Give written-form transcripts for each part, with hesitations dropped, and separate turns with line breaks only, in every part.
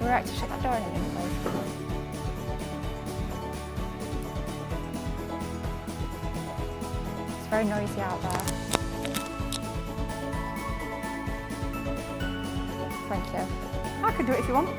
Right, to shut that door in please. It's very noisy out there. Thank you.
I could do it if you want.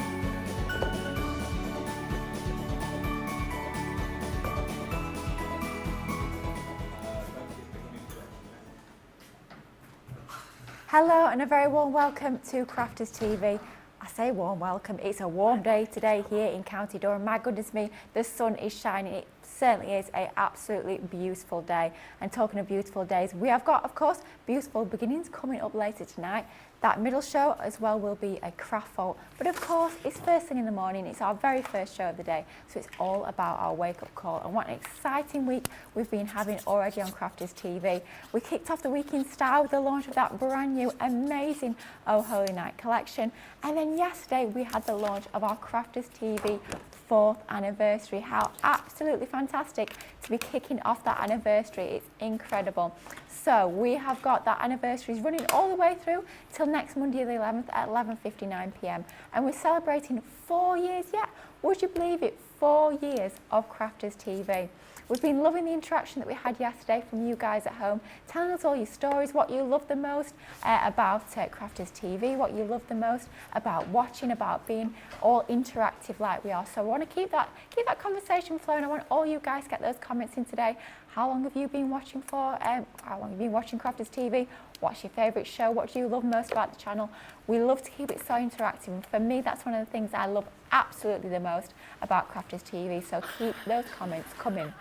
Hello and a very warm welcome to Crafters TV. I say warm welcome, it's a warm day today here in County Durham. My goodness me, the sun is shining. It certainly is an absolutely beautiful day. And talking of beautiful days, we have got, of course, Beautiful Beginnings coming up later tonight. That middle show as well will be a craft vault. But of course, it's first thing in the morning. It's our very first show of the day. So it's all about our wake-up call. And what an exciting week we've been having already on Crafters TV. We kicked off the week in style with the launch of that brand new, amazing Oh Holy Night collection. And then yesterday, we had the launch of our Crafters TV 4th anniversary. How absolutely fantastic to be kicking off that anniversary. It's incredible. So we have got that anniversaries running all the way through till next Monday the 11th at 11:59 p.m. and we're celebrating 4 years yet. Would you believe it? 4 years of Crafters TV. We've been loving the interaction that we had yesterday from you guys at home, telling us all your stories, what you love the most about Crafters TV, what you love the most about watching, about being all interactive like we are. So I want to keep that conversation flowing. I want all you guys to get those comments in today. How long have you been watching for? How long have you been watching Crafters TV? What's your favourite show? What do you love most about the channel? We love to keep it so interactive. And for me, that's one of the things I love absolutely the most about Crafters TV. So keep those comments coming.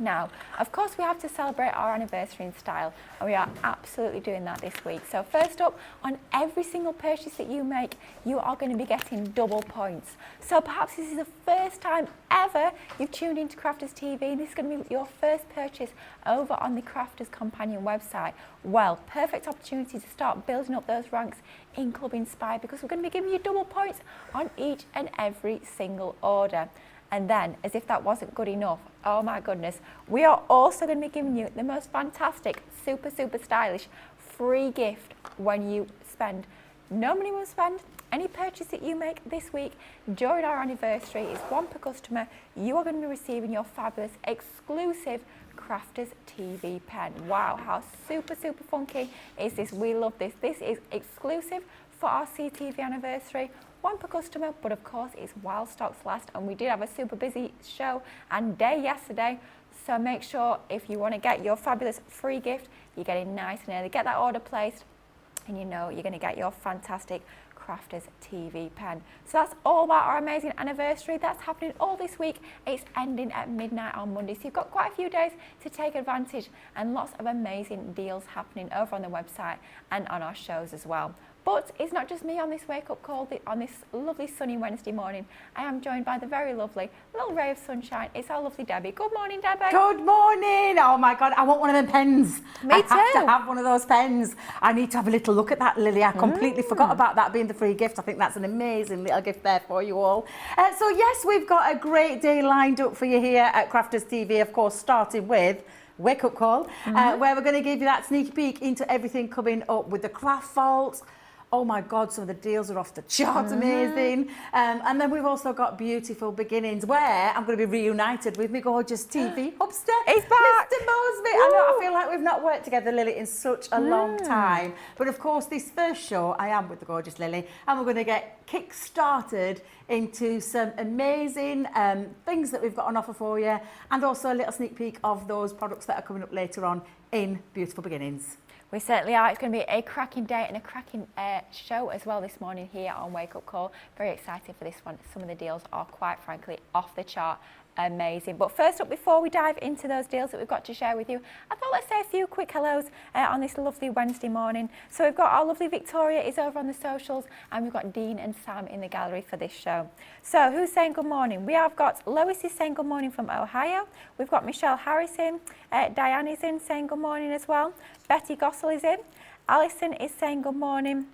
Now, of course, we have to celebrate our anniversary in style, and we are absolutely doing that this week. So first up, on every single purchase that you make, you are going to be getting double points. So perhaps this is the first time ever you've tuned into Crafters TV. This is going to be your first purchase over on the Crafters Companion website. Well, perfect opportunity to start building up those ranks in Club Inspired, because we're going to be giving you double points on each and every single order. And then, as if that wasn't good enough, oh my goodness, we are also going to be giving you the most fantastic, super stylish free gift when you spend no minimum spend. Any purchase that you make this week during our anniversary is one per customer. You are going to be receiving your fabulous exclusive Crafters TV pen. Wow, how super funky is this? We love this. This is exclusive for our CTV anniversary. One per customer, but of course it's while stocks last, and we did have a super busy show and day yesterday, so make sure if you want to get your fabulous free gift, you get it nice and early. Get that order placed and you know you're going to get your fantastic Crafters TV pen. So that's all about our amazing anniversary. That's happening all this week. It's ending at midnight on Monday, so you've got quite a few days to take advantage, and lots of amazing deals happening over on the website and on our shows as well. But it's not just me on this wake-up call on this lovely sunny Wednesday morning. I am joined by the very lovely little ray of sunshine. It's our lovely Debbie. Good morning, Debbie.
Good morning. Oh my God, I want one of them pens.
Me too.
I have to have one of those pens. I need to have a little look at that, Lily. I completely forgot about that being the free gift. I think that's an amazing little gift there for you all. So yes, we've got a great day lined up for you here at Crafters TV, of course, starting with wake-up call, where we're going to give you that sneaky peek into everything coming up with the craft vaults. Oh my God, some of the deals are off the charts, amazing. And then we've also got Beautiful Beginnings, where I'm going to be reunited with my gorgeous TV hubster.
He's back.
Mr. Mosby. I know, I feel like we've not worked together, Lily, in such a long time. But of course, this first show, I am with the gorgeous Lily, and we're going to get kick-started into some amazing things that we've got on offer for you, and also a little sneak peek of those products that are coming up later on in Beautiful Beginnings.
We certainly are. It's going to be a cracking day and a cracking show as well this morning here on Wake Up Call. Very excited for this one. Some of the deals are quite frankly off the chart. Amazing. But first up, before we dive into those deals that we've got to share with you, I thought let's say a few quick hellos on this lovely Wednesday morning. So we've got our lovely Victoria is over on the socials, and we've got Dean and Sam in the gallery for this show. So who's saying good morning? We have got Lois is saying good morning from Ohio. We've got Michelle Harrison. Diane is in saying good morning as well. Betty Gossel is in. Alison is saying good morning.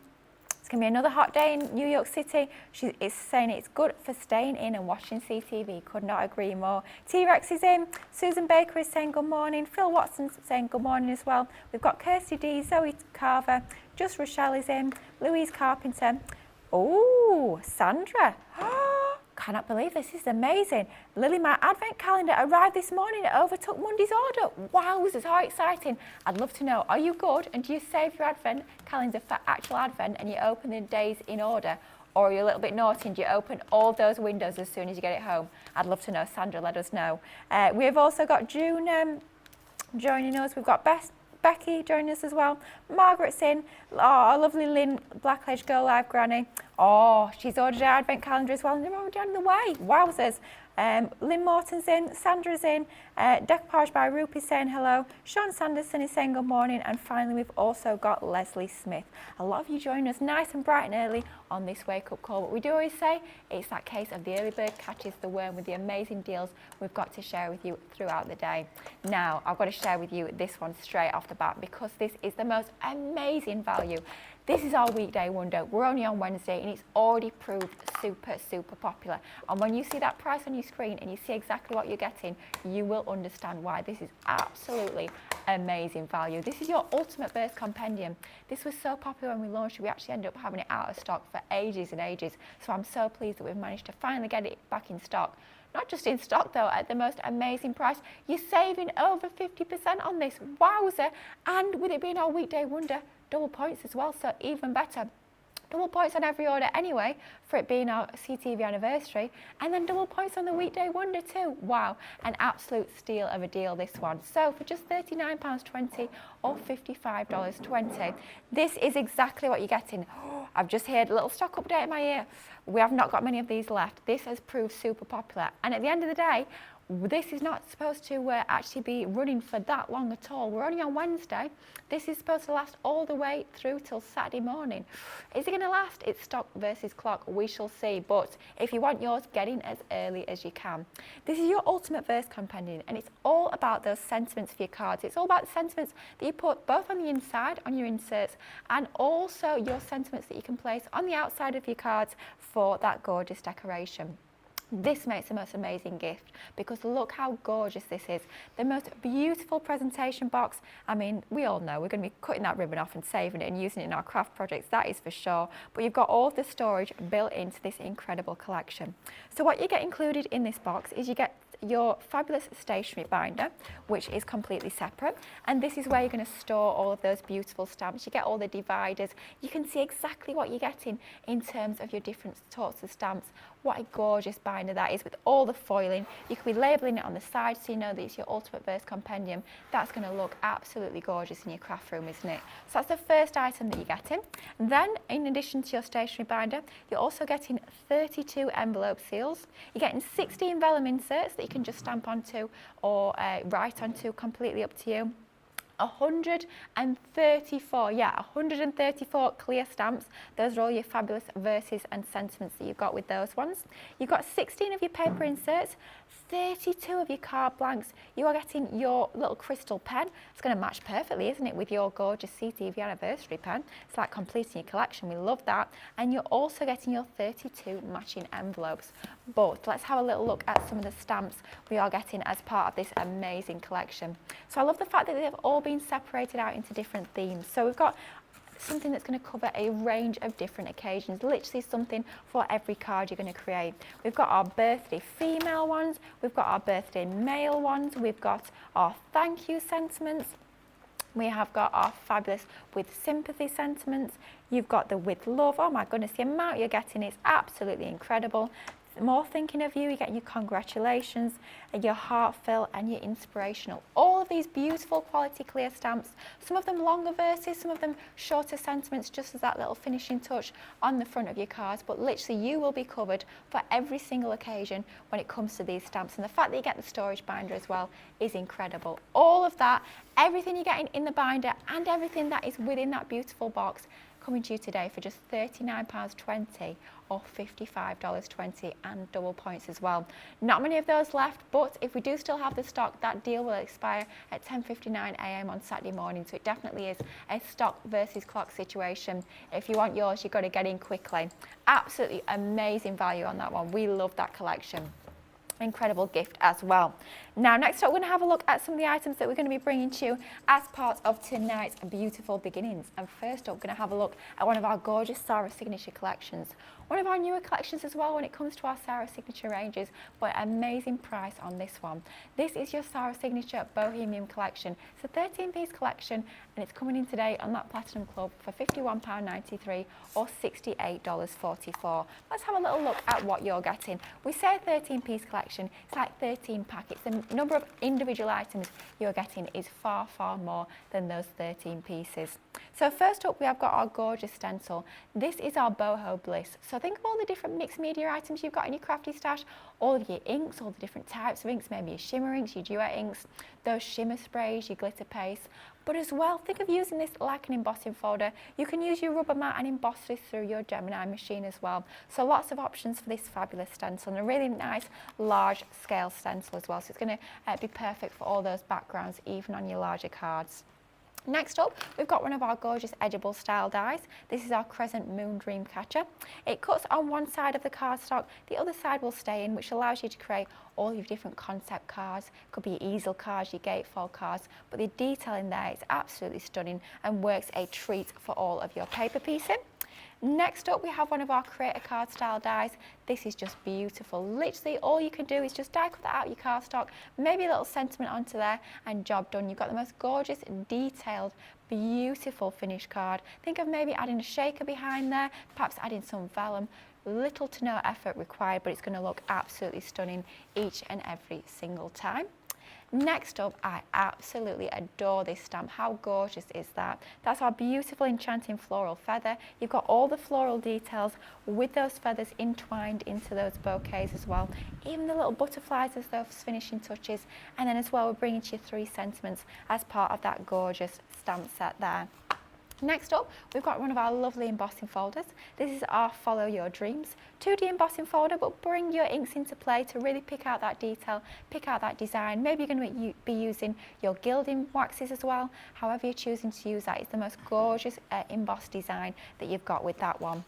It's going to be another hot day in New York City. She is saying it's good for staying in and watching CTV. Could not agree more. T-Rex is in. Susan Baker is saying good morning. Phil Watson's saying good morning as well. We've got Kirsty D, Zoe Carver. Just Rochelle is in. Louise Carpenter. Oh, Sandra. Cannot believe this is amazing. Lily, my advent calendar arrived this morning. It overtook Monday's order. Wow, this is how exciting. I'd love to know, are you good? And do you save your advent calendar for actual advent and you open the days in order? Or are you a little bit naughty and you open all those windows as soon as you get it home? I'd love to know. Sandra, let us know. We've also got June joining us. We've got Becky joining us as well. Margaret's in. Oh, our lovely Lynn Blackledge Go Live Granny. Oh, she's ordered our advent calendar as well and they're already on the way. Wowzers. Lynn Morton's in, Sandra's in, Decoupage by Rupi saying hello, Sean Sanderson is saying good morning, and finally we've also got Leslie Smith. A lot of you join us nice and bright and early on this wake up call, but we do always say it's that case of the early bird catches the worm with the amazing deals we've got to share with you throughout the day. Now I've got to share with you this one straight off the bat because this is the most amazing value. This is our weekday wonder. We're only on Wednesday and it's already proved super popular. And when you see that price on your screen and you see exactly what you're getting, you will understand why this is absolutely amazing value. This is your ultimate burst compendium. This was so popular when we launched it, we actually ended up having it out of stock for ages and ages. So I'm so pleased that we've managed to finally get it back in stock. Not just in stock though, at the most amazing price. You're saving over 50% on this. Wowzer. And with it being our weekday wonder, double points as well, so even better. Double points on every order anyway, for it being our CTV anniversary, and then double points on the weekday wonder too. Wow, an absolute steal of a deal this one. So for just £39.20 or $55.20, this is exactly what you're getting. I've just heard a little stock update in my ear. We have not got many of these left. This has proved super popular, and at the end of the day, this is not supposed to actually be running for that long at all. We're only on Wednesday. This is supposed to last all the way through till Saturday morning. Is it going to last? It's stock versus clock. We shall see. But if you want yours, get in as early as you can. This is your ultimate verse compendium, and it's all about those sentiments for your cards. It's all about the sentiments that you put both on the inside, on your inserts, and also your sentiments that you can place on the outside of your cards for that gorgeous decoration. This makes the most amazing gift because look how gorgeous this is. The most beautiful presentation box. I mean, we all know we're going to be cutting that ribbon off and saving it and using it in our craft projects, that is for sure. But you've got all of the storage built into this incredible collection. So what you get included in this box is you get your fabulous stationery binder, which is completely separate, and this is where you're going to store all of those beautiful stamps. You get all the dividers. You can see exactly what you're getting in terms of your different sorts of stamps. What a gorgeous binder that is with all the foiling. You can be labelling it on the side so you know that it's your ultimate verse compendium. That's going to look absolutely gorgeous in your craft room, isn't it? So that's the first item that you're getting. Then, in addition to your stationery binder, you're also getting 32 envelope seals. You're getting 16 vellum inserts that you can just stamp onto or write onto, completely up to you. 134 clear stamps. Those are all your fabulous verses and sentiments that you've got with those ones. You've got 16 of your paper inserts, 32 of your card blanks. You are getting your little crystal pen. It's going to match perfectly, isn't it, with your gorgeous CTV anniversary pen. It's like completing your collection. We love that. And you're also getting your 32 matching envelopes. But let's have a little look at some of the stamps we are getting as part of this amazing collection. So I love the fact that they've all been separated out into different themes. So we've got something that's going to cover a range of different occasions, literally something for every card you're going to create. We've got our birthday female ones, we've got our birthday male ones, we've got our thank you sentiments, we have got our fabulous with sympathy sentiments, you've got the with love. Oh my goodness, the amount you're getting is absolutely incredible. More thinking of you, you're getting your congratulations, and your heartfelt and your inspirational. All of these beautiful quality clear stamps, some of them longer verses, some of them shorter sentiments, just as that little finishing touch on the front of your cards, but literally you will be covered for every single occasion when it comes to these stamps. And the fact that you get the storage binder as well is incredible. All of that, everything you're getting in the binder and everything that is within that beautiful box, coming to you today for just £39.20 or $55.20 and double points as well. Not many of those left, but if we do still have the stock, that deal will expire at 10:59 a.m. on Saturday morning, so it definitely is a stock versus clock situation. If you want yours, you've got to get in quickly. Absolutely amazing value on that one. We love that collection. Incredible gift as well. Now, next up, we're going to have a look at some of the items that we're going to be bringing to you as part of tonight's beautiful beginnings. And first up, we're going to have a look at one of our gorgeous Sarah Signature collections. One of our newer collections as well when it comes to our Sarah Signature ranges, but amazing price on this one. This is your Sarah Signature Bohemian collection. It's a 13-piece collection and it's coming in today on that Platinum Club for £51.93 or $68.44. Let's have a little look at what you're getting. We say 13-piece collection, it's like 13 packets. The number of individual items you're getting is far, far more than those 13 pieces. So first up, we have got our gorgeous stencil. This is our Boho Bliss. So think of all the different mixed media items you've got in your crafty stash, all of your inks, all the different types of inks, maybe your shimmer inks, your duet inks, those shimmer sprays, your glitter paste. But as well, think of using this like an embossing folder. You can use your rubber mat and emboss this through your Gemini machine as well. So lots of options for this fabulous stencil and a really nice large scale stencil as well. So it's going to be perfect for all those backgrounds, even on your larger cards. Next up, we've got one of our gorgeous edgeable style dies. This is our Crescent Moon Dream Catcher. It cuts on one side of the cardstock, the other side will stay in, which allows you to create all your different concept cards. Could be your easel cards, your gatefold cards, but the detail in there is absolutely stunning and works a treat for all of your paper piecing. Next up, we have one of our creator card style dies. This is just beautiful. Literally all you can do is just die cut that out your cardstock, maybe a little sentiment onto there and job done. You've got the most gorgeous, detailed, beautiful finished card. Think of maybe adding a shaker behind there, perhaps adding some vellum. Little to no effort required, but it's going to look absolutely stunning each and every single time. Next up, I absolutely adore this stamp. How gorgeous is that? That's our beautiful enchanting floral feather. You've got all the floral details with those feathers entwined into those bouquets as well. Even the little butterflies as those finishing touches. And then as well, we're bringing to you 3 sentiments as part of that gorgeous stamp set there. Next up, we've got one of our lovely embossing folders. This is our Follow Your Dreams 2D embossing folder, but bring your inks into play to really pick out that detail, pick out that design. Maybe you're going to be using your gilding waxes as well. However you're choosing to use that, it's the most gorgeous embossed design that you've got with that one.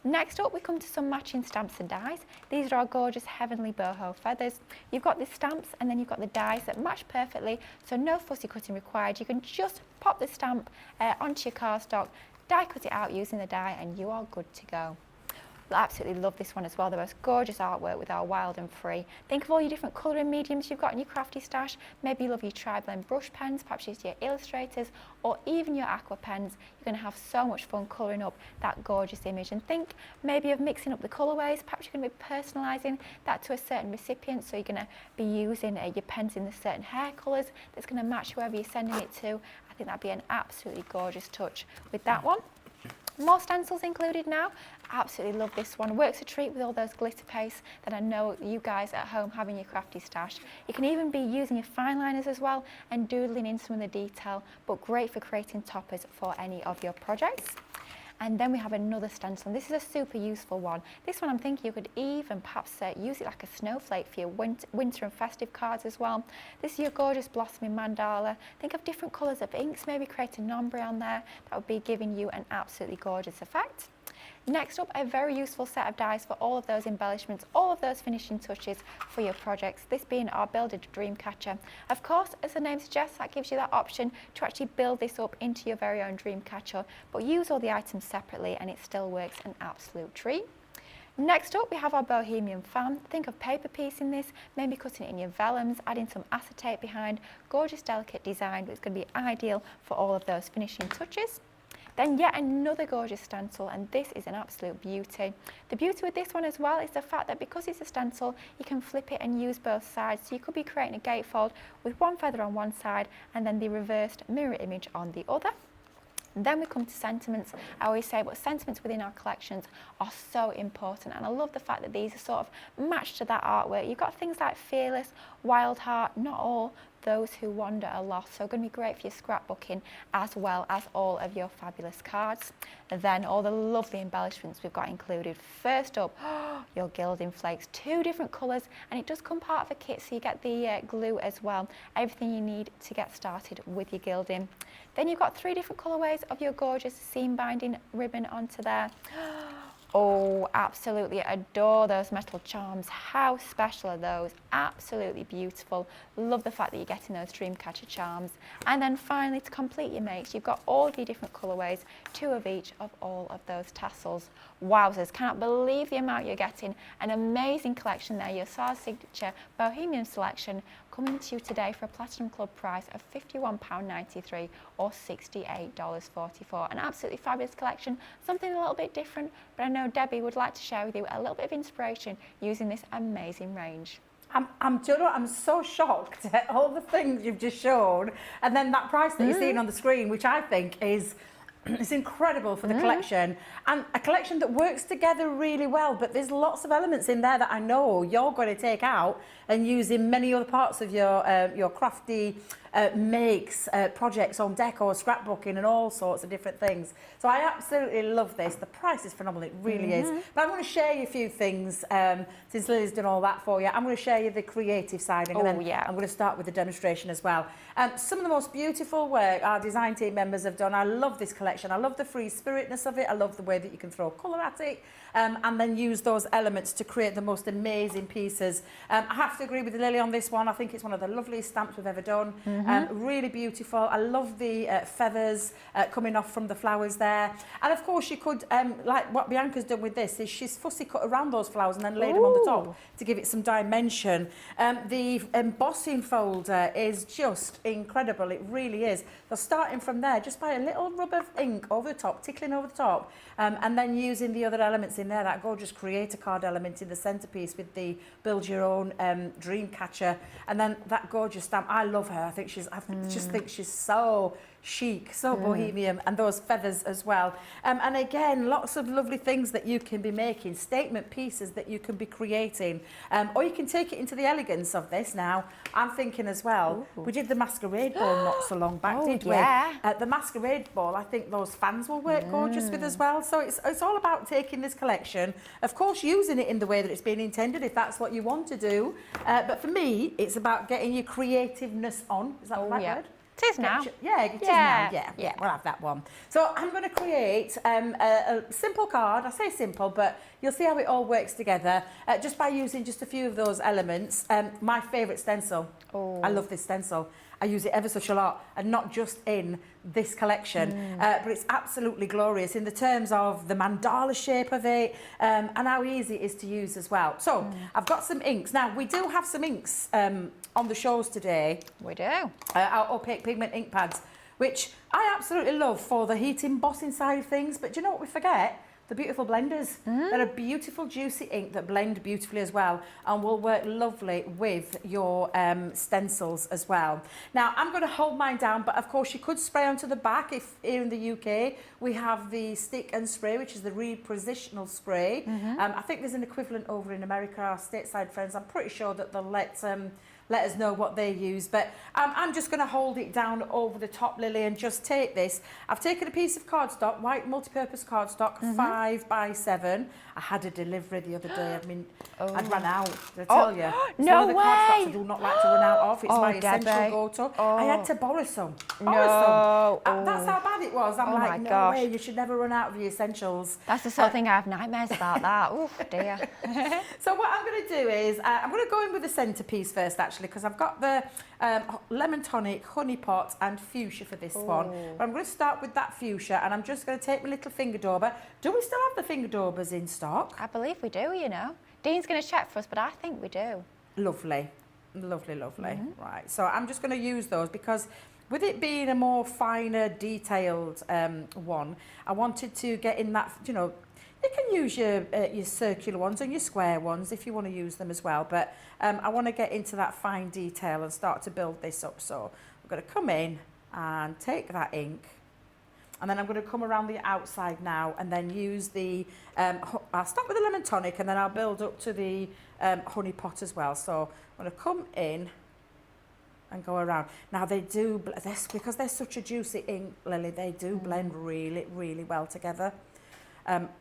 Next up, we come to some matching stamps and dies. These are our gorgeous heavenly boho feathers. You've got the stamps and then you've got the dies that match perfectly, so no fussy cutting required. You can just pop the stamp onto your cardstock, die cut it out using the die, and you are good to go. I absolutely love this one as well, the most gorgeous artwork with our Wild and Free. Think of all your different colouring mediums you've got in your crafty stash. Maybe you love your tri-blend brush pens, perhaps use your illustrators or even your aqua pens. You're going to have so much fun colouring up that gorgeous image. And think maybe of mixing up the colourways. Perhaps you're going to be personalising that to a certain recipient, so you're going to be using your pens in the certain hair colours that's going to match whoever you're sending it to. I think that'd be an absolutely gorgeous touch with that one. More stencils included now. Absolutely love this one. Works a treat with all those glitter pastes that I know you guys at home have in your crafty stash. You can even be using your fine liners as well and doodling in some of the detail, but great for creating toppers for any of your projects. And then we have another stencil, and this is a super useful one. This one I'm thinking you could even perhaps use it like a snowflake for your winter and festive cards as well. This is your gorgeous blossoming mandala. Think of different colours of inks, maybe create an ombre on there. That would be giving you an absolutely gorgeous effect. Next up, a very useful set of dies for all of those embellishments, all of those finishing touches for your projects, this being our Builder Dream Catcher. Of course, as the name suggests, that gives you that option to actually build this up into your very own dream catcher, but use all the items separately and it still works an absolute treat. Next up, we have our Bohemian fan. Think of paper piecing this, maybe cutting it in your vellums, adding some acetate behind. Gorgeous, delicate design, but it's going to be ideal for all of those finishing touches. Then yet another gorgeous stencil, and this is an absolute beauty. The beauty with this one as well is the fact that because it's a stencil, you can flip it and use both sides. So you could be creating a gatefold with one feather on one side and then the reversed mirror image on the other. Then we come to sentiments. I always say, but sentiments within our collections are so important, and I love the fact that these are sort of matched to that artwork. You've got things like Fearless, Wild Heart, Not All, Those Who Wander Are Lost. So going to be great for your scrapbooking as well as all of your fabulous cards. And then all the lovely embellishments we've got included. First up, your gilding flakes, 2 different colours, and it does come part of a kit, so you get the glue as well. Everything you need to get started with your gilding. Then you've got 3 different colourways of your gorgeous seam binding ribbon onto there. Oh, absolutely adore those metal charms. How special are those? Absolutely beautiful. Love the fact that you're getting those Dreamcatcher charms. And then finally, to complete your makes, you've got all of your different colourways, 2 of each of all of those tassels. Wowzers, cannot believe the amount you're getting. An amazing collection there, your SARS Signature Bohemian selection, coming to you today for a Platinum Club price of £51.93 or $68.44. An absolutely fabulous collection, something a little bit different, but I know Debbie would like to share with you a little bit of inspiration using this amazing range.
Do you know what? I'm so shocked at all the things you've just shown, and then that price that you're seeing on the screen, which I think is it's incredible for the collection, and a collection that works together really well, but there's lots of elements in there that I know you're going to take out and use in many other parts of your crafty makes, projects on decor, scrapbooking and all sorts of different things. So I absolutely love this. The price is phenomenal, it really is. But I'm going to share you a few things since Lily's done all that for you. I'm going to share you the creative side, and then I'm going to start with the demonstration as well. Some of the most beautiful work our design team members have done. I love this collection. I love the free spiritness of it. I love the way that you can throw colour at it and then use those elements to create the most amazing pieces. I have to agree with Lily on this one. I think it's one of the loveliest stamps we've ever done. Really beautiful. I love the feathers coming off from the flowers there. And of course you could, like what Bianca's done with this, is she's fussy cut around those flowers and then laid them on the top to give it some dimension. The embossing folder is just incredible. It really is. So starting from there, just by a little rub of ink over the top, tickling over the top, and then using the other elements in there, that gorgeous creator card element in the centerpiece with the build your own dream catcher, and then that gorgeous stamp. I love her. I just think she's so chic, so bohemian, and those feathers as well. And again, lots of lovely things that you can be making, statement pieces that you can be creating, or you can take it into the elegance of this. Now, I'm thinking as well, we did the masquerade ball not so long back, did we? The masquerade ball, I think those fans will work gorgeous with as well. So it's all about taking this collection, of course, using it in the way that it's been intended, if that's what you want to do. But for me, it's about getting your creativeness on. Is that the right word?
It is now.
Yeah, it is now. Yeah, we'll have that one. So I'm going to create a simple card. I say simple, but you'll see how it all works together just by using just a few of those elements. My favourite stencil. I love this stencil. I use it ever such a lot, and not just in this collection, but it's absolutely glorious in the terms of the mandala shape of it and how easy it is to use as well. So I've got some inks. Now, we do have some inks on the shows today.
We do.
Our opaque pigment ink pads, which I absolutely love for the heat embossing side of things. But do you know what we forget? The beautiful blenders. They're a beautiful juicy ink that blend beautifully as well and will work lovely with your stencils as well. Now I'm going to hold mine down, but of course you could spray onto the back. If here in the UK we have the stick and spray, which is the repositional spray. I think there's an equivalent over in America. Our stateside friends, I'm pretty sure that they'll let us know what they use, but I'm just going to hold it down over the top, Lily, and just take this. I've taken a piece of cardstock, white multi-purpose cardstock, 5 by 7. I had a delivery the other day. I mean, I'd run out, I tell you. It's
no
one of the
way.
cardstocks I do not like to run out of. It's my essential
Debbie.
go-to. I had to borrow some. That's how bad it was. I'm like, no way, you should never run out of your essentials.
That's the sort of thing I have nightmares about that. Oh dear.
So what I'm going to do is, I'm going to go in with the centerpiece first, actually, because I've got the lemon tonic, honey pot and fuchsia for this one. But I'm going to start with that fuchsia, and I'm just going to take my little finger dauber. Do we still have the finger daubers in stock?
I believe we do, you know. Dean's going to check for us, but I think we do.
Lovely, lovely, lovely. Right, so I'm just going to use those because with it being a more finer, detailed one, I wanted to get in that, you know, you can use your circular ones and your square ones if you want to use them as well, but I want to get into that fine detail and start to build this up. So I'm going to come in and take that ink, and then I'm going to come around the outside now and then use the, I'll start with the lemon tonic and then I'll build up to the honey pot as well. So I'm going to come in and go around. Now they do, because they're such a juicy ink, Lily, they do blend really, really well together.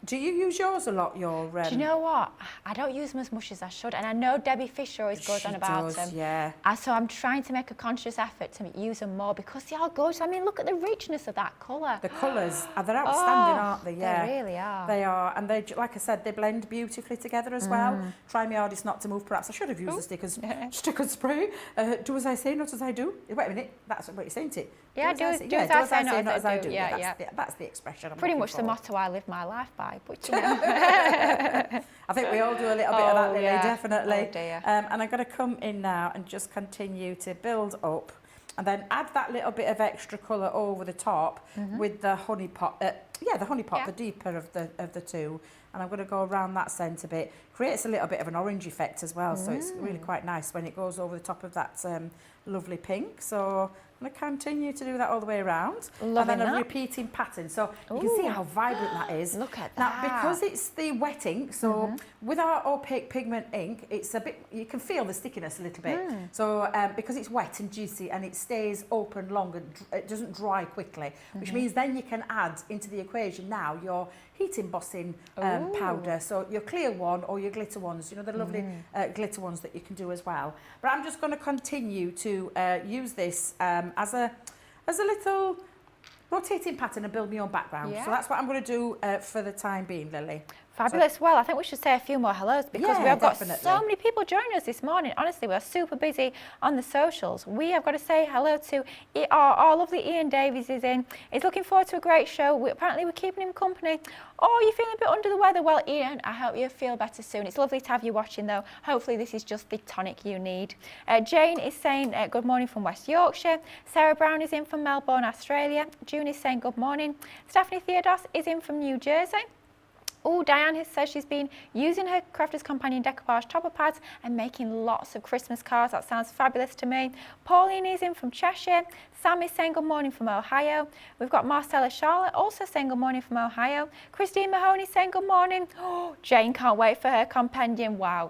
Do you use yours a lot? Your
Do you know what? I don't use them as much as I should, and I know Debbie Fisher always goes on about them.
Yeah.
So I'm trying to make a conscious effort to use them more because they are gorgeous. I mean, look at the richness of that colour.
The colours, they're outstanding, aren't they? Yeah,
they really are.
They are, and they, like I said, they blend beautifully together as well. Try my hardest not to move. Perhaps I should have used the sticker spray. Do as I say, not as I do. Wait a minute, that's what you're saying, isn't it?
Yeah, do as I say, not as I do. Yeah,
that's the expression.
Pretty much the motto I live my life by, but you know.
I think we all do a little bit of that, Lily, definitely.
Oh dear.
And I'm going to come in now and just continue to build up, and then add that little bit of extra colour over the top with the honey pot. The honey pot, the deeper of the two. And I'm going to go around that centre bit. Creates a little bit of an orange effect as well, so it's really quite nice when it goes over the top of that lovely pink. So I'm going to continue to do that all the way around.
Loving
and then a
that.
repeating pattern. So you can see how vibrant that is.
Look at
now,
that.
because it's the wet ink, so with our opaque pigment ink, it's a bit, you can feel the stickiness a little bit. So because it's wet and juicy and it stays open longer, it doesn't dry quickly, which means then you can add into the equation now your heat embossing powder, so your clear one or your glitter ones, you know, the lovely glitter ones that you can do as well. But I'm just going to continue to use this as a little rotating pattern and build my own background. So that's what I'm going to do for the time being, Lily.
Fabulous. Well, I think we should say a few more hellos because we have got
definitely.
so many people joining us this morning. Honestly, we're super busy on the socials. We have got to say hello to our lovely Ian Davies is in. He's looking forward to a great show. Apparently, we're keeping him company. Oh, you're feeling a bit under the weather? Well, Ian, I hope you feel better soon. It's lovely to have you watching, though. Hopefully, this is just the tonic you need. Jane is saying good morning from West Yorkshire. Sarah Brown is in from Melbourne, Australia. June is saying good morning. Stephanie Theodos is in from New Jersey. Oh, Diane has said she's been using her Crafters Companion decoupage topper pads and making lots of Christmas cards. That sounds fabulous to me. Pauline is in from Cheshire. Sam is saying good morning from Ohio. We've got Marcella Charlotte also saying good morning from Ohio. Christine Mahoney saying good morning. Oh, Jane can't wait for her compendium. Wow.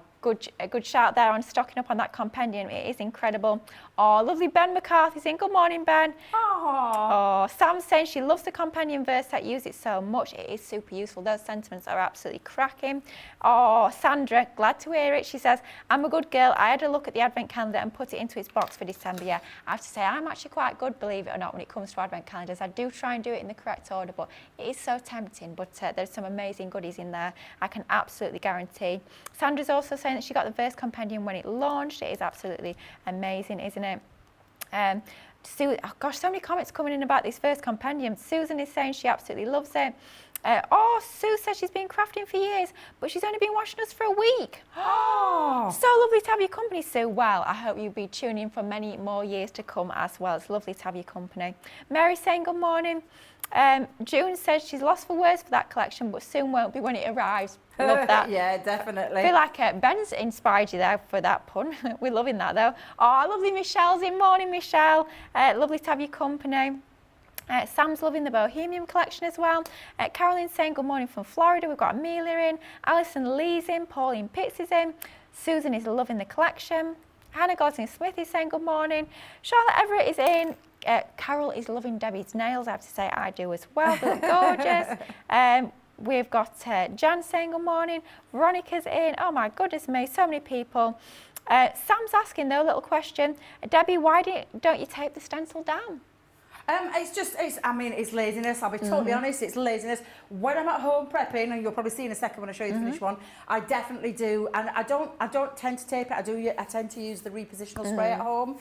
A good shout there on stocking up on that compendium. It is incredible. Oh, lovely Ben McCarthy saying good morning, Ben. Oh, Sam's saying she loves the compendium verse set, use it so much. It is super useful. Those sentiments are absolutely cracking. Oh, Sandra, glad to hear it. She says, I'm a good girl. I had a look at the advent calendar and put it into its box for December. Yeah, I have to say, I'm actually quite good, believe it or not, when it comes to advent calendars. I do try and do it in the correct order, but it is so tempting. But there's some amazing goodies in there, I can absolutely guarantee. Sandra's also saying that she got the verse compendium when it launched. It is absolutely amazing, isn't it? Sue, oh gosh, so many comments coming in about this verse compendium. Susan is saying she absolutely loves it. Sue says she's been crafting for years, but she's only been watching us for a week. Oh, so lovely to have your company, Sue. Well, I hope you'll be tuning in for many more years to come as well. It's lovely to have your company. Mary saying good morning. June says she's lost for words for that collection, but soon won't be when it arrives. Love that.
Yeah, definitely.
I feel like Ben's inspired you there for that pun. We're loving that though. Oh, lovely Michelle's in. Morning, Michelle. Lovely to have your company. Sam's loving the Bohemian collection as well. Caroline's saying good morning from Florida. We've got Amelia in. Alison Lee's in. Pauline Pitts is in. Susan is loving the collection. Hannah Gosling-Smith is saying good morning. Charlotte Everett is in. Carol is loving Debbie's nails. I have to say I do as well. They look gorgeous. We've got Jan saying good morning. Veronica's in. Oh my goodness me, so many people. Sam's asking though, a little question. Debbie, why don't you tape the stencil down?
It's laziness. I'll be totally honest. It's laziness. When I'm at home prepping, and you'll probably see in a second when I show you the finished one, I definitely do. And I don't tend to tape it. I tend to use the repositional spray at home.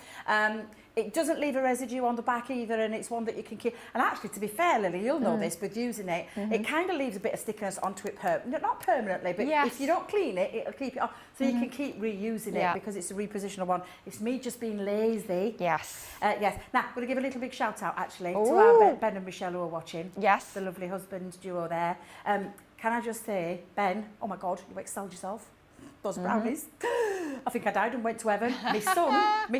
It doesn't leave a residue on the back either, and it's one that you can keep. And actually, to be fair, Lily, you'll know this with using it. It kind of leaves a bit of stickiness onto it, not permanently, but if you don't clean it, it'll keep it on. So you can keep reusing it because it's a repositional one. It's me just being lazy.
Yes.
Yes. Now, I'm going to give a little big shout out actually to our Ben and Michelle who are watching.
Yes.
The lovely husband duo there. Can I just say, Ben, oh my God, you excelled yourself. Those brownies. I think I died and went to heaven. My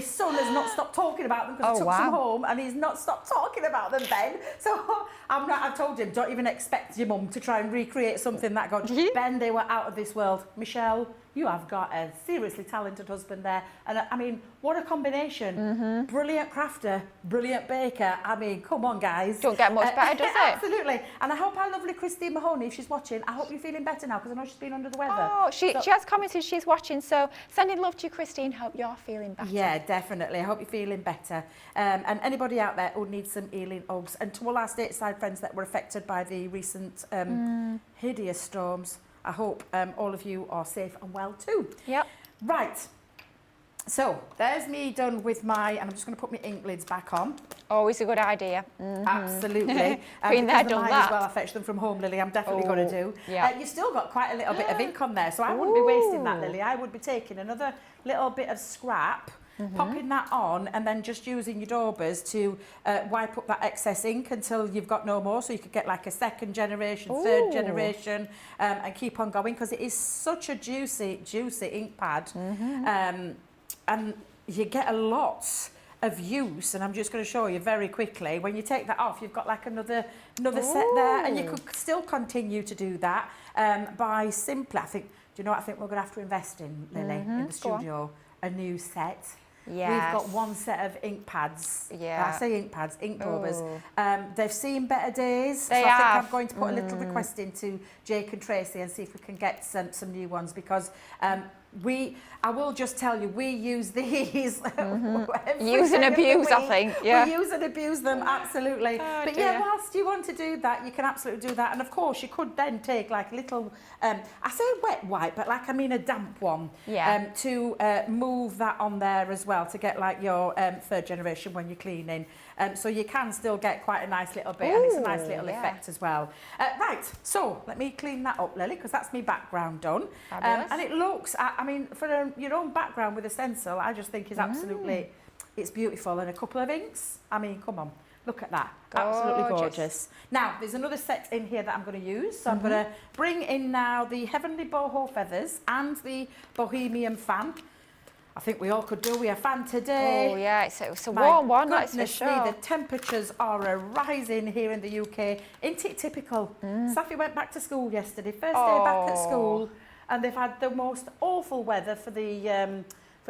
son has not stopped talking about them because I took some home and he's not stopped talking about them, Ben. So I've told him, don't even expect your mum to try and recreate something that good. Ben, they were out of this world. Michelle, you have got a seriously talented husband there. And I mean, what a combination. Brilliant crafter, brilliant baker. I mean, come on, guys.
Don't get much better, does it?
Absolutely. And I hope our lovely Christine Mahoney, if she's watching, I hope you're feeling better now, because I know she's been under the weather.
Oh, she has commented she's watching, so sending love to you, Christine. Hope you're feeling better.
Yeah, definitely. I hope you're feeling better. And anybody out there who needs some healing hugs, and to all our stateside friends that were affected by the recent hideous storms, I hope all of you are safe and well too.
Yep.
Right. So there's me done with my, and I'm just going to put my ink lids back on.
Always a good idea.
Absolutely.
Been there, done
mine
that.
as well. I fetched them from home, Lily. I'm definitely going to do.
Yeah.
You've still got quite a little bit of ink on there, so I wouldn't be wasting that, Lily. I would be taking another little bit of scrap, popping that on, and then just using your daubers to wipe up that excess ink until you've got no more, so you could get like a second generation, third generation, and keep on going, because it is such a juicy ink pad. And you get a lot of use, and I'm just going to show you very quickly. When you take that off, you've got like another set there, and you could still continue to do that by simply, I think, do you know what I think we're going to have to invest in, Lily, in the studio? A new set.
Yes.
We've got one set of ink pads.
Yeah.
I say ink pads, ink daubers. They've seen better days.
They
so I think
have.
I'm going to put a little request into Jake and Tracy and see if we can get some new ones, because I will just tell you, we use these.
Use and abuse, I think. Yeah.
We use and abuse them, absolutely.
Oh,
but
dear.
yeah, whilst you want to do that, you can absolutely do that. And of course, you could then take like a little, I say wet wipe, but like I mean a damp one, to move that on there as well, to get like your third generation when you're cleaning. So you can still get quite a nice little bit, and it's a nice little effect as well. Right, so let me clean that up, Lily, because that's my background done. And it looks, I mean, for your own background with a stencil, I just think is absolutely, it's beautiful. And a couple of inks, I mean, come on, look at that. Absolutely gorgeous. Now, there's another set in here that I'm going to use. So I'm going to bring in now the Heavenly Boho Feathers and the Bohemian fan. I think we all could do with a fan today.
Oh yeah, it's a warm one, that's for
goodness
sure.
me, the temperatures are rising here in the UK. Isn't it typical? Safi went back to school yesterday, first day back at school, and they've had the most awful weather for the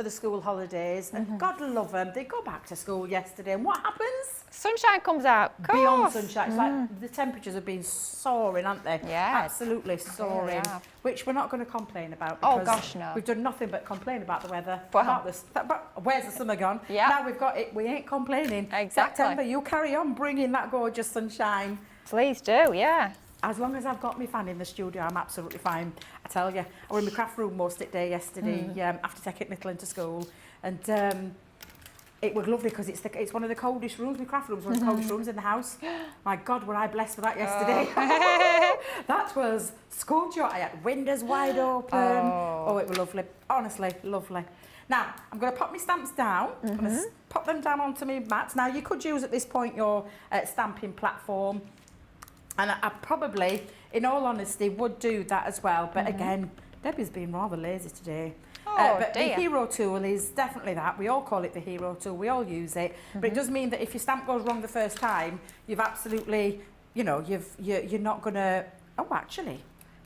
school holidays. And God love them, they go back to school yesterday, and what happens?
Sunshine comes out.
Beyond sunshine. It's like the temperatures have been soaring, aren't they?
Yeah.
Absolutely soaring.
have.
Which we're not going to complain about.
Oh,
because
gosh, no.
We've done nothing but complain about the weather.
Well.
About this, but where's the summer gone?
Yeah.
Now we've got it. We ain't complaining.
Exactly.
September, you carry on bringing that gorgeous sunshine.
Please do, yeah.
As long as I've got my fan in the studio, I'm absolutely fine. I tell you, I was in my craft room most of the day yesterday after taking Little into school, and it was lovely because it's one of the coldest rooms. My craft room's one of the coldest rooms in the house. My God, were I blessed with that yesterday. That was school joy. I had windows wide open. Oh, it was lovely. Honestly, lovely. Now, I'm going to pop my stamps down. I'm going to pop them down onto my mat. Now, you could use at this point your stamping platform. And I probably, in all honesty, would do that as well. But again, Debbie's been rather lazy today. But the hero tool is definitely that. We all call it the hero tool. We all use it. But it does mean that if your stamp goes wrong the first time, you've absolutely, you know, you're not going to... Oh, actually,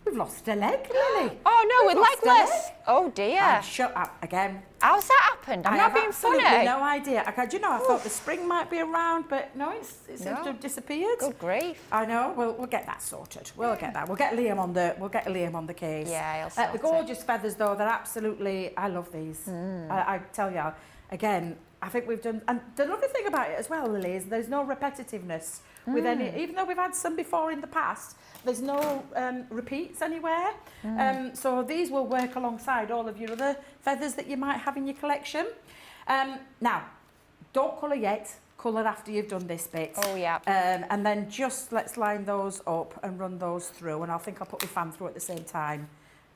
we've lost a leg, Lily.
Oh, no, we're legless. Oh, dear.
Shut up again.
How's that happened? I'm not being funny.
I have no idea. Do you know, I thought the spring might be around, but no, it seems to have disappeared.
Good grief.
I know. We'll get that sorted. We'll get that. We'll get Liam on the case.
Yeah, he'll sort
the gorgeous feathers, though, they're absolutely. I love these. I tell you, again, I think we've done. And the lovely thing about it as well, Lily, is there's no repetitiveness with any. Even though we've had some before in the past, there's no repeats anywhere. So these will work alongside all of your other feathers that you might have in your collection. Now, don't colour yet. Colour after you've done this bit.
Oh, yeah.
And then just let's line those up and run those through. And I think I'll put my fan through at the same time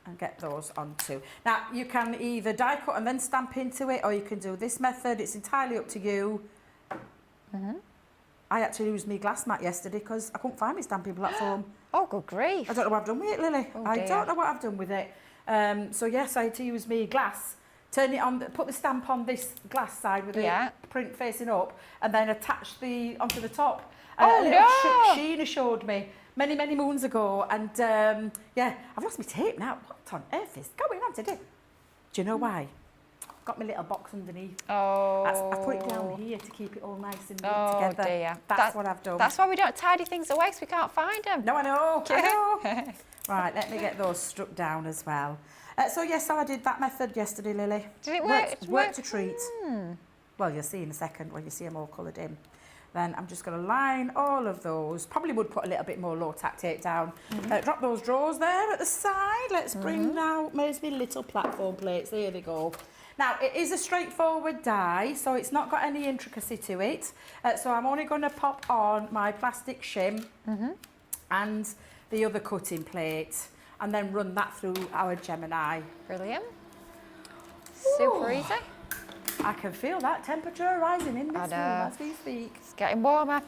and get those on too. Now, you can either die cut and then stamp into it, or you can do this method. It's entirely up to you. I had to use my glass mat yesterday because I couldn't find my stamping platform.
Oh, good grief.
I don't know what I've done with it, Lily.
Oh,
I
dear.
don't know what I've done with it. So yes, I had to use my glass, turn it on, put the stamp on this glass side with the print facing up, and then attach onto the top.
Oh, no!
Sheena showed me many moons ago, and yeah, I've lost my tape now. What on earth is going on today? Do you know why? Got my little box underneath.
Oh.
I put it down here to keep it all nice and neat
Oh
together.
dear.
That's what I've done.
That's why we don't tidy things away, because we can't find them.
No, I know. Right, let me get those stuck down as well. So I did that method yesterday, Lily.
Did it work?
Worked a treat. Well, you'll see in a second when you see them all coloured in. Then I'm just going to line all of those. Probably would put a little bit more low tack tape down. Drop those drawers there at the side. Let's bring now maybe little platform plates. There they go. Now, it is a straightforward die, so it's not got any intricacy to it. So I'm only going to pop on my plastic shim and the other cutting plate, and then run that through our Gemini.
Brilliant. Super easy.
I can feel that temperature rising in this room as we speak.
It's getting warmer.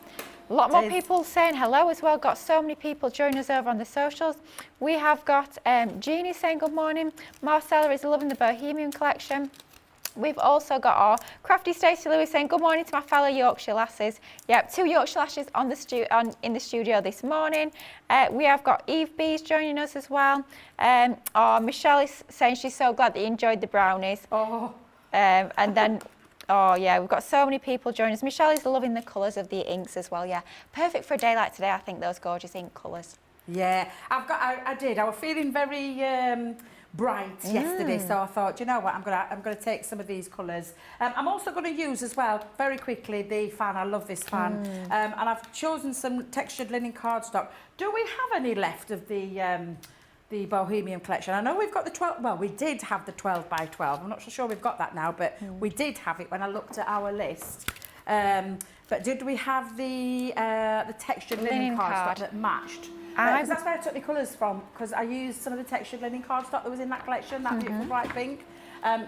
A lot more people saying hello as well. Got so many people joining us over on the socials. We have got Jeannie saying good morning. Marcella is loving the Bohemian collection. We've also got our crafty Stacey Lewis saying good morning to my fellow Yorkshire lasses. Yep, 2 Yorkshire lasses in the studio this morning. We have got Eve B's joining us as well. Michelle is saying she's so glad that you enjoyed the brownies.
Oh.
And then, oh yeah, we've got so many people joining us. Michelle is loving the colours of the inks as well. Yeah, perfect for a day like today. I think those gorgeous ink colours.
Yeah, I did. I was feeling very bright yesterday, so I thought, you know what, I'm gonna take some of these colours. I'm also going to use as well very quickly the fan. I love this fan, and I've chosen some textured linen cardstock. Do we have any left of the Bohemian collection? I know we've got the 12. Well, we did have the 12 by 12. I'm not so sure we've got that now, but we did have it when I looked at our list. But did we have the textured linen cardstock that matched? Because that's where I took the colours from, because I used some of the textured linen cardstock that was in that collection, that beautiful bright pink.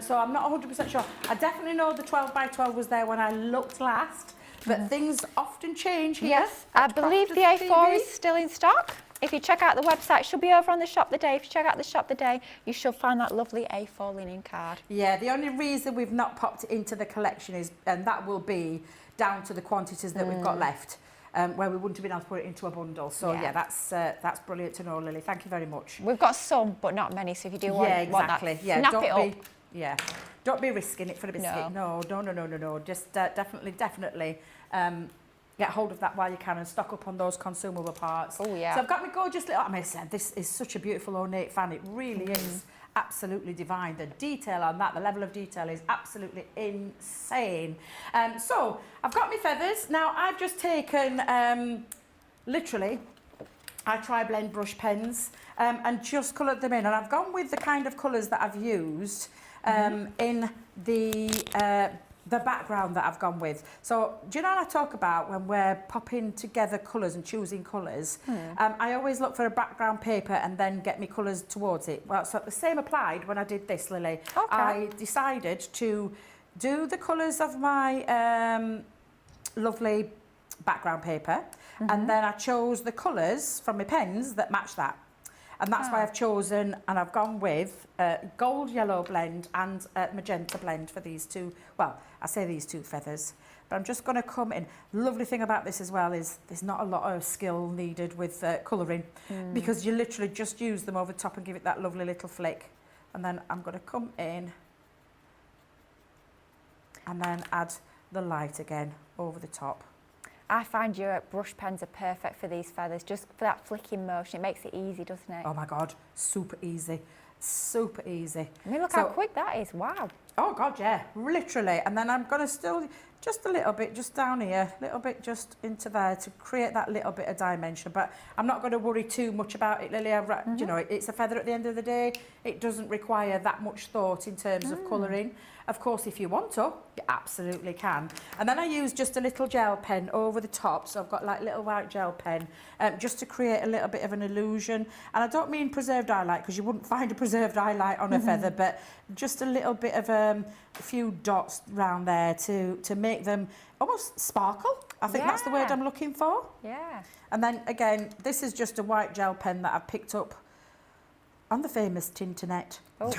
So I'm not 100% sure. I definitely know the 12 by 12 was there when I looked last, but things often change here.
Yes, I believe the A4 is still in stock. If you check out the website, it should be over on the shop the day. If you check out the shop the day, you should find that lovely A4 linen card.
Yeah, the only reason we've not popped it into the collection is, and that will be down to the quantities that we've got left. Where we wouldn't have been able to put it into a bundle. So yeah, that's brilliant to know, Lily. Thank you very much.
We've got some, but not many. So if you do want,
exactly.
Want that, snap it up.
Don't be risking it for a biscuit. No. Just definitely get hold of that while you can and stock up on those consumable parts.
Oh yeah.
So I've got my gorgeous little. I mean, this is such a beautiful ornate fan. It really is. Absolutely divine. The detail on that, the level of detail is absolutely insane. So I've got my feathers. Now I've just taken, literally, I tri-blend brush pens and just coloured them in. And I've gone with the kind of colours that I've used in the background that I've gone with. So do you know what I talk about when we're popping together colours and choosing colours? I always look for a background paper and then get me colours towards it. Well, so the same applied when I did this, Lily. Okay. I decided to do the colours of my lovely background paper, and then I chose the colours from my pens that match that. And that's why I've chosen, and I've gone with gold yellow blend and magenta blend for these two. Well, I say these two feathers, but I'm just going to come in. The lovely thing about this as well is there's not a lot of skill needed with colouring, because you literally just use them over top and give it that lovely little flick. And then I'm going to come in and then add the light again over the top.
I find your brush pens are perfect for these feathers, just for that flicking motion. It makes it easy, doesn't it?
Oh my God, super easy. Super easy.
I mean, look how quick that is. Wow.
Oh God, yeah, literally. And then I'm going to still, just a little bit, just down here, a little bit just into there to create that little bit of dimension. But I'm not going to worry too much about it, Lily. You know, it's a feather at the end of the day. It doesn't require that much thought in terms of colouring. Of course, if you want to, you absolutely can. And then I use just a little gel pen over the top. So I've got like little white gel pen just to create a little bit of an illusion. And I don't mean preserved highlight, because you wouldn't find a preserved highlight on a feather, but just a little bit of a few dots around there to make them almost sparkle. I think that's the word I'm looking for.
Yeah.
And then again, this is just a white gel pen that I've picked up on the famous Tinternet.
Oh,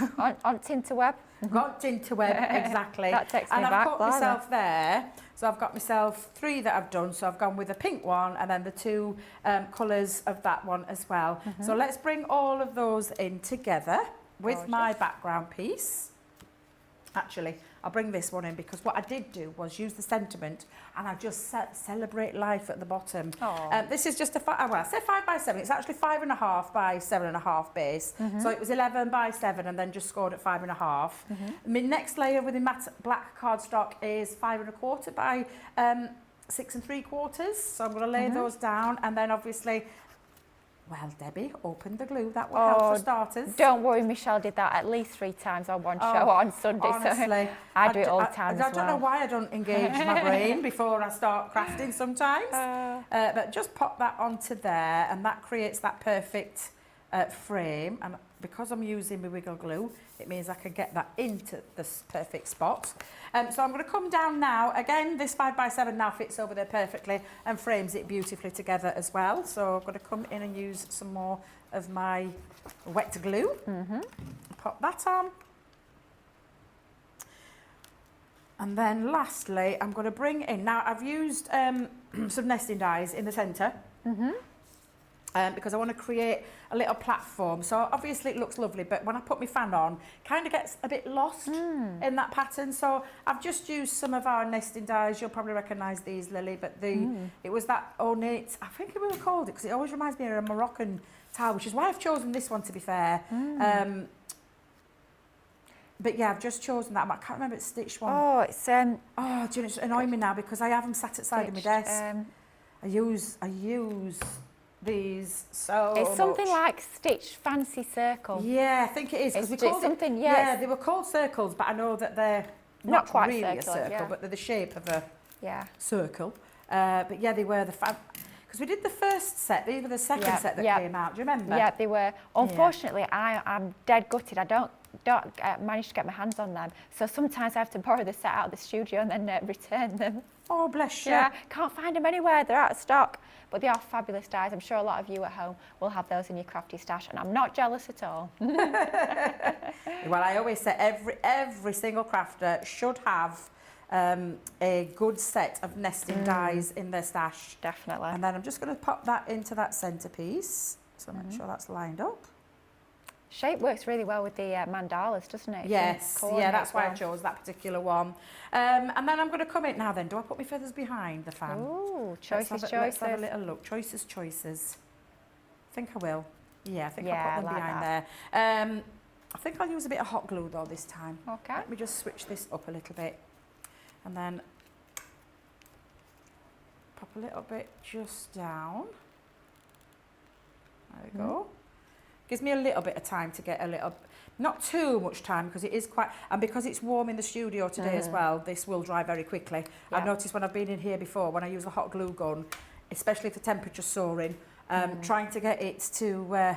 on Tinterweb.
Got Tinterweb, exactly.
That takes me
and
back.
I've got myself there. So I've got myself 3 that I've done. So I've gone with the pink one and then the 2 colours of that one as well. So let's bring all of those in together with my background piece. Actually, I'll bring this one in because what I did do was use the sentiment and I just celebrate life at the bottom. This is just well, I said 5 by 7. It's actually 5.5 by 7.5 base. So it was 11 by 7 and then just scored at 5.5. My next layer with the matte black cardstock is 5.25 by 6 3/4. So I'm going to lay those down, and then obviously, well, Debbie opened the glue. That will help for starters.
Don't worry, Michelle did that at least 3 times on one show on Sunday.
Honestly,
so I do it all the time
I don't know why I don't engage my brain before I start crafting sometimes. But just pop that onto there, and that creates that perfect frame. And because I'm using my wiggle glue, it means I can get that into this perfect spot. So I'm going to come down now. Again, this 5 by 7 now fits over there perfectly and frames it beautifully together as well. So I'm going to come in and use some more of my wet glue. Pop that on. And then lastly, I'm going to bring in, now I've used some nesting dies in the centre. Because I want to create a little platform. So obviously it looks lovely, but when I put my fan on, kind of gets a bit lost in that pattern. So I've just used some of our nesting dies. You'll probably recognise these, Lily, but it was that ornate, I think it was called it, because it always reminds me of a Moroccan tile, which is why I've chosen this one, to be fair. But yeah, I've just chosen that. I can't remember it's stitched one.
Oh, it's
do you know, it's annoying me now because I have them sat at the side of my desk. I use these so
it's something
much.
like stitched fancy circle.
Yeah, I think it is.
It's
We called
something,
yeah, they were called circles, but I know that they're
not quite
really
circular,
a circle, but they're the shape of a circle. But yeah, they were the because we did the first set. These were the second set that came out. Do you remember?
Yeah, they were. Unfortunately, I'm dead gutted. I don't manage to get my hands on them. So sometimes I have to borrow the set out of the studio and then return them.
Oh, bless you.
Yeah, can't find them anywhere. They're out of stock. But they are fabulous dies. I'm sure a lot of you at home will have those in your crafty stash, and I'm not jealous at all.
Well, I always say every single crafter should have a good set of nesting dies in their stash.
Definitely.
And then I'm just going to pop that into that centerpiece. So make sure that's lined up.
Shape works really well with the mandalas, doesn't it?
Yes, yeah, that's why I chose that particular one. And then I'm going to come in now then. Do I put my feathers behind the fan?
Ooh, choices.
Let's have a little look. Choices. I think I will. Yeah, I think I'll put them behind there. I think I'll use a bit of hot glue though this time.
Okay.
Let me just switch this up a little bit. And then pop a little bit just down. There we go. Gives me a little bit of time to get a little, not too much time because it is quite, and because it's warm in the studio today as well, this will dry very quickly. I've noticed when I've been in here before, when I use the hot glue gun, especially if the temperature's soaring, trying to get it to,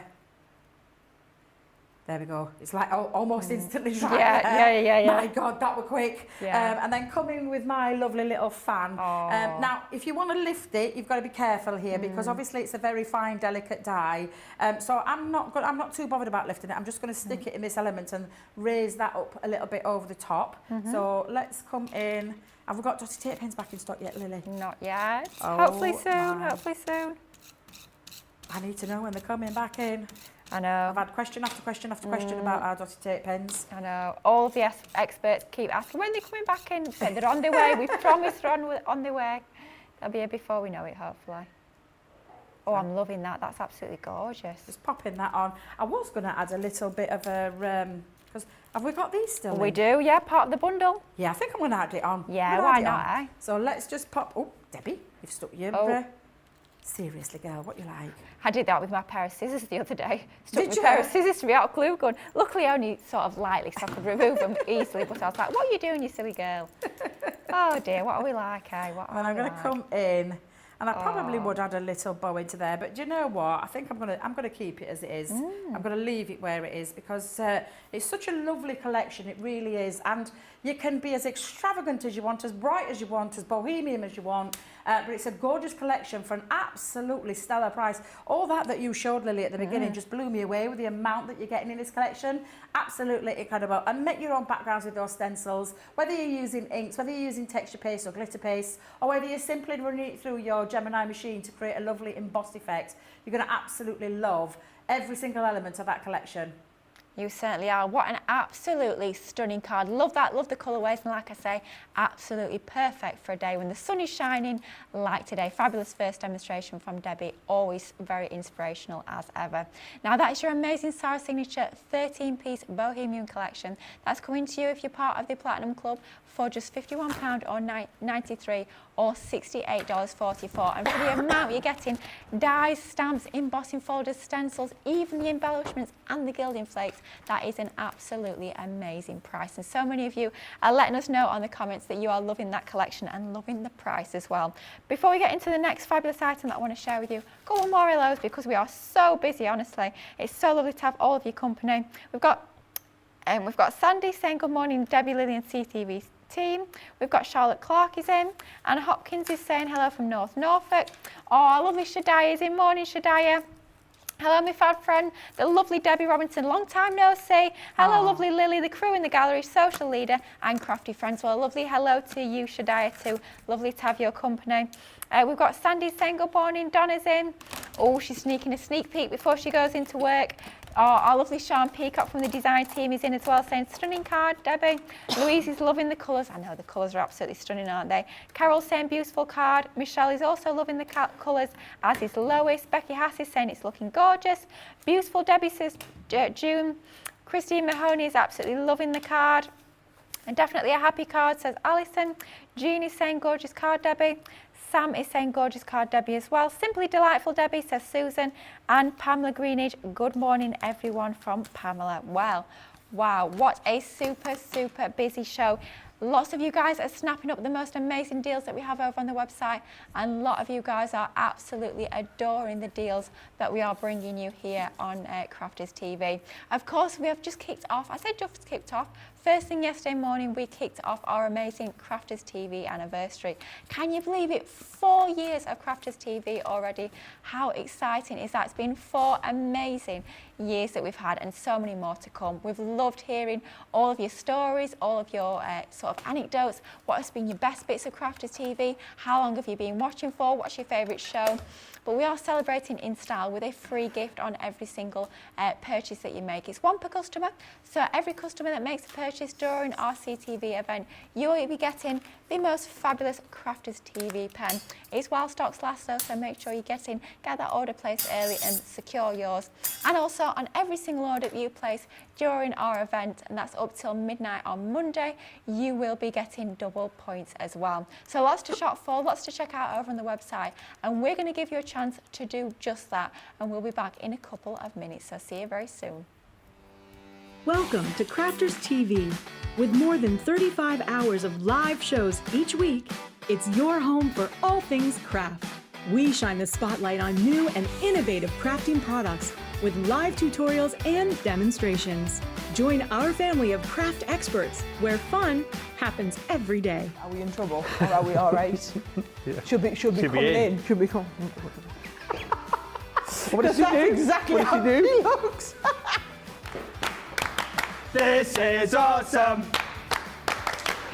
there we go. It's like almost instantly dry.
Yeah.
My God, that were quick.
Yeah.
And then come in with my lovely little fan. Now, if you want to lift it, you've got to be careful here because obviously it's a very fine, delicate die. So I'm not too bothered about lifting it. I'm just going to stick it in this element and raise that up a little bit over the top. So let's come in. Have we got dotted tape pens back in stock yet, Lily?
Not yet.
Oh,
hopefully soon.
my.
Hopefully soon.
I need to know when they're coming back in.
I know.
I've had question after question after question about our dotted tape pens.
I know. All the experts keep asking when they're coming back in. So they're on their way. We've promised they're on their way. They'll be here before we know it, hopefully. Oh, I'm loving that. That's absolutely gorgeous.
Just popping that on. I was going to add a little bit of a, because have we got these still?
We do, yeah, part of the bundle.
Yeah, I think I'm going to add it on.
Yeah, why not, eh?
So let's just pop, oh, Debbie, you've stuck your, seriously, girl, what you like?
I did that with my pair of scissors the other day.
Did you?
A pair of scissors to me out of glue gun. Luckily, only sort of lightly, so I could remove them easily. But I was like, "What are you doing, you silly girl?" Oh dear, what are we like, eh? What are
and I'm
we
going
like?
to come in, and I probably would add a little bow into there. But do you know what? I think I'm going to keep it as it is. I'm going to leave it where it is because it's such a lovely collection. It really is, and you can be as extravagant as you want, as bright as you want, as bohemian as you want. But it's a gorgeous collection for an absolutely stellar price. All that you showed, Lily, at the beginning just blew me away with the amount that you're getting in this collection. Absolutely incredible. And make your own backgrounds with those stencils, whether you're using inks, whether you're using texture paste or glitter paste, or whether you're simply running it through your Gemini machine to create a lovely embossed effect. You're going to absolutely love every single element of that collection.
You certainly are. What an absolutely stunning card. Love that, love the colourways, and like I say, absolutely perfect for a day when the sun is shining like today. Fabulous first demonstration from Debbie, always very inspirational as ever. Now that is your amazing Sarah signature 13-piece Bohemian collection. That's coming to you if you're part of the Platinum Club for just £51 or $93 or $68.44. And for the amount you're getting dies, stamps, embossing folders, stencils, even the embellishments and the gilding flakes, that is an absolutely amazing price. And so many of you are letting us know on the comments that you are loving that collection and loving the price as well. Before we get into the next fabulous item that I want to share with you, got one more hellos because we are so busy, honestly. It's so lovely to have all of your company. We've got Sandy saying good morning, Debbie, Lilly and CTV team. We've got Charlotte Clark is in, and Hopkins is saying hello from North Norfolk. Oh, lovely Shadiah is in. Morning, Shadiah. Hello, my fab friend, the lovely Debbie Robinson, long time no see. Hello, lovely Lily, the crew in the gallery, social leader and crafty friends. Well, a lovely hello to you, Shadiah, too. Lovely to have your company. We've got Sandy saying good morning, Donna's in. Oh, she's sneaking a sneak peek before she goes into work. Oh, our lovely Sean Peacock from the design team is in as well, saying stunning card, Debbie. Louise is loving the colours. I know the colours are absolutely stunning, aren't they? Carol saying beautiful card. Michelle is also loving the colours, as is Lois. Becky Hass is saying it's looking gorgeous. Beautiful, Debbie says June. Christine Mahoney is absolutely loving the card. And definitely a happy card, says Alison. Jean is saying gorgeous card, Debbie. Sam is saying gorgeous card, Debbie, as well. Simply delightful, Debbie, says Susan. And Pamela Greenage, good morning, everyone, from Pamela. Well, wow, what a super, super busy show. Lots of you guys are snapping up the most amazing deals that we have over on the website, and a lot of you guys are absolutely adoring the deals that we are bringing you here on Crafters TV. Of course, we have just kicked off, I said just kicked off, first thing yesterday morning we kicked off our amazing Crafters TV anniversary. Can you believe it? 4 years of Crafters TV already. How exciting is that? It's been 4 amazing years that we've had, and so many more to come. We've loved hearing all of your stories, all of your sort of anecdotes. What has been your best bits of Crafters TV? How long have you been watching for? What's your favourite show? But we are celebrating in style with a free gift on every single purchase that you make. It's one per customer, so every customer that makes a purchase during our CTV event, you will be getting the most fabulous Crafters TV pen. It's while stocks last though, so make sure you get that order placed early and secure yours. And also on every single order that you place during our event, and that's up till midnight on Monday, you will be getting double points as well. So lots to shop for, lots to check out over on the website, and we're going to give you a chance to do just that, and we'll be back in a couple of minutes, so see you very soon.
Welcome to Crafters TV. With more than 35 hours of live shows each week, it's your home for all things craft. We shine the spotlight on new and innovative crafting products with live tutorials and demonstrations. Join our family of craft experts where fun happens every day.
Are we in trouble or are we all right?
Yeah.
Should be coming in. Should be coming.
What did she do?
Exactly
What
how
did she
he
do?
looks.
This is awesome!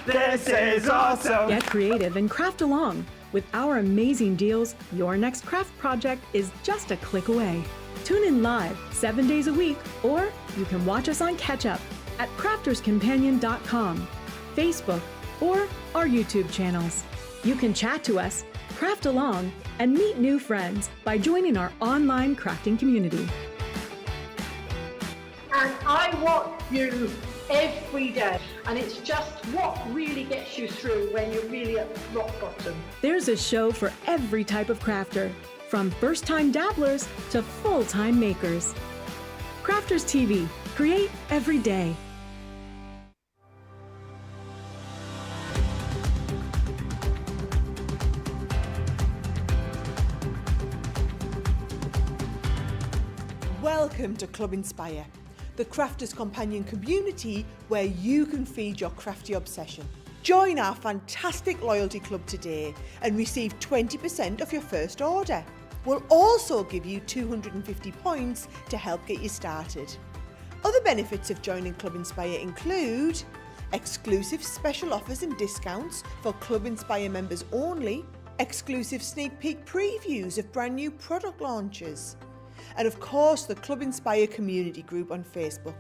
This is awesome!
Get creative and craft along. With our amazing deals, your next craft project is just a click away. Tune in live 7 days a week, or you can watch us on Catch Up at crafterscompanion.com, Facebook, or our YouTube channels. You can chat to us, craft along, and meet new friends by joining our online crafting community.
And I watch you every day, and it's just what really gets you through when you're really at rock bottom.
There's a show for every type of crafter, from first-time dabblers to full-time makers. Crafters TV, create every day.
Welcome to Club Inspire, the Crafters Companion community where you can feed your crafty obsession. Join our fantastic loyalty club today and receive 20% of your first order. We'll also give you 250 points to help get you started. Other benefits of joining Club Inspire include exclusive special offers and discounts for Club Inspire members only, exclusive sneak peek previews of brand new product launches, and of course the Club Inspire community group on Facebook.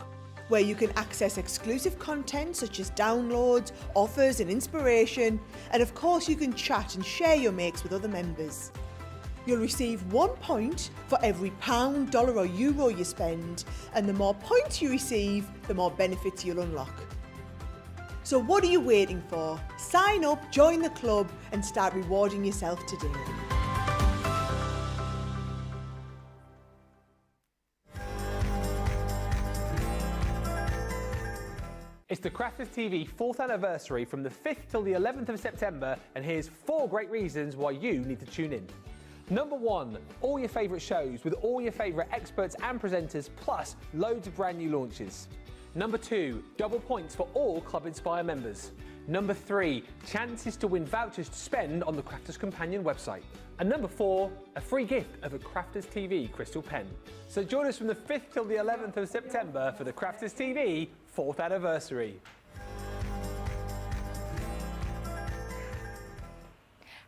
where you can access exclusive content such as downloads, offers and inspiration, and of course you can chat and share your makes with other members. You'll receive 1 point for every £1, dollar or euro you spend, and the more points you receive, the more benefits you'll unlock. So what are you waiting for? Sign up, join the club and start rewarding yourself today.
It's the Crafters TV 4th anniversary from the 5th till the 11th of September, and here's 4 great reasons why you need to tune in. Number 1, all your favourite shows with all your favourite experts and presenters, plus loads of brand new launches. Number 2, double points for all Club Inspire members. Number 3, chances to win vouchers to spend on the Crafters Companion website. And number 4, a free gift of a Crafters TV crystal pen. So join us from the 5th till the 11th of September for the Crafters TV 4th anniversary.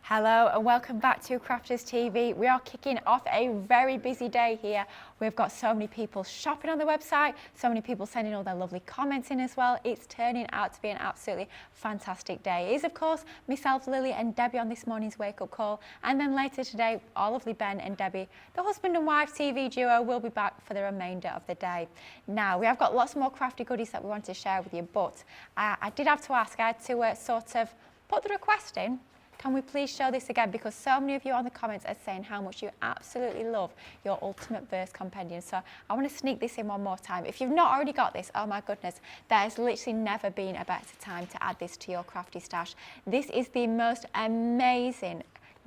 Hello and welcome back to Crafters TV. We are kicking off a very busy day here. We've got so many people shopping on the website, so many people sending all their lovely comments in as well. It's turning out to be an absolutely fantastic day. It is, of course, myself, Lily and Debbie on this morning's wake-up call. And then later today, our lovely Ben and Debbie, the husband and wife TV duo, will be back for the remainder of the day. Now, we have got lots more crafty goodies that we want to share with you, but I did have to ask, I had to sort of put the request in. Can we please show this again? Because so many of you on the comments are saying how much you absolutely love your Ultimate Verse Compendium. So I want to sneak this in one more time. If you've not already got this, oh my goodness, there's literally never been a better time to add this to your crafty stash. This is the most amazing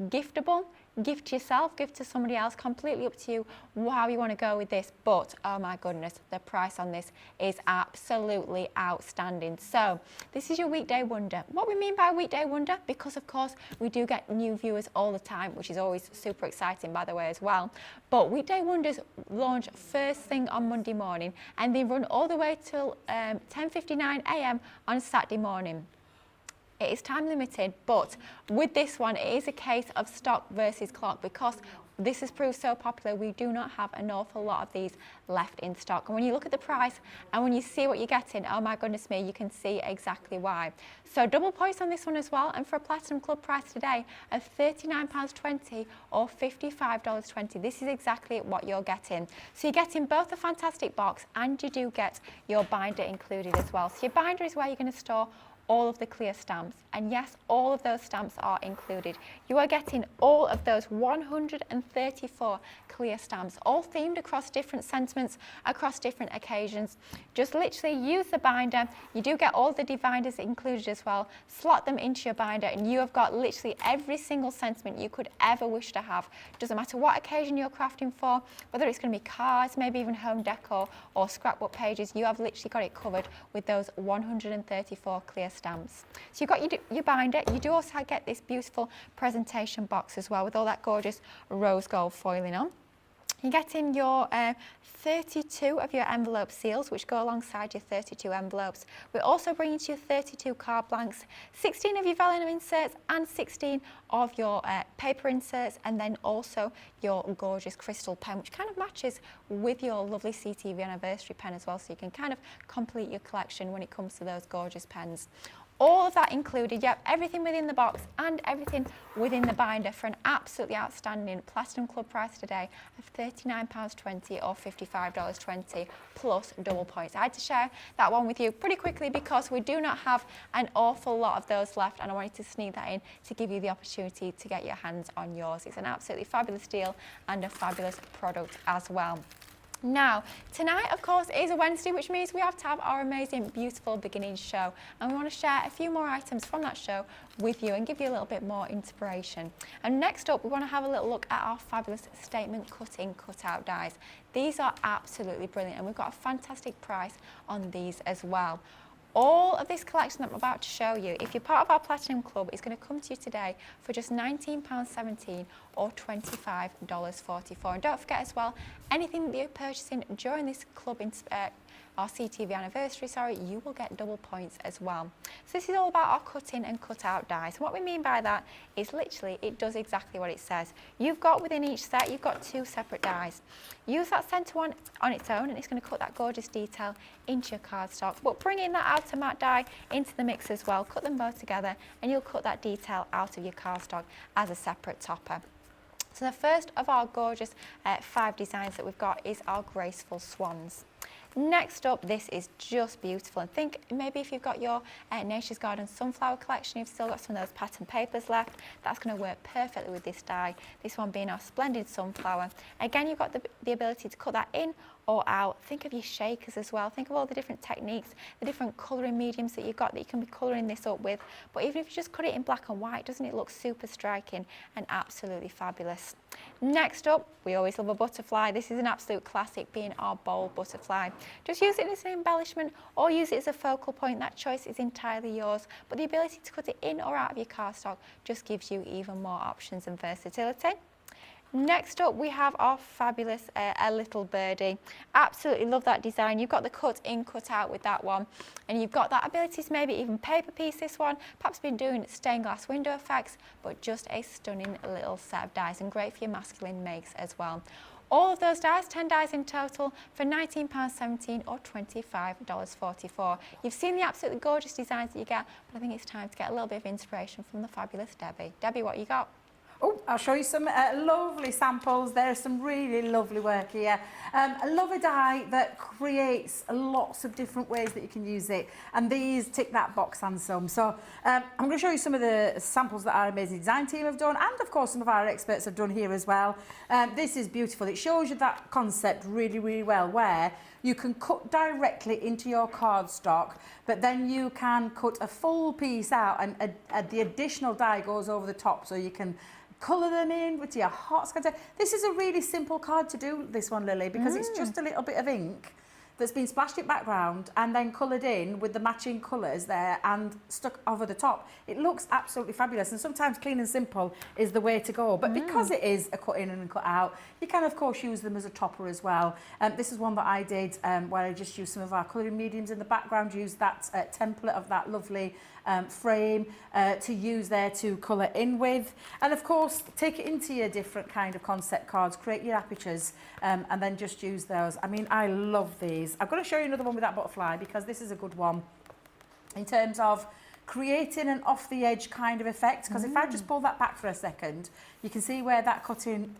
giftable. Gift to yourself, gift to somebody else, completely up to you how you want to go with this. But oh my goodness, the price on this is absolutely outstanding. So this is your weekday wonder. What we mean by weekday wonder, because of course we do get new viewers all the time, which is always super exciting by the way as well. But weekday wonders launch first thing on Monday morning and they run all the way till 10:59 a.m. on Saturday morning. It is time limited, but with this one, it is a case of stock versus clock because this has proved so popular. We do not have an awful lot of these left in stock. And when you look at the price and when you see what you're getting, oh my goodness me, you can see exactly why. So double points on this one as well. And for a Platinum Club price today of £39.20 or $55.20, this is exactly what you're getting. So you're getting both a fantastic box and you do get your binder included as well. So your binder is where you're going to store all of the clear stamps, and yes, all of those stamps are included. You are getting all of those 134 clear stamps, all themed across different sentiments, across different occasions. Just literally use the binder. You do get all the dividers included as well. Slot them into your binder and you have got literally every single sentiment you could ever wish to have. Doesn't matter what occasion you're crafting for, whether it's going to be cards, maybe even home decor or scrapbook pages, you have literally got it covered with those 134 clear stamps. So you've got your binder. You do also get this beautiful presentation box as well with all that gorgeous rose gold foiling on. You're getting your 32 of your envelope seals, which go alongside your 32 envelopes. We're also bringing to you 32 card blanks, 16 of your vellum inserts and 16 of your paper inserts, and then also your gorgeous crystal pen, which kind of matches with your lovely CTV anniversary pen as well, so you can kind of complete your collection when it comes to those gorgeous pens. All of that included, yep, everything within the box and everything within the binder for an absolutely outstanding Platinum Club price today of £39.20 or $55.20 plus double points. I had to share that one with you pretty quickly because we do not have an awful lot of those left, and I wanted to sneak that in to give you the opportunity to get your hands on yours. It's an absolutely fabulous deal and a fabulous product as well. Now, tonight, of course, is a Wednesday, which means we have to have our amazing, beautiful beginning show. And we want to share a few more items from that show with you and give you a little bit more inspiration. And next up, we want to have a little look at our fabulous statement cutting cutout dies. These are absolutely brilliant, and we've got a fantastic price on these as well. All of this collection that I'm about to show you, if you're part of our Platinum Club, is going to come to you today for just £19.17 or $25.44. And don't forget as well, anything that you're purchasing during this club our CTV anniversary, you will get double points as well. So this is all about our cut in and cut out dies. And what we mean by that is literally it does exactly what it says. You've got within each set, you've got 2 separate dies. Use that centre one on its own and it's going to cut that gorgeous detail into your cardstock, but bring in that outer matte die into the mix as well. Cut them both together and you'll cut that detail out of your cardstock as a separate topper. So the first of our gorgeous 5 designs that we've got is our graceful swans. Next up, this is just beautiful, and think maybe if you've got your Nature's Garden sunflower collection, you've still got some of those pattern papers left, that's going to work perfectly with this die. This one being our splendid sunflower. Again, you've got the ability to cut that in or out. Think of your shakers as well. Think of all the different techniques, the different colouring mediums that you've got that you can be colouring this up with. But even if you just cut it in black and white, doesn't it look super striking and absolutely fabulous? Next up, we always love a butterfly. This is an absolute classic, being our bold butterfly. Just use it as an embellishment or use it as a focal point. That choice is entirely yours. But the ability to cut it in or out of your cardstock just gives you even more options and versatility. Next up, we have our fabulous A Little Birdie. Absolutely love that design. You've got the cut in, cut out with that one. And you've got that ability to maybe even paper piece this one. Perhaps been doing stained glass window effects, but just a stunning little set of dies and great for your masculine makes as well. All of those dies, 10 dies in total, for £19.17 or $25.44. You've seen the absolutely gorgeous designs that you get, but I think it's time to get a little bit of inspiration from the fabulous Debbie. Debbie, what you got?
Oh, I'll show you some lovely samples. There's some really lovely work here. I love a die that creates lots of different ways that you can use it, and these tick that box and some. So I'm going to show you some of the samples that our amazing design team have done, and of course some of our experts have done here as well. This is beautiful. It shows you that concept really, really well, where you can cut directly into your cardstock, but then you can cut a full piece out, and the additional die goes over the top, so you can colour them in with your heart's content. This is a really simple card to do, this one, Lily, because it's just a little bit of ink that's been splashed in background and then coloured in with the matching colours there and stuck over the top. It looks absolutely fabulous, and sometimes clean and simple is the way to go. But because it is a cut in and a cut out, you can of course use them as a topper as well. This is one that I did where I just used some of our colouring mediums in the background, used that template of that lovely frame to use there to colour in with, and of course take it into your different kind of concept cards, create your apertures, and then just use those. I mean, I love these. I'm going to show you another one with that butterfly because this is a good one in terms of creating an off the edge kind of effect, because if I just pull that back for a second, you can see where that cutting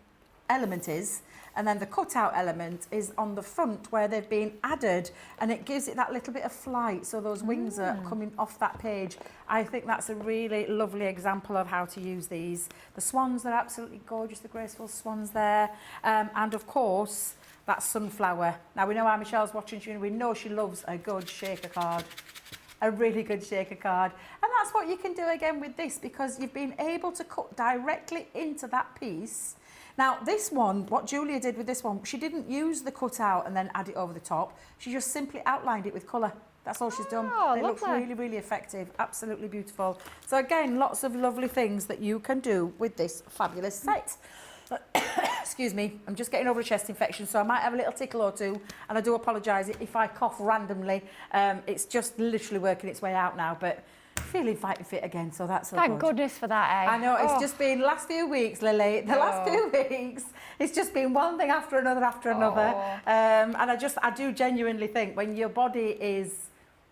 element is, and then the cutout element is on the front where they've been added, and it gives it that little bit of flight, so those wings are coming off that page. I think that's a really lovely example of how to use these. The swans are absolutely gorgeous, the graceful swans there, and of course that sunflower. Now we know how Michelle's watching, we know she loves a good shaker card. A really good shaker card, and that's what you can do again with this, because you've been able to cut directly into that piece. Now this one, what Julia did with this one, she didn't use the cutout and then add it over the top. She just simply outlined it with colour. That's all she's done. It looks really, really effective. Absolutely beautiful. So again, lots of lovely things that you can do with this fabulous set. Excuse me, I'm just getting over a chest infection, so I might have a little tickle or two, and I do apologise if I cough randomly. It's just literally working its way out now, but feeling fighting fit again, so that's all.
Thank goodness for that, eh?
I know, it's just been last few weeks, Lily. The last few weeks, it's just been one thing after another after another. And I do genuinely think when your body is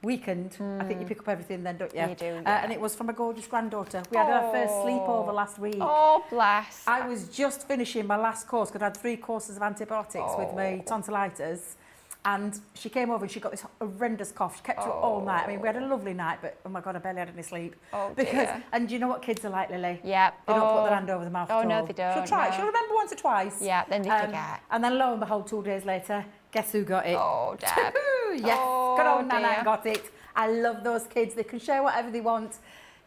weakened, I think you pick up everything then, don't you?
You do, yeah.
And it was from a gorgeous granddaughter. We had our first sleepover last week.
Oh, bless.
I was just finishing my last course because I had 3 courses of antibiotics with my tonsillitis. And she came over and she got this horrendous cough. She kept it all night. I mean, we had a lovely night, but oh my God, I barely had any sleep.
Oh,
because,
dear.
And you know what kids are like, Lily?
Yeah.
They don't put their hand over the mouth at all.
No, they don't.
She'll try.
No.
She'll remember once or twice.
Yeah, then they forget.
And then lo and behold, 2 days later, guess who got it?
Oh, Deb.
Yes,
Oh,
good old Nana
dear.
got it. I love those kids. They can share whatever they want.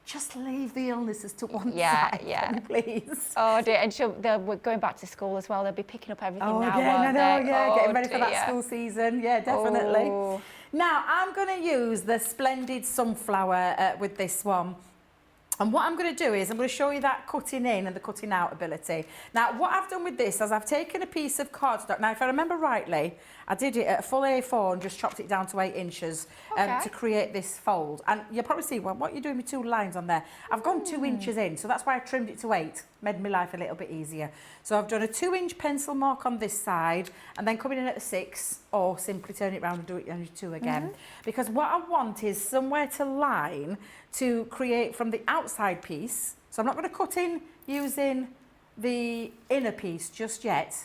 Just leave the illnesses to one side, please.
Oh dear, and they're going back to school as well. They'll be picking up everything now,
won't they?
Oh,
getting ready for
dear.
that school season. Yeah, definitely.
Oh.
Now, I'm going to use the splendid sunflower with this one. And what I'm going to do is I'm going to show you that cutting in and the cutting out ability. Now, what I've done with this is I've taken a piece of cardstock. Now, if I remember rightly, I did it at a full A4 and just chopped it down to 8 inches to create this fold. And you'll probably see, well, what are you doing with 2 lines on there? I've gone 2 inches in, so that's why I trimmed it to 8, made my life a little bit easier. So I've done a 2-inch pencil mark on this side and then coming in at the 6, or simply turn it round and do it on your 2 again. Because what I want is somewhere to line to create from the outside piece. So I'm not going to cut in using the inner piece just yet.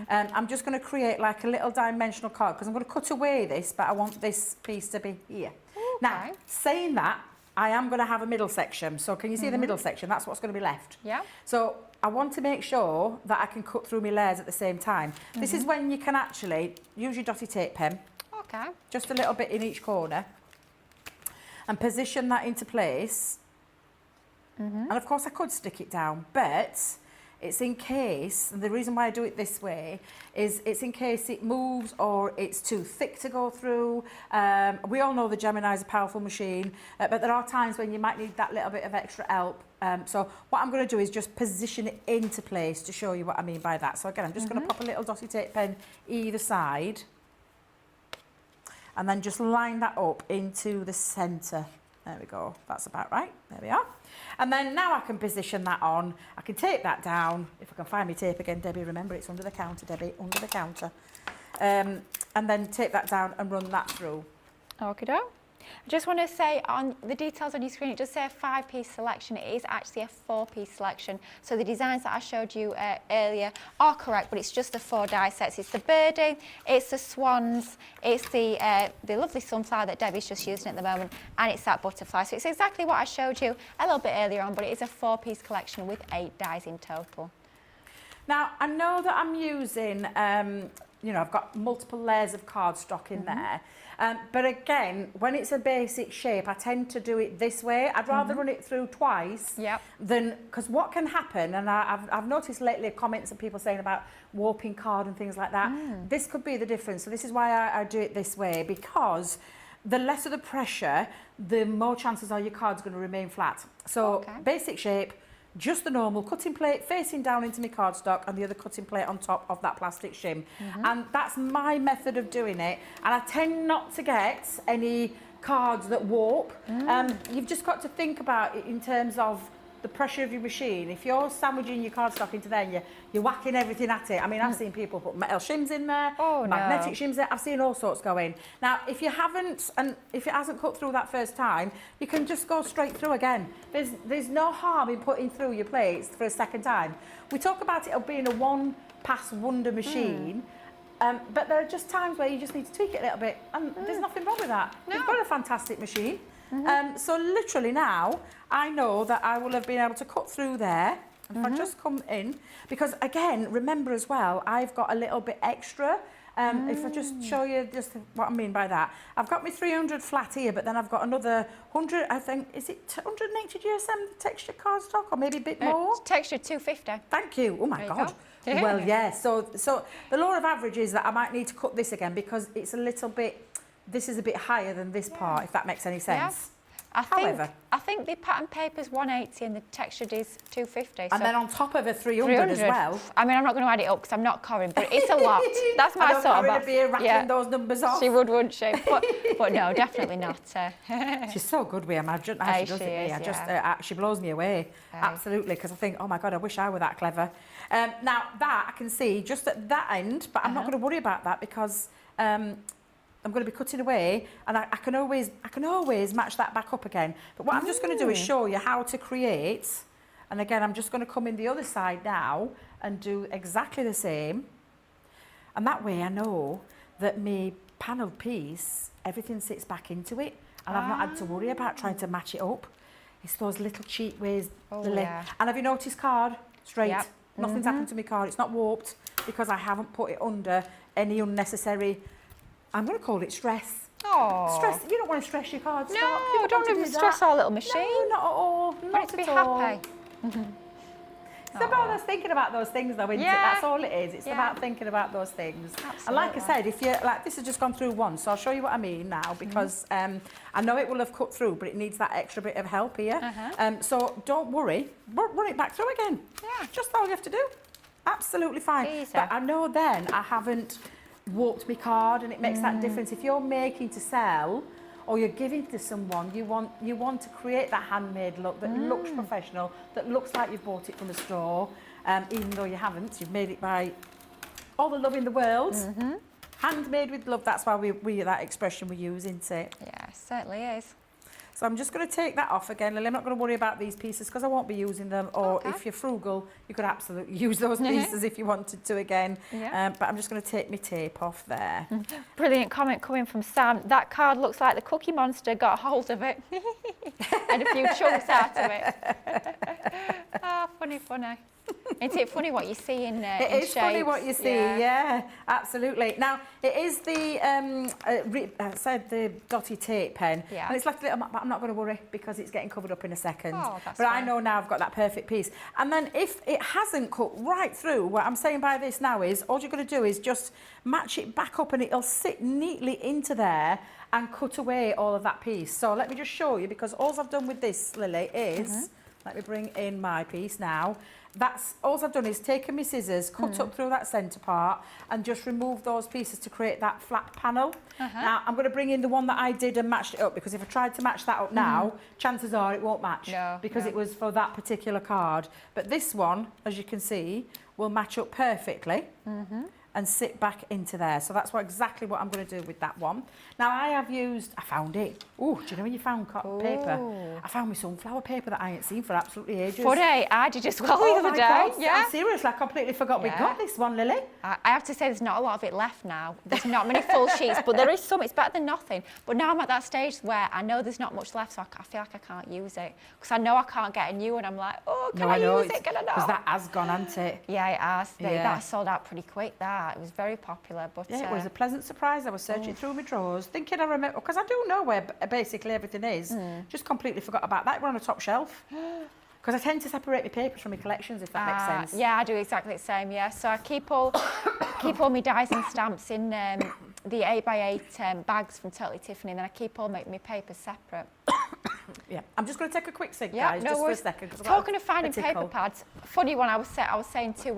I'm just going to create like a little dimensional card because I'm going to cut away this, but I want this piece to be here. Now, saying that, I am going to have a middle section. So can you see the middle section? That's what's going to be left.
Yeah.
So I want to make sure that I can cut through my layers at the same time. This is when you can actually use your dotty tape pen.
Okay.
Just a little bit in each corner. And position that into place. And of course I could stick it down, but it's in case, and the reason why I do it this way is it's in case it moves or it's too thick to go through. We all know the Gemini is a powerful machine, but there are times when you might need that little bit of extra help. So what I'm going to do is just position it into place to show you what I mean by that. So again, I'm just going to pop a little dotty tape pen either side. And then just line that up into the centre. There we go, that's about right, there we are. And then now I can position that on, I can tape that down, if I can find my tape again, Debbie, remember it's under the counter, Debbie, under the counter. And then tape that down and run that through.
Okay. I just want to say on the details on your screen, it does say a 5-piece selection. It is actually a 4-piece selection. So the designs that I showed you earlier are correct, but it's just the 4 die sets. It's the birdie, it's the swans, it's the lovely sunflower that Debbie's just using at the moment, and it's that butterfly. So it's exactly what I showed you a little bit earlier on, but it is a 4-piece collection with 8 dies in total.
Now, I know that I'm using, you know, I've got multiple layers of cardstock in there. But again, when it's a basic shape, I tend to do it this way. I'd rather run it through twice than, because what can happen, and I've noticed lately comments of people saying about warping card and things like that. This could be the difference. So this is why I do it this way, because the lesser the pressure, the more chances are your card's going to remain flat. So basic shape, just the normal cutting plate facing down into my cardstock and the other cutting plate on top of that plastic shim. And that's my method of doing it. And I tend not to get any cards that warp. You've just got to think about it in terms of the pressure of your machine. If you're sandwiching your cardstock into there and you're whacking everything at it, I mean, I've seen people put metal shims in there, magnetic shims there, I've seen all sorts go in. Now, if you haven't, and if it hasn't cut through that first time, you can just go straight through again. There's no harm in putting through your plates for a second time. We talk about it being a one-pass wonder machine, but there are just times where you just need to tweak it a little bit, and there's nothing wrong with that. You've got a fantastic machine. So literally now, I know that I will have been able to cut through there. If I just come in, because again, remember as well, I've got a little bit extra. If I just show you just what I mean by that. I've got my 300 flat here, but then I've got another 100, I think, is it 180 GSM texture cardstock, or maybe a bit more?
Texture 250.
Thank you. Oh my God. Well, yeah, so the law of average is that I might need to cut this again because it's a little bit, this is a bit higher than this part, if that makes any sense. I think the pattern paper's 180 and the textured is 250. And then on top of a 300 as well.
I mean, I'm not going to add it up because I'm not Corinne, but it's a lot. That's my sort of.
Corinne would be rattling those numbers off.
She would, wouldn't she? But no, definitely not.
She's so good with them. I don't know how she does it. She blows me away. Absolutely, because I think, oh my God, I wish I were that clever. Now that I can see just at that end, but I'm not going to worry about that because I'm going to be cutting away, and I can always match that back up again. But what I'm just going to do is show you how to create, and again, I'm just going to come in the other side now and do exactly the same. And that way I know that my panelled piece, everything sits back into it, and I've not had to worry about trying to match it up. It's those little cheap ways, Lily. And have you noticed card? Straight. Nothing's happened to my card. It's not warped because I haven't put it under any unnecessary, I'm going to call it stress.
Oh.
Stress. You don't want to stress your cardstock.
No, don't want to stress our little machine.
No, not at all.
Want it to be happy.
It's about us thinking about those things, though, isn't it?
Yeah.
That's all it is. It's
Yeah.
about thinking about those things. And like I
Absolutely.
said, if you like, this has just gone through once, so I'll show you what I mean now, because I know it will have cut through, but it needs that extra bit of help here. So don't worry, run it back through again.
Yeah.
Just all you have to do. Absolutely fine.
Easy.
But I know then I haven't warped my card, and it makes that difference. If you're making to sell, or you're giving to someone, you want to create that handmade look that looks professional, that looks like you've bought it from a store, even though you haven't. You've made it by all the love in the world. Handmade with love, that's why we that expression we use, isn't it?
Yeah, it certainly is.
So I'm just going to take that off again, Lily. I'm not going to worry about these pieces because I won't be using them. Or
Okay.
if you're frugal, you could absolutely use those pieces if you wanted to again.
Yeah.
But I'm just going to take my tape off there.
Brilliant comment coming from Sam. That card looks like the Cookie Monster got a hold of it and a few chunks out of it. Ah, funny, funny. Isn't it funny what you see in
It
in
is funny
shapes?
what you see, yeah, absolutely. Now, it is the, I said the dotty tape pen,
Yeah.
and it's like a little map, but I'm not going to worry because it's getting covered up in a second.
Oh, that's
but I
fine.
know now I've got that perfect piece. And then if it hasn't cut right through, what I'm saying by this now is, all you're going to do is just match it back up and it'll sit neatly into there and cut away all of that piece. So let me just show you, because all I've done with this, Lily, is, let me bring in my piece now. That's all I've done is taken my scissors, cut up through that centre part and just remove those pieces to create that flat panel. Now I'm going to bring in the one that I did and matched it up, because if I tried to match that up now, chances are it won't match, because it was for that particular card. But this one, as you can see, will match up perfectly. And sit back into there. So that's exactly what I'm going to do with that one. Now I found it. Oh, do you know when you found cotton paper? I found me sunflower paper that I ain't seen for absolutely ages.
Funny, I did as well the
Oh
other
my
day.
God,
Yeah.
I'm serious, I completely forgot we got this one, Lily.
I have to say there's not a lot of it left now. There's not many full sheets, but there is some. It's better than nothing. But now I'm at that stage where I know there's not much left, so I feel like I can't use it. Because I know I can't get a new one. I'm like, oh, can I use it? Can I not?
Because that has gone, hasn't it?
Yeah, it has.
Yeah.
That sold out pretty quick, that. It was very popular. But
Yeah, it was a pleasant surprise. I was searching through my drawers, thinking I remember, because I do know where basically everything is. Just completely forgot about that. We're on a top shelf. Because I tend to separate my papers from my collections, if that makes sense.
Yeah, I do exactly the same, yeah. So I keep all my dies and stamps in the 8x8 bags from Totally Tiffany, and then I keep all my papers separate.
Yeah, I'm just going to take a quick sig,
Yeah,
guys,
no
just
worries.
for a second. 'cause I've got
Talking of finding
a tickle.
paper pads, funny one I was saying to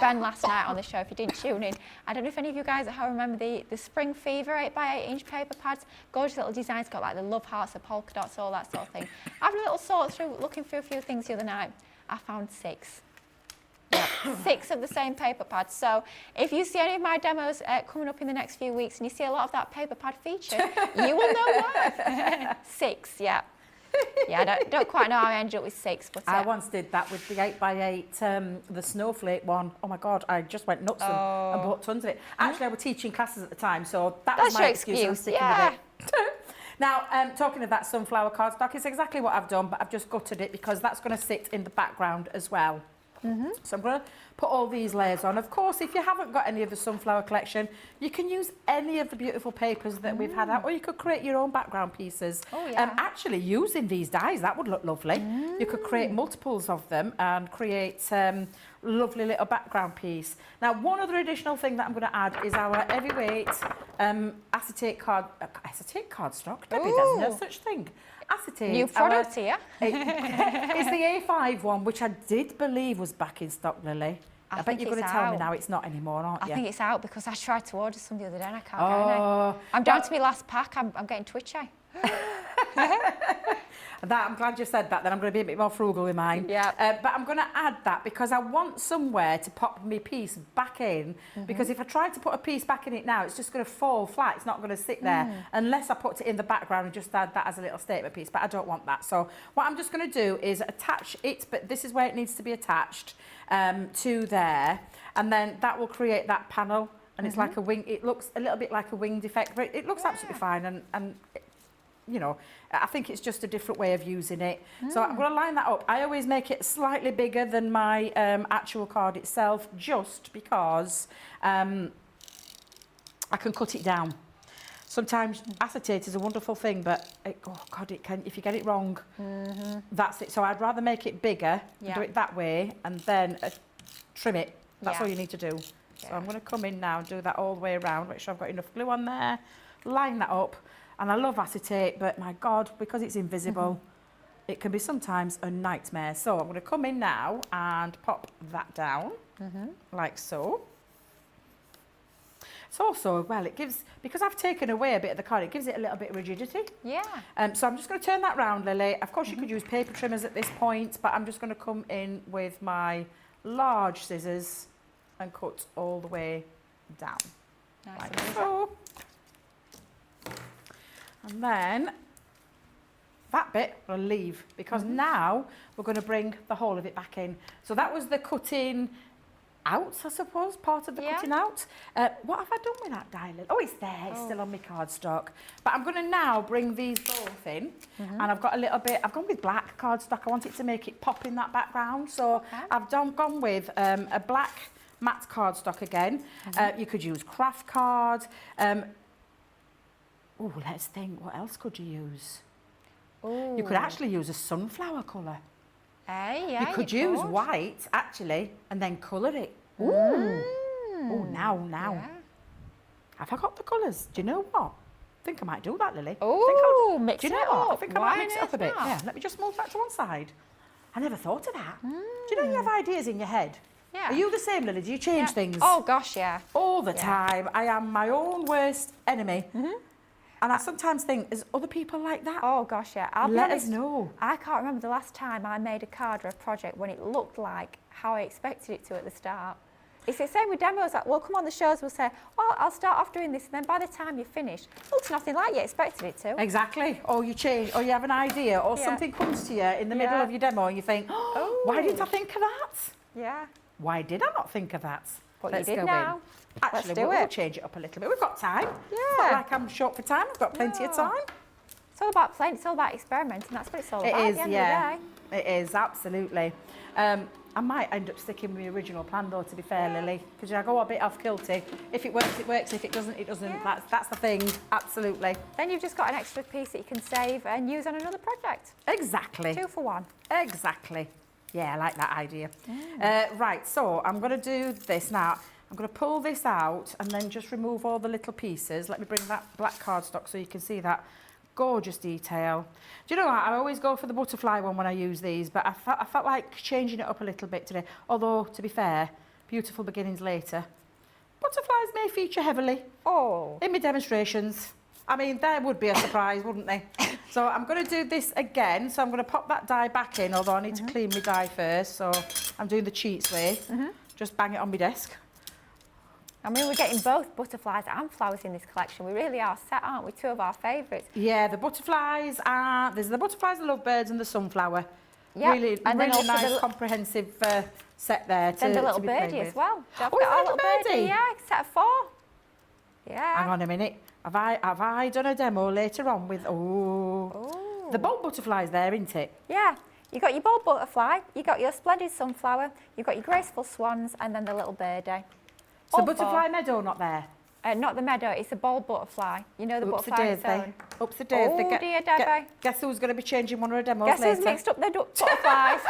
Ben last night on the show, if you didn't tune in, I don't know if any of you guys at home remember the Spring Fever 8x8 paper pads. Gorgeous little designs, got like the love hearts, the polka dots, all that sort of thing. Having a little sort through, looking through a few things the other night, I found 6. Yeah, 6 of the same paper pads. So if you see any of my demos coming up in the next few weeks and you see a lot of that paper pad featured, you will know why. 6, yeah. Yeah, I don't quite know how I ended up with 6, but
I once did that with the 8x8, the snowflake one. Oh my God, I just went nuts and bought tons of it. Actually, I was teaching classes at the time, so that was
That's
my
your
excuse. I'm
excuse,
sticking
yeah.
with it. Now, talking of that sunflower cardstock, it's exactly what I've done, but I've just gutted it because that's going to sit in the background as well. So I'm going to put all these layers on. Of course, if you haven't got any of the sunflower collection, you can use any of the beautiful papers that we've had out, or you could create your own background pieces.
Oh, yeah.
Actually, using these dies, that would look lovely. You could create multiples of them and create lovely little background piece. Now, one other additional thing that I'm going to add is our heavyweight acetate cardstock. Debbie, there's no such thing. Acetate.
New product here.
It's the A5 one, which I did believe was back in stock, Lily. I bet
think
you're going to
it's
tell me
out.
now it's not anymore, aren't you?
I think it's out because I tried to order some the other day and I can't get any. I'm down to my last pack. I'm getting twitchy.
I'm glad you said that, then I'm going to be a bit more frugal with mine.
Yeah.
But I'm going to add that because I want somewhere to pop my piece back in, because if I try to put a piece back in it now, it's just going to fall flat. It's not going to sit there unless I put it in the background and just add that as a little statement piece, but I don't want that. So what I'm just going to do is attach it, but this is where it needs to be attached to there, and then that will create that panel, and it's like a wing. It looks a little bit like a winged effect, but it looks absolutely fine, and you know, I think it's just a different way of using it. So I'm going to line that up. I always make it slightly bigger than my actual card itself, just because I can cut it down. Sometimes acetate is a wonderful thing, but oh God, it can, if you get it wrong, that's it. So I'd rather make it bigger, and do it that way, and then trim it. That's all you need to do. So I'm going to come in now and do that all the way around, make sure I've got enough glue on there, line that up. And I love acetate, but my God, because it's invisible, it can be sometimes a nightmare. So I'm going to come in now and pop that down, like so. It's also, well, it gives, because I've taken away a bit of the card, it gives it a little bit of rigidity.
Yeah.
So I'm just going to turn that round, Lily. Of course, you could use paper trimmers at this point, but I'm just going to come in with my large scissors and cut all the way down.
Nice.
Like so. And then that bit we'll leave, because now we're going to bring the whole of it back in. So that was the cutting out, I suppose, part of the cutting out. What have I done with that die, Lily? Oh, it's there. It's still on my cardstock. But I'm going to now bring these both in. And I've got a little bit, I've gone with black cardstock. I want it to make it pop in that background. So I've gone with a black matte cardstock again. You could use craft card. Oh, let's think. What else could you use? You could actually use a sunflower colour.
Yeah,
you could use white, actually, and then colour it. Ooh. Oh, now.
Yeah.
Have I got the colours? Do you know what? I think I might do that, Lily.
Oh, mix
do you
it
know what?
up.
I think I might mix it up a bit. Yeah, let me just move that to one side. I never thought of that. Do you know you have ideas in your head?
Yeah.
Are you the same, Lily? Do you change things?
Oh, gosh, yeah.
All the time. I am my own worst enemy. And I sometimes think, is other people like that?
Oh, gosh, yeah. I'll be
Let
honest,
us know.
I can't remember the last time I made a card or a project when it looked like how I expected it to at the start. It's the same with demos. Like, we'll come on the shows, we'll say, oh, I'll start off doing this, and then by the time you finish, it looks nothing like you expected it to.
Exactly. Or you change, or you have an idea, or something comes to you in the middle of your demo, and you think, oh, why didn't I think of that?
Yeah.
Why did I not think of that?
But
Let's
you did
go
now.
in. Actually,
Let's do
we'll
it.
change it up a little bit. We've got time.
Yeah.
It's not like I'm short for time. We've got plenty of time.
It's all about playing. It's all about experimenting. That's what it's all about.
It is,
at the end
yeah.
of the day.
It is, absolutely. I might end up sticking with the original plan, though, to be fair, Lily, because I go a bit off kilty. If it works, it works. If it doesn't, it doesn't.
Yeah.
That's the thing, absolutely.
Then you've just got an extra piece that you can save and use on another project.
Exactly.
2 for 1.
Exactly. Yeah, I like that idea. Right, so I'm going to do this now. I'm going to pull this out and then just remove all the little pieces. Let me bring that black cardstock so you can see that gorgeous detail. Do you know what? I always go for the butterfly one when I use these, but I felt like changing it up a little bit today. Although, to be fair, beautiful beginnings later. Butterflies may feature heavily in my demonstrations. I mean, there would be a surprise, wouldn't they? So I'm going to do this again. So I'm going to pop that die back in, although I need to clean my die first. So I'm doing the cheats way. Just bang it on my desk.
I mean, we're getting both butterflies and flowers in this collection. We really are set, aren't we? 2 of our favourites.
Yeah, the butterflies are... There's the butterflies, the lovebirds and the sunflower.
Yep.
Really,
And then
really
also
nice,
the
comprehensive set there
Then the little
to be played
birdie
with.
as well. Don't
Oh,
forget
is
our
that
little
the birdie?
Yeah, set of 4. Yeah.
Hang on a minute. Have I done a demo later on with... Oh. The bulb butterfly's there, isn't it?
Yeah. You got your bulb butterfly, you got your splendid sunflower, you've got your graceful swans, and then the little birdie.
So
All
butterfly
4.
meadow not there?
Not the meadow, it's a bulb butterfly. You know the butterfly on its own.
Oops the days.
Oh, dear, Debby.
Guess who's going to be changing one of her demos
Guess
later?
who's mixed up their butterflies?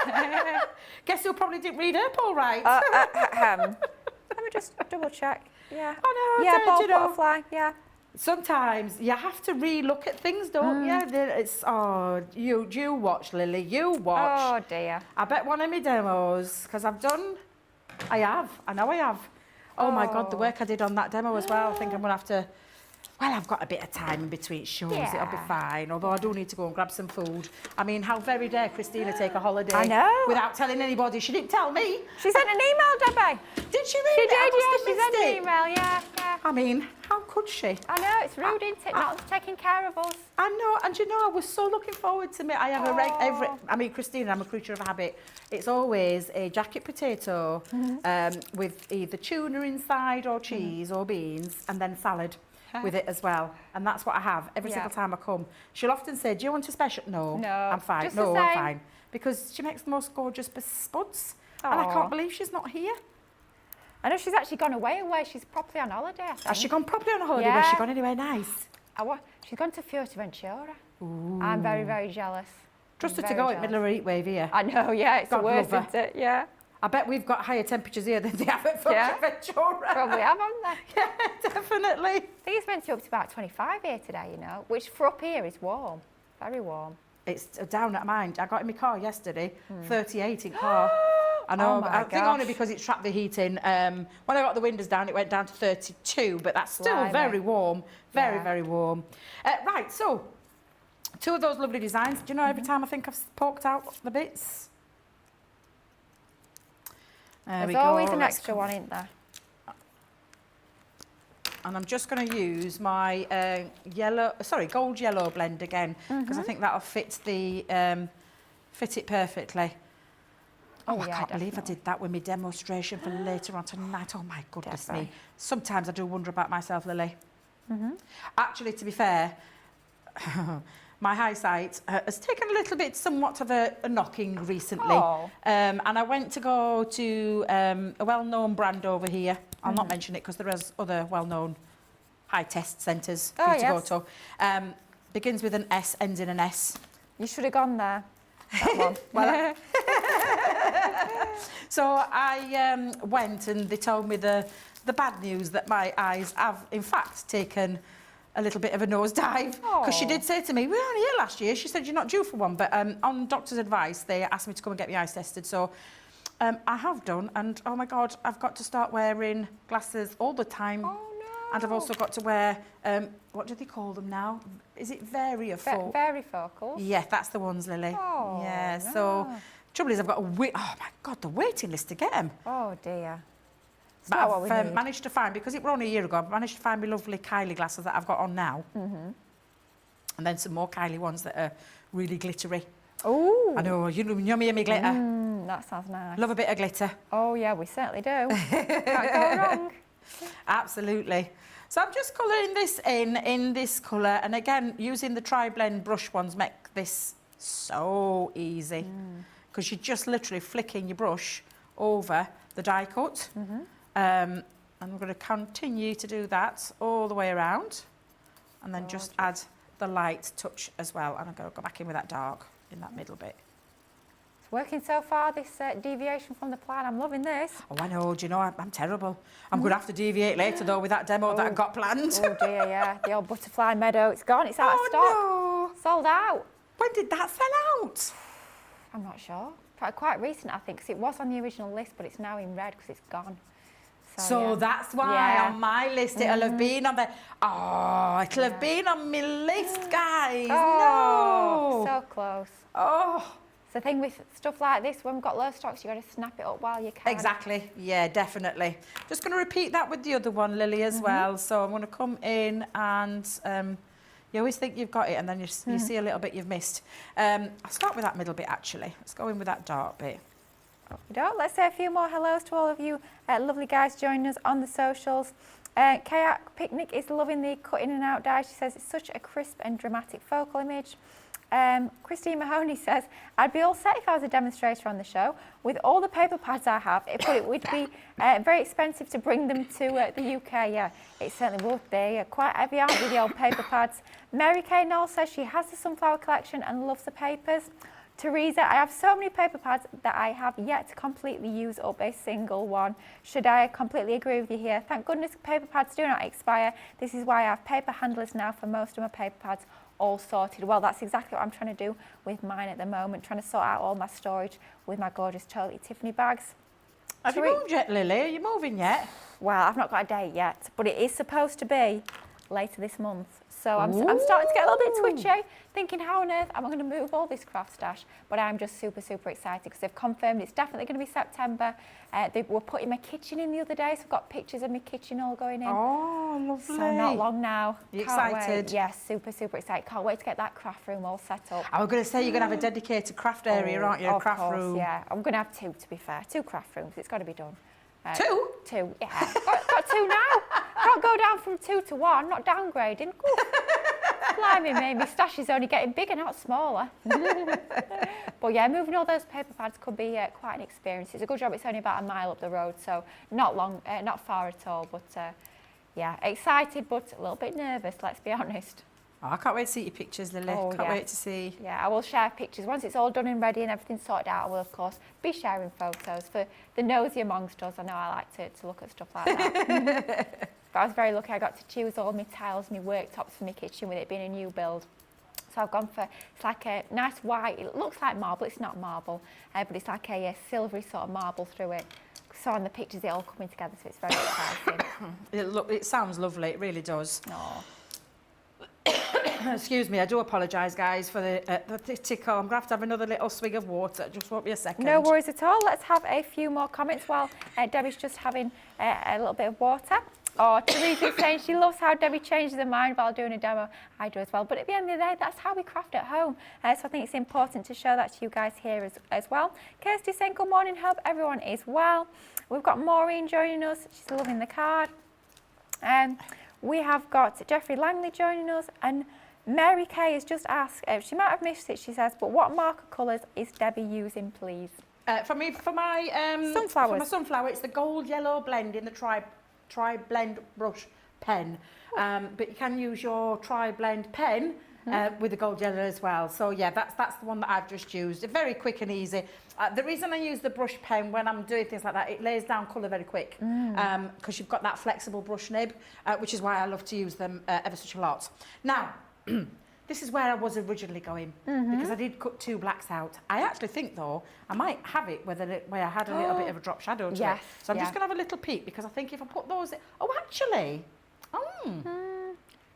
Guess who probably didn't read her poll right?
Let me just double check. Yeah.
Oh no,
Yeah, bulb
you know.
butterfly, yeah.
Sometimes you have to re-look at things, don't you? It's you watch, Lily. You watch.
Oh dear.
I bet one of my demos, because I know I have. Oh my God, the work I did on that demo as well. I think I'm gonna have to. Well, I've got a bit of time in between shows.
Yeah.
It'll be fine. Although I do need to go and grab some food. I mean, how very dare Christina take a holiday?
I know.
Without telling anybody. She didn't tell me.
She sent an email, Debbie.
Did she
She
really?
did, yeah. She sent an email, yeah.
I mean, how could she?
I know, it's rude, isn't it? Not taking care of us.
I know, and you know, I was so looking forward to me. I have I mean, Christina, I'm a creature of habit. It's always a jacket potato with either tuna inside or cheese or beans, and then salad with it as well. And that's what I have every single time I come. She'll often say, do you want a special? No, I'm fine.
just
No,
the
I'm
same.
fine. Because she makes the most gorgeous spuds. And I can't believe she's not here.
I know she's actually gone away. She's properly on holiday, I think.
Has she gone properly on a holiday? Where's she gone anywhere nice?
She's gone to Fuerteventura. I'm very, very jealous.
Trust her
I'm
to
very
go in middle of a heat wave here.
I know, yeah, it's
God
the worst,
love her.
isn't it? Yeah.
I bet we've got higher temperatures here than they have at
Yeah.
Fuerteventura.
Probably have, haven't they?
Yeah, definitely.
I think it's meant to be up to about 25 here today, you know, which for up here is warm. Very warm.
It's down at mine. I got in my car yesterday, 38 in car. I know,
Oh
but
my
I think only
gosh.
because it trapped the heat in. When I got the windows down, it went down to 32, but that's still
Blimey.
very warm. Very,
Yeah.
very warm. Right, so, two of those lovely designs. Do you know every time I think I've poked out the bits? There we
There's
go.
always an
Let's
extra one, isn't there?
And I'm just going to use my gold yellow blend again, because I think that'll fit it perfectly. Oh, I
yeah,
can't believe I
definitely.
did that with my demonstration for later on tonight. Oh my goodness me.
Definitely.
Sometimes I do wonder about myself, Lily. Actually, to be fair, my eyesight has taken a little bit, somewhat of a knocking recently.
Oh.
And I went to go to a well-known brand over here. I'll not mention it because there is other well-known high test centres for
Oh,
you to
yes.
go to. Begins with an S, ends in an S.
You should have gone there. That one.
So I went and they told me the bad news that my eyes have, in fact, taken a little bit of a nosedive. Because she
Oh.
did say to me, we were only here last year. She said, you're not due for one. But on doctor's advice, they asked me to come and get my eyes tested. So I have done. And, oh, my God, I've got to start wearing glasses all the time.
Oh, no.
And I've also got to wear, what do they call them now? Is it variafocal?
Varifocal.
Yeah, that's the ones, Lily.
Oh,
yeah,
no.
so trouble is I've got oh my God, the waiting list to get them.
Oh, dear. It's
But
not what we
I've
need.
managed to find, because it was only a year ago, I've managed to find my lovely Kylie glasses that I've got on now. And then some more Kylie ones that are really glittery.
Ooh.
I know, you know me and me glitter.
That sounds nice.
Love a bit of glitter.
Oh, yeah, we certainly do. Can't go wrong.
Absolutely. So I'm just colouring this in this colour. And again, using the tri-blend brush ones make this so easy. Because you're just literally flicking your brush over the die cut. And I'm going to continue to do that all the way around. And then just add the light touch as well. And I'm going to go back in with that dark in that middle bit.
It's working so far, this deviation from the plan. I'm loving this.
Oh, I know. Do you know, I'm terrible. I'm going to have to deviate later, though, with that demo that I've got planned.
Oh, dear, yeah. The old butterfly meadow. It's gone. It's out of stock.
Oh, no.
Sold out.
When did that sell out?
I'm not sure. Quite recent, I think, because it was on the original list, but it's now in red because it's gone.
So
yeah.
that's why
Yeah.
on my list it'll have been on the... Oh, it'll have been on my list, guys.
Oh,
No.
so close.
Oh,
It's the thing with stuff like this, when we've got low stocks, you've got to snap it up while you can.
exactly. Yeah, definitely. Just going to repeat that with the other one, Lily, as well. So I'm going to come in and... you always think you've got it and then you see a little bit you've missed. I'll start with that middle bit, actually. Let's go in with that dark bit.
Let's say a few more hellos to all of you lovely guys joining us on the socials. Kayak Picnic is loving the cut in and out die. She says it's such a crisp and dramatic focal image. Christine Mahoney says, I'd be all set if I was a demonstrator on the show. With all the paper pads I have, it would be very expensive to bring them to the UK. Yeah, it certainly would. They are quite heavy, aren't they, the old paper pads? Mary Kay Knoll says she has the sunflower collection and loves the papers. Teresa, I have so many paper pads that I have yet to completely use up a single one. Should I completely agree with you here? Thank goodness paper pads do not expire. This is why I have paper handlers now for most of my paper pads all sorted. Well, that's exactly what I'm trying to do with mine at the moment, trying to sort out all my storage with my gorgeous totally Tiffany bags.
Have you moved yet, Lily? Are you moving yet?
Well, I've not got a date yet, but it is supposed to be later this month. So I'm starting to get a little bit twitchy, thinking how on earth am I going to move all this craft stash? But I'm just super, super excited because they've confirmed it's definitely going to be September. They were putting my kitchen in the other day, so I've got pictures of my kitchen all going in.
Oh, lovely.
So not long now.
You
Can't
excited?
Wait. Yes, super, super excited. Can't wait to get that craft room all set up.
I was going to say you're going to have a dedicated craft area, aren't you? A
Of
craft
course,
room.
yeah. I'm going to have two, to be fair. 2 craft rooms. It's got to be done.
Two?
2, yeah. got 2 now. Can't go down from 2 to 1, not downgrading. Blimey me, my stash is only getting bigger, not smaller. But yeah, moving all those paper pads could be quite an experience. It's a good job it's only about a mile up the road, so not long, not far at all. But Yeah, excited but a little bit nervous, let's be honest.
Oh, I can't wait to see your pictures, Lily.
Oh,
Can't
yeah.
wait to see.
Yeah, I will share pictures. Once it's all done and ready and everything's sorted out, I will, of course, be sharing photos for the nosy amongst us. I know I like to look at stuff like that. But I was very lucky. I got to choose all my tiles, my worktops for my kitchen with it being a new build. So I've gone for, it's like a nice white, it looks like marble, it's not marble, but it's like a silvery sort of marble through it. So on the pictures, it all coming together, so it's very exciting.
It sounds lovely, it really does.
Oh.
Excuse me, I do apologise, guys, for the tickle. I'm going to have another little swig of water. Just won't be a second.
No worries at all. Let's have a few more comments while Debbie's just having a little bit of water. Oh, Teresa's saying she loves how Debbie changes her mind while doing a demo. I do as well. But at the end of the day, that's how we craft at home. So I think it's important to show that to you guys here as well. Kirsty saying, good morning, hope everyone is well. We've got Maureen joining us. She's loving the card. We have got Jeffrey Langley joining us, and Mary Kay has just asked, she might have missed it, she says, but what marker colours is Debbie using, please?
For my
sunflowers.
For my sunflower, it's the gold yellow blend in the tri blend brush pen. But you can use your tri blend pen with the gold yellow as well. So yeah, that's the one that I've just used. It's very quick and easy. The reason I use the brush pen when I'm doing things like that, it lays down colour very quick because you've got that flexible brush nib, which is why I love to use them ever such a lot. Now, this is where I was originally going because I did cut 2 blacks out. I actually think though, I might have it where I had a little bit of a drop shadow to it. So I'm just going to have a little peek because I think if I put those in,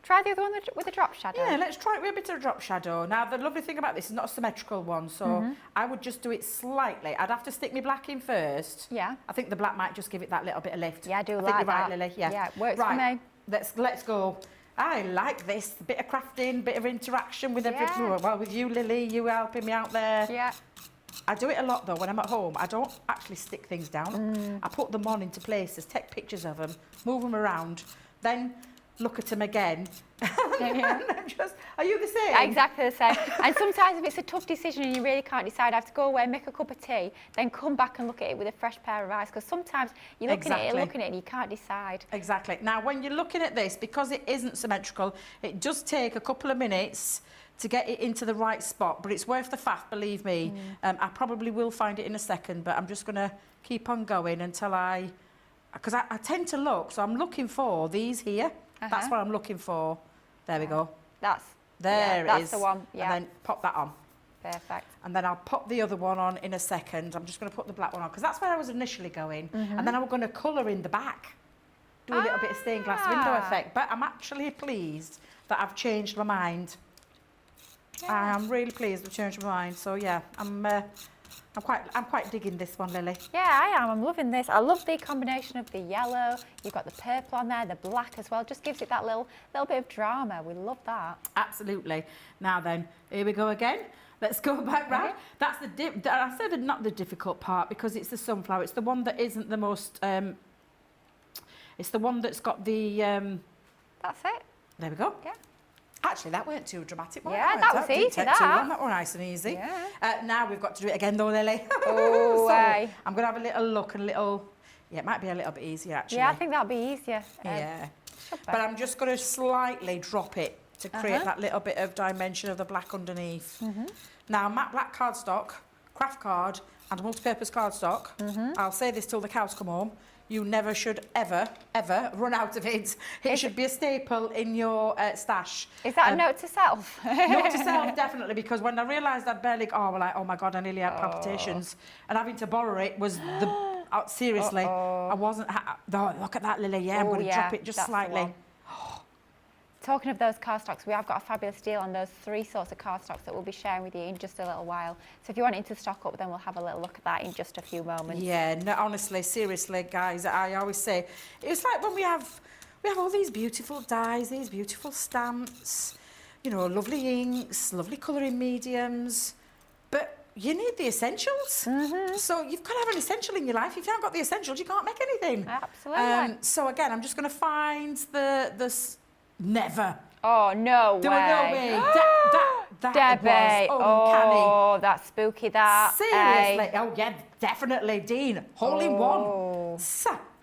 Try the other one with a drop shadow.
Yeah, let's try it with a bit of a drop shadow. Now, the lovely thing about this is not a symmetrical one, so I would just do it slightly. I'd have to stick my black in first.
Yeah.
I think the black might just give it that little bit of lift.
Yeah, I do
I
like
think you're
that.
right, Lily. Yeah,
it works for me.
Let's go. I like this. Bit of crafting, bit of interaction with everything. Well, with you, Lily, you helping me out there.
Yeah.
I do it a lot though when I'm at home. I don't actually stick things down. I put them on into places, take pictures of them, move them around, then look at them again. Are you the same?
Exactly the same. And sometimes if it's a tough decision and you really can't decide, I have to go away, make a cup of tea, then come back and look at it with a fresh pair of eyes, because sometimes you're looking at it and you can't decide. Exactly.
Now, when you're looking at this, because it isn't symmetrical, it does take a couple of minutes to get it into the right spot, but it's worth the faff, believe me. I probably will find it in a second, but I'm just going to keep on going until because I tend to look, so I'm looking for these here. That's what I'm looking for. There we go.
That's
that's
the one. Yeah.
And then pop that on.
Perfect.
And then I'll pop the other one on in a second. I'm just going to put the black one on because that's where I was initially going. And then I'm going to colour in the back. Do a little bit of stained glass window effect. But I'm actually pleased that I've changed my mind. Yeah. I'm really pleased I've changed my mind. So yeah, I'm quite digging this one, Lily.
Yeah, I am. I'm loving this. I love the combination of the yellow. You've got the purple on there, the black as well. Just gives it that little bit of drama. We love that.
Absolutely. Now then, here we go again. Let's go back round. That's I said not the difficult part because it's the sunflower. It's the one that isn't the most. It's the one that's got the.
That's it.
There we go.
Yeah.
Actually, that weren't too dramatic.
Yeah, that was easy, that.
That was nice and easy.
Yeah.
Now we've got to do it again, though, Lily.
Oh,
I'm going to have a little look and yeah, it might be a little bit easier, actually.
Yeah, I think that'll be easier.
Yeah. But I'm just going to slightly drop it to create that little bit of dimension of the black underneath. Now, matte black cardstock, craft card, and multi-purpose cardstock. I'll say this till the cows come home. You never should ever run out of it. It should be a staple in your stash.
Is that a note to self?
Note to self, definitely, because when I realised I'd barely, oh my God, I nearly had palpitations, and having to borrow it was the, seriously, I wasn't, look at that, Lily, yeah, I'm going to drop it just slightly.
Talking of those cardstocks, we have got a fabulous deal on those 3 sorts of cardstocks that we'll be sharing with you in just a little while. So if you wanted to stock up, then we'll have a little look at that in just a few moments.
Yeah, no, honestly, seriously, guys, I always say, it's like when we have all these beautiful dyes, these beautiful stamps, you know, lovely inks, lovely colouring mediums, but you need the essentials. So you've got to have an essential in your life. If you haven't got the essentials, you can't make anything.
Absolutely.
So again, I'm just going to find the never.
Oh, no way.
No way. That
Debbie.
was uncanny.
Oh, that's spooky, that.
Seriously. Oh, yeah, definitely, Dean. Hole in one.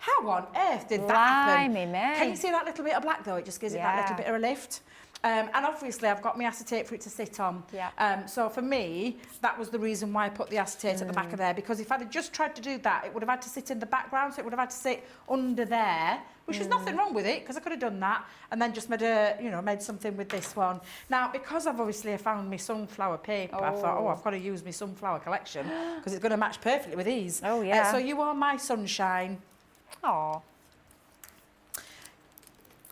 how on earth did that happen?
Blimey me.
Can you see that little bit of black though? It just gives it that little bit of a lift. And obviously I've got my acetate for it to sit on.
Yeah.
So for me, that was the reason why I put the acetate at the back of there, because if I'd have just tried to do that, it would have had to sit in the background, so it would have had to sit under there, which is nothing wrong with it, because I could have done that, and then just made made something with this one. Now, because I've obviously found my sunflower paper, I thought, I've got to use my sunflower collection, because it's going to match perfectly with these.
Oh, yeah.
So you are my sunshine.
Oh.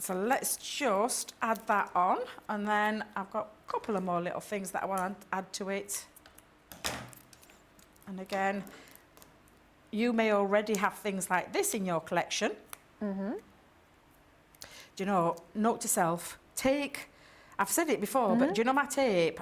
So let's just add that on, and then I've got a couple of more little things that I want to add to it. And again, you may already have things like this in your collection. Do you know, note to self, I've said it before, but do you know my tape?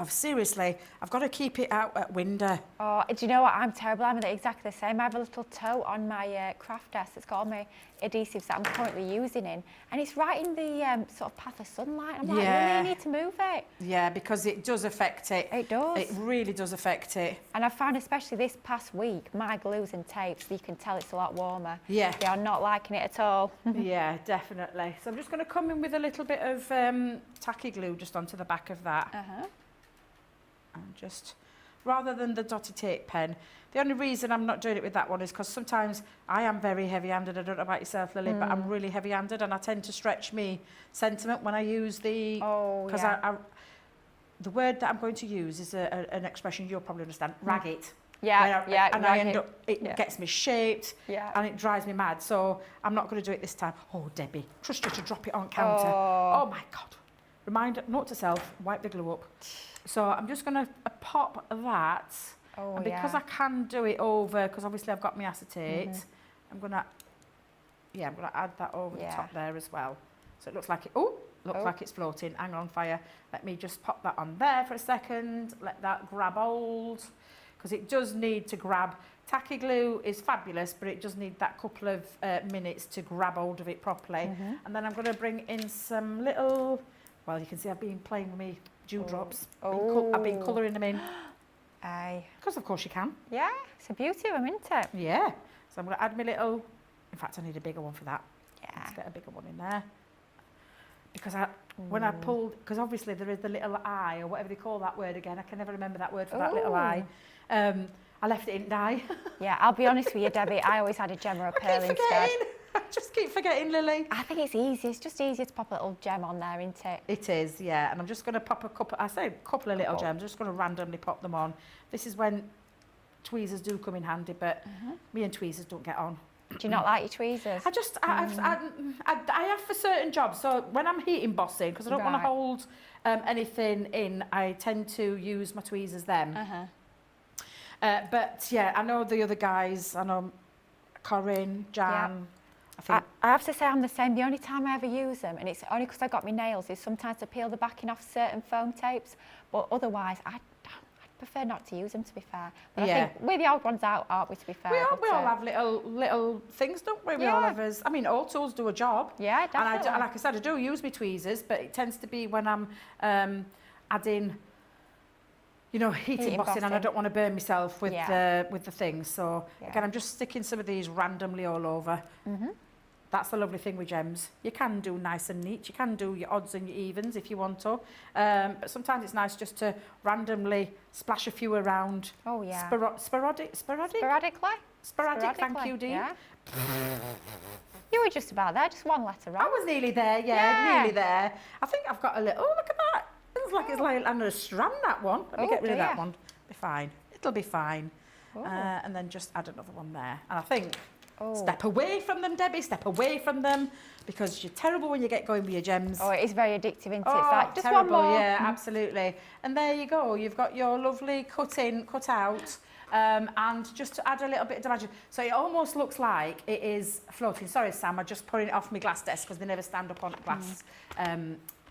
Seriously, I've got to keep it out at window.
Oh, do you know what? I'm terrible. I'm exactly the same. I have a little tote on my craft desk that's got all my adhesives that I'm currently using in, and it's right in the sort of path of sunlight. I'm like, really, you need to move it.
Yeah, because it does affect it.
It does.
It really does affect it.
And I've found, especially this past week, my glues and tapes, you can tell it's a lot warmer.
Yeah.
They are not liking it at all.
Yeah, definitely. So I'm just going to come in with a little bit of tacky glue just onto the back of that. And just, rather than the dotted tape pen, the only reason I'm not doing it with that one is because sometimes I am very heavy-handed. I don't know about yourself, Lily, but I'm really heavy-handed, and I tend to stretch me sentiment when I use the... Because the word that I'm going to use is an expression you'll probably understand, rag it. And I end up, it gets me shaped, and it drives me mad. So I'm not going to do it this time. Oh, Debbie, trust you to drop it on counter. Oh my God. Reminder, note to self, wipe the glue up. So I'm just going to pop that. And because I can do it over, because obviously I've got my acetate, I'm going to add that over the top there as well. So it looks like like it's floating. Hang on, fire. Let me just pop that on there for a second. Let that grab hold, because it does need to grab. Tacky glue is fabulous, but it does need that couple of minutes to grab hold of it properly. And then I'm going to bring in some little, well, you can see I've been playing with me dewdrops. I've been colouring them in. Because of course you can.
Yeah, it's a beauty of them, isn't it?
Yeah. So I'm going to add my little, in fact I need a bigger one for that. Let's get a bigger one in there. Because when I pulled, because obviously there is the little eye, or whatever they call that word again, I can never remember that word for that little eye. I left it in dye.
Yeah, I'll be honest with you, Debbie, I always had a gem or a pearl instead.
I just keep forgetting, Lily.
I think it's easy. It's just easier to pop a little gem on there, isn't it?
It is, yeah. And I'm just going to pop a couple of little gems. I'm just going to randomly pop them on. This is when tweezers do come in handy, but me and tweezers don't get on.
Do you not like your tweezers?
I have for certain jobs. So when I'm heat embossing, because I don't want to hold anything in, I tend to use my tweezers then. But yeah, I know the other guys. I know Corinne, Jan.
I have to say I'm the same. The only time I ever use them, and it's only because I got my nails, is sometimes to peel the backing off certain foam tapes. But otherwise, I'd prefer not to use them, to be fair. But I think we're the old ones out, aren't we, to be fair?
We all have little things, don't we? We all have us. I mean, all tools do a job.
Yeah, definitely.
And like I said, I do use my tweezers, but it tends to be when I'm adding, heat embossing, and I don't want to burn myself with the things. So again, I'm just sticking some of these randomly all over. That's the lovely thing with gems. You can do nice and neat. You can do your odds and your evens if you want to. But sometimes it's nice just to randomly splash a few around.
Oh, yeah.
Sporadically? Sporadic, thank you, Dean.
Yeah. You were just about there, just one letter wrong.
I was nearly there, nearly there. I think I've got a little, look at that. It looks like it's like under a strand, that one. Let me get rid of that one. Be fine. It'll be fine. And then just add another one there. And I think... Step away from them, Debbie, step away from them, because you're terrible when you get going with your gems.
Oh, it is very addictive, isn't it?
Oh,
it's like, just
terrible,
one more.
Yeah, absolutely. And there you go, you've got your lovely cut out, and just to add a little bit of magic. So it almost looks like it is floating. Sorry, Sam, I'm just putting it off my glass desk because they never stand up on a glass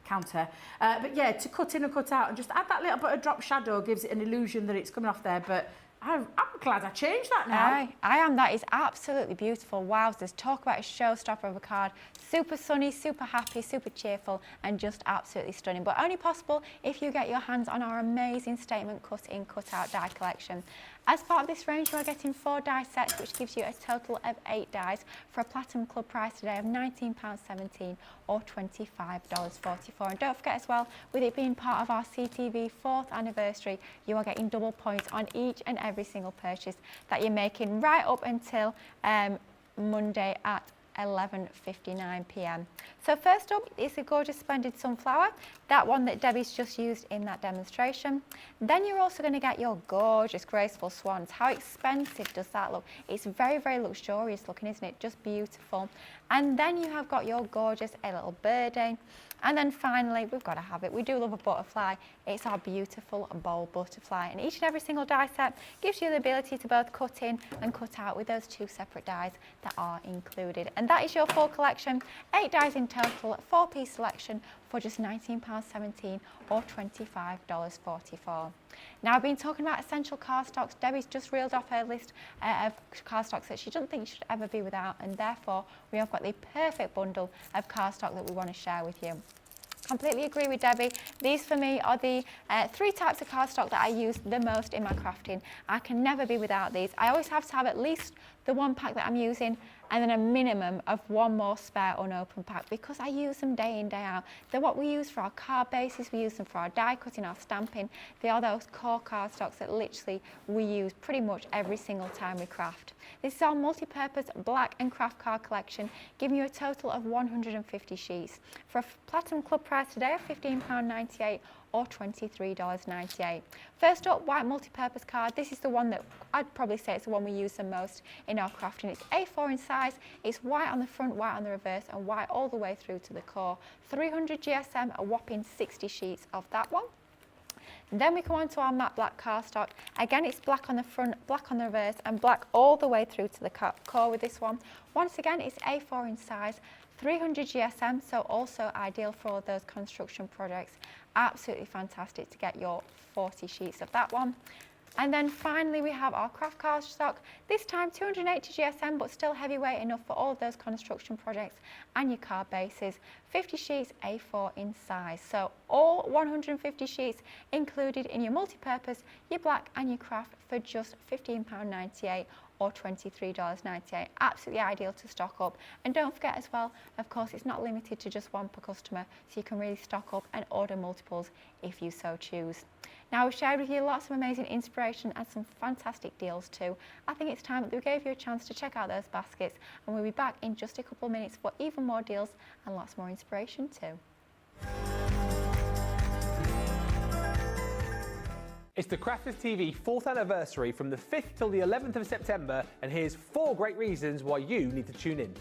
counter. But yeah, to cut in and cut out and just add that little bit of drop shadow gives it an illusion that it's coming off there, but I'm glad I changed that now.
I am. That is absolutely beautiful. Wowzers. Talk about a showstopper of a card. Super sunny, super happy, super cheerful, and just absolutely stunning. But only possible if you get your hands on our amazing statement cut-in, cut-out die collection. As part of this range, you are getting 4 die sets, which gives you a total of 8 dies for a Platinum Club price today of £19.17 or $25.44. And don't forget as well, with it being part of our CTV 4th anniversary, you are getting double points on each and every single purchase that you're making right up until Monday at 11:59 p.m. So first up is a gorgeous splendid sunflower, that one that Debbie's just used in that demonstration. Then you're also going to get your gorgeous graceful swans. How expensive does that look? It's very, very luxurious looking, isn't it? Just beautiful. And then you have got your gorgeous a little birdie. And then finally, we've got to have it. We do love a butterfly. It's our beautiful bold butterfly. And each and every single die set gives you the ability to both cut in and cut out with those 2 separate dies that are included. And that is your full collection. 8 dies in total, 4-piece selection for just £19.17 or $25.44. Now, I've been talking about essential cardstocks. Debbie's just reeled off her list of cardstocks that she doesn't think should ever be without, and therefore we have got the perfect bundle of cardstock that we want to share with you. Completely agree with Debbie. These for me are the 3 types of cardstock that I use the most in my crafting. I can never be without these. I always have to have at least the 1 pack that I'm using, and then a minimum of 1 more spare unopened pack, because I use them day in, day out. They're what we use for our card bases, we use them for our die cutting, our stamping. They are those core cardstocks that literally we use pretty much every single time we craft. This is our multi-purpose black and craft card collection, giving you a total of 150 sheets for a Platinum Club price today of £15.98 or $23.98. First up, white multi-purpose card. This is the one that I'd probably say it's the one we use the most in our crafting. It's A4 in size, it's white on the front, white on the reverse, and white all the way through to the core. 300 GSM, a whopping 60 sheets of that one. Then we come on to our matte black cardstock. Again, it's black on the front, black on the reverse, and black all the way through to the core with this one. Once again, it's A4 in size, 300 GSM, so also ideal for all those construction projects. Absolutely fantastic to get your 40 sheets of that one. And then finally we have our craft cardstock, this time 280 GSM, but still heavyweight enough for all of those construction projects and your card bases. 50 sheets A4 in size. So all 150 sheets included in your multi-purpose, your black and your craft for just £15.98 or $23.98. Absolutely ideal to stock up. And don't forget as well, of course, it's not limited to just 1 per customer, so you can really stock up and order multiples if you so choose. Now, we've shared with you lots of amazing inspiration and some fantastic deals too. I think it's time that we gave you a chance to check out those baskets, and we'll be back in just a couple of minutes for even more deals and lots more inspiration too.
It's the Crafters TV 4th anniversary from the 5th till the 11th of September, and here's 4 great reasons why you need to tune in.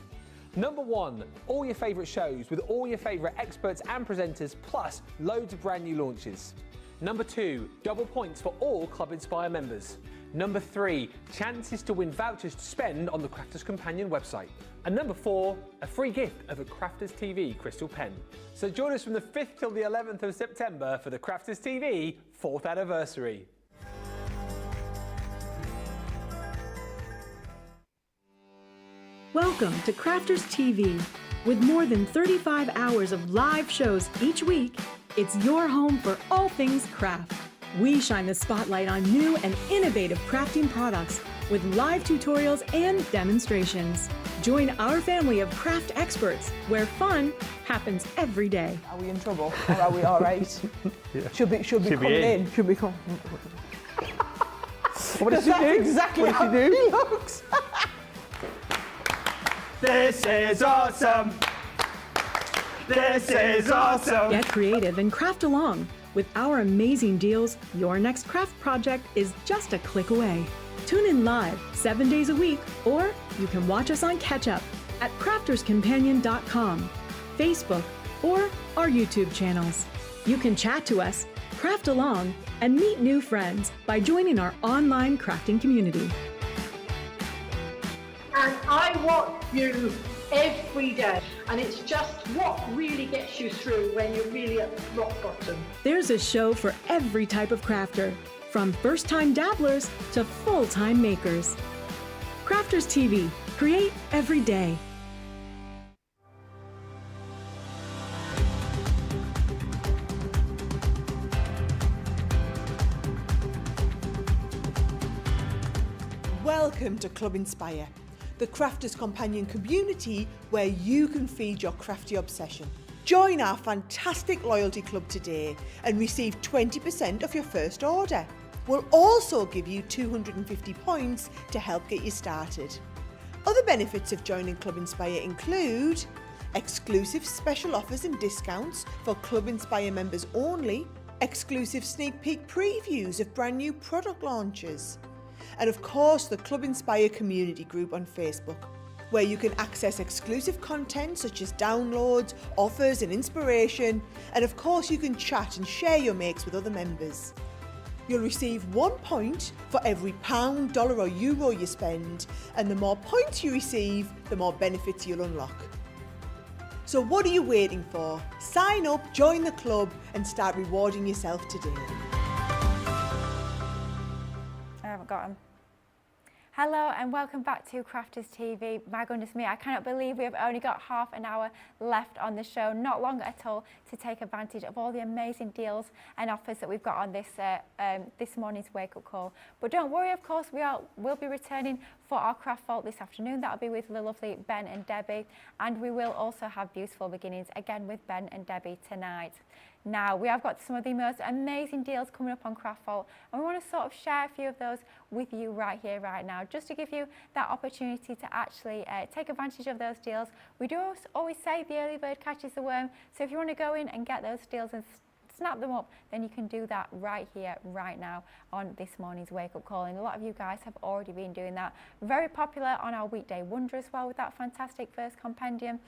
Number 1, all your favourite shows with all your favourite experts and presenters, plus loads of brand new launches. Number 2, double points for all Club Inspire members. Number 3, chances to win vouchers to spend on the Crafters Companion website. And number 4, a free gift of a Crafters TV crystal pen. So join us from the 5th till the 11th of September for the Crafters TV 4th anniversary.
Welcome to Crafters TV. With more than 35 hours of live shows each week, it's your home for all things craft. We shine the spotlight on new and innovative crafting products with live tutorials and demonstrations. Join our family of craft experts where fun happens every day.
Are we in trouble or are we all right?
Yeah.
Should be coming in. Should be coming.
What did she do?
Exactly
What
how
did she
he
do?
looks.
This is awesome! This is awesome!
Get creative and craft along. With our amazing deals, your next craft project is just a click away. Tune in live 7 days a week, or you can watch us on Catch Up at crafterscompanion.com, Facebook, or our YouTube channels. You can chat to us, craft along, and meet new friends by joining our online crafting community.
And I want you every day. And it's just what really gets you through when you're really at rock bottom.
There's a show for every type of crafter, from first-time dabblers to full-time makers. Crafters TV, create every day.
Welcome to Club Inspire, the Crafters Companion community where you can feed your crafty obsession. Join our fantastic loyalty club today and receive 20% of your first order. We'll also give you 250 points to help get you started. Other benefits of joining Club Inspire include exclusive special offers and discounts for Club Inspire members only, exclusive sneak peek previews of brand new product launches, and of course the Club Inspire community group on Facebook, where you can access exclusive content such as downloads, offers and inspiration, and of course you can chat and share your makes with other members. You'll receive 1 point for every pound, dollar or euro you spend, and the more points you receive, the more benefits you'll unlock. So what are you waiting for? Sign up, join the club and start rewarding yourself today.
I haven't got them. Hello and welcome back to Crafters TV. My goodness me, I cannot believe we have only got half an hour left on the show, not long at all, to take advantage of all the amazing deals and offers that we've got on this morning's wake-up call. But don't worry, of course, we'll be returning for our craft vault this afternoon. That'll be with the lovely Ben and Debbie, and we will also have Beautiful Beginnings again with Ben and Debbie tonight. Now, we have got some of the most amazing deals coming up on Craft Vault, and we want to sort of share a few of those with you right here, right now, just to give you that opportunity to actually take advantage of those deals. We do always say the early bird catches the worm, so if you want to go in and get those deals and snap them up, then you can do that right here, right now on this morning's wake-up call. And a lot of you guys have already been doing that. Very popular on our weekday wonder as well with that fantastic first compendium.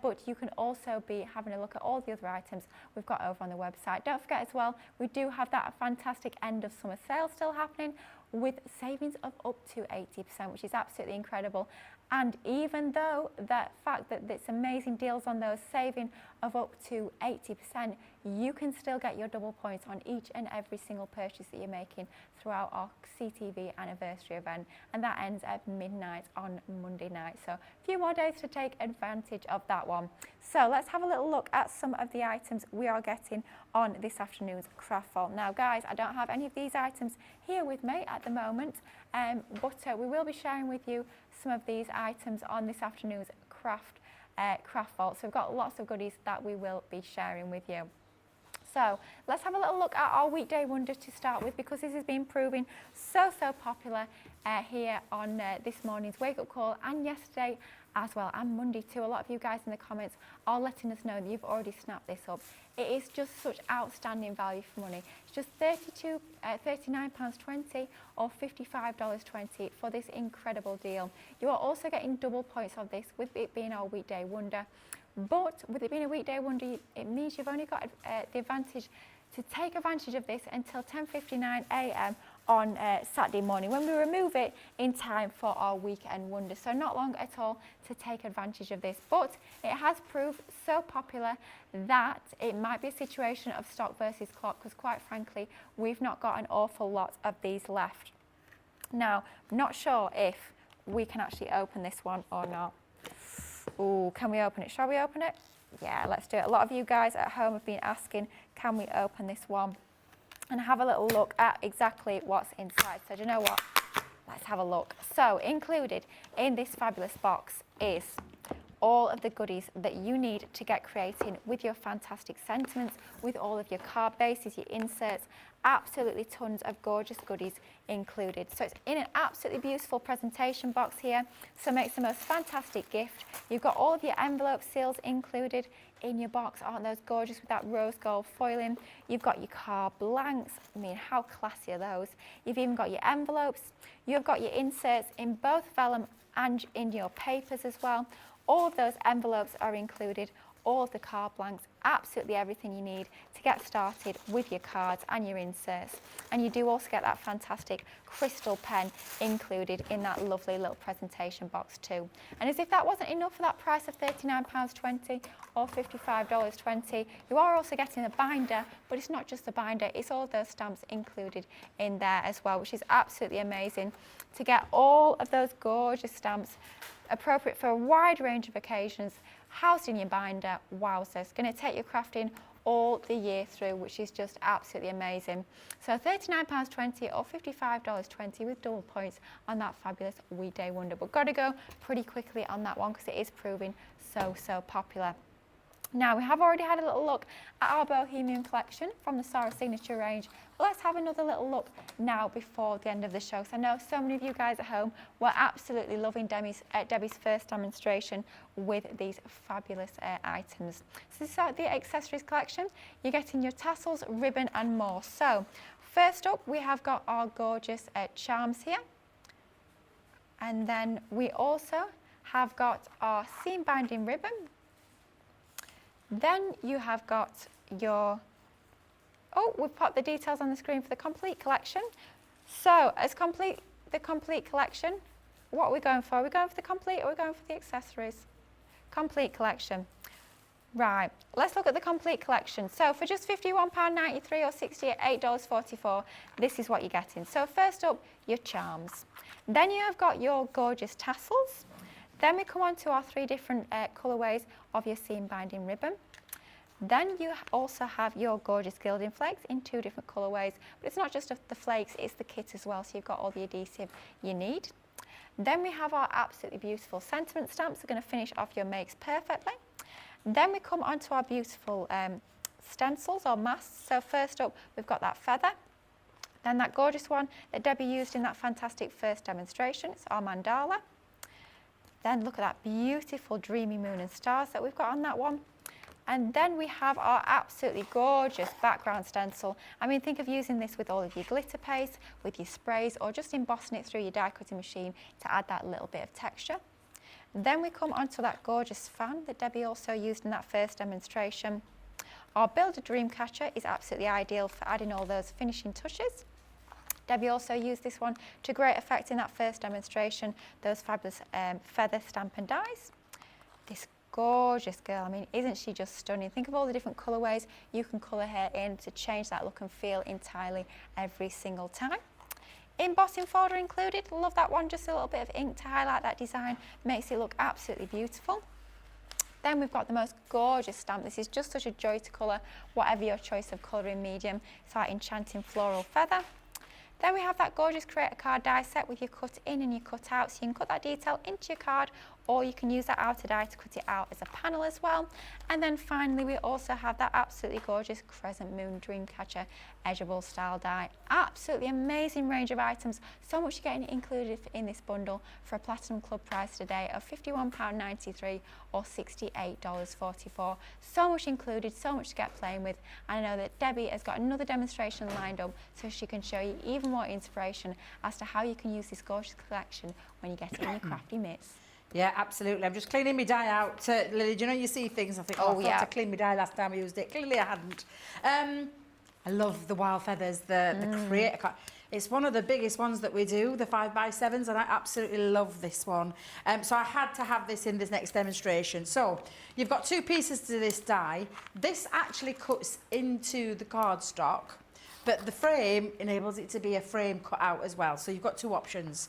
But you can also be having a look at all the other items we've got over on the website. Don't forget as well, we do have that fantastic end of summer sale still happening with savings of up to 80%, which is absolutely incredible. And even though the fact that it's amazing deals on those, saving of up to 80%, you can still get your double points on each and every single purchase that you're making throughout our CTV anniversary event, and that ends at midnight on Monday night. So a few more days to take advantage of that one. So let's have a little look at some of the items we are getting on this afternoon's craft vault. Now guys, I don't have any of these items here with me at the moment, but we will be sharing with you some of these items on this afternoon's craft vault. So we've got lots of goodies that we will be sharing with you. So let's have a little look at our weekday wonders to start with, because this has been proving so popular here on this morning's wake-up call, and yesterday as well, and Monday too. A lot of you guys in the comments are letting us know that you've already snapped this up. It is just such outstanding value for money. It's just £39.20 or $55.20 for this incredible deal. You are also getting double points of this with it being our weekday wonder. But with it being a weekday wonder, it means you've only got the advantage to take advantage of this until 10:59 a.m. on Saturday morning, when we remove it in time for our weekend wonder. So not long at all to take advantage of this, but it has proved so popular that it might be a situation of stock versus clock, because quite frankly, we've not got an awful lot of these left. Now, not sure if we can actually open this one or not. Ooh, can we open it? Shall we open it? Yeah, let's do it. A lot of you guys at home have been asking, can we open this one? And have a little look at exactly what's inside. So do you know what? Let's have a look. So included in this fabulous box is all of the goodies that you need to get creating with your fantastic sentiments, with all of your card bases, your inserts, absolutely tons of gorgeous goodies included. So it's in an absolutely beautiful presentation box here, so it makes the most fantastic gift. You've got all of your envelope seals included in your box. Aren't those gorgeous with that rose gold foiling? You've got your card blanks. I mean, how classy are those? You've even got your envelopes. You've got your inserts in both vellum and in your papers as well. All of those envelopes are included. all of the card blanks, absolutely everything you need to get started with your cards and your inserts. And you do also get that fantastic crystal pen included in that lovely little presentation box too. And as if that wasn't enough for that price of £39.20 or $55.20, you are also getting a binder, but it's not just a binder, it's all of those stamps included in there as well, which is absolutely amazing to get all of those gorgeous stamps appropriate for a wide range of occasions, housed in your binder. Wowzers, it's going to take your crafting all the year through, which is just absolutely amazing. So £39.20 or $55.20 with double points on that fabulous weekday wonder. But got to go pretty quickly on that one because it is proving so popular. Now, we have already had a little look at our Bohemian collection from the Sarah Signature range. But let's have another little look now before the end of the show. So I know so many of you guys at home were absolutely loving Debbie's first demonstration with these fabulous items. So this is the accessories collection. You're getting your tassels, ribbon and more. So first up, we have got our gorgeous charms here. And then we also have got our seam binding ribbon. Then you have got your, we've put the details on the screen for the complete collection. So as the complete collection, what are we going for? Are we going for the complete or are we going for the accessories? Complete collection. Right, let's look at the complete collection. So for just £51.93 or $68.44, this is what you're getting. So first up, your charms. Then you have got your gorgeous tassels. Then we come on to our 3 different colourways of your seam binding ribbon. Then you also have your gorgeous gilding flakes in 2 different colourways, but it's not just the flakes, it's the kit as well, so you've got all the adhesive you need. Then we have our absolutely beautiful sentiment stamps that are going to finish off your makes perfectly. Then we come on to our beautiful stencils or masks. So first up, we've got that feather. Then that gorgeous one that Debbie used in that fantastic first demonstration, it's our mandala. Then look at that beautiful dreamy moon and stars that we've got on that one. And then we have our absolutely gorgeous background stencil. I mean, think of using this with all of your glitter paste, with your sprays, or just embossing it through your die cutting machine to add that little bit of texture. Then we come onto that gorgeous fan that Debbie also used in that first demonstration. Our Build a Dream Catcher is absolutely ideal for adding all those finishing touches. Debbie also used this one to great effect in that first demonstration, those fabulous feather stamp and dies. This gorgeous girl, I mean, isn't she just stunning? Think of all the different colourways you can colour her in to change that look and feel entirely every single time. Embossing folder included, love that one, just a little bit of ink to highlight that design, makes it look absolutely beautiful. Then we've got the most gorgeous stamp. This is just such a joy to colour, whatever your choice of colouring medium. It's our enchanting floral feather. Then we have that gorgeous Create a Card die set with your cut in and your cut out, so you can cut that detail into your card, or you can use that outer die to cut it out as a panel as well. And then finally we also have that absolutely gorgeous Crescent Moon Dreamcatcher edgeable style die. Absolutely amazing range of items, so much you're getting included in this bundle for a Platinum Club price today of £51.93 or $68.44. So much included, so much to get playing with, and I know that Debbie has got another demonstration lined up so she can show you even more inspiration as to how you can use this gorgeous collection when you get it in your crafty mitts.
Yeah, absolutely. I'm just cleaning my die out. Lily, do you know you see things? I think, I thought I cleaned my die last time I used it. Clearly I hadn't. I love the wild feathers, the Create a Card. It's one of the biggest ones that we do, the 5x7s, and I absolutely love this one. So I had to have this in this next demonstration. So you've got 2 pieces to this die. This actually cuts into the cardstock, but the frame enables it to be a frame cut out as well. So you've got 2 options.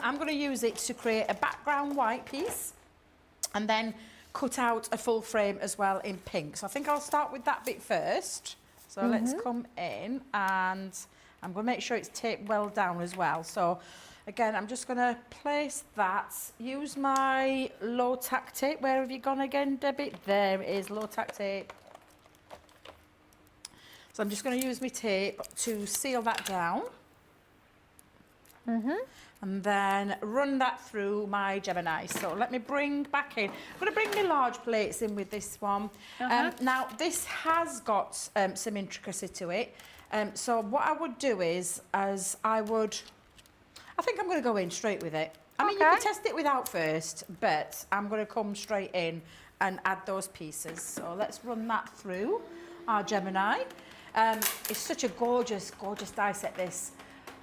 I'm going to use it to create a background white piece and then cut out a full frame as well in pink. So I think I'll start with that bit first. So let's come in, and I'm going to make sure it's taped well down as well. So again, I'm just going to place that, use my low tack tape. Where have you gone again, Debbie? There it is, low tack tape. So I'm just going to use my tape to seal that down. And then run that through my Gemini. So let me bring back in. I'm going to bring my large plates in with this one. Now, this has got some intricacy to it. So what I would do is, I think I'm going to go in straight with it. I mean, you can test it without first, but I'm going to come straight in and add those pieces. So let's run that through our Gemini. It's such a gorgeous, gorgeous die set, this.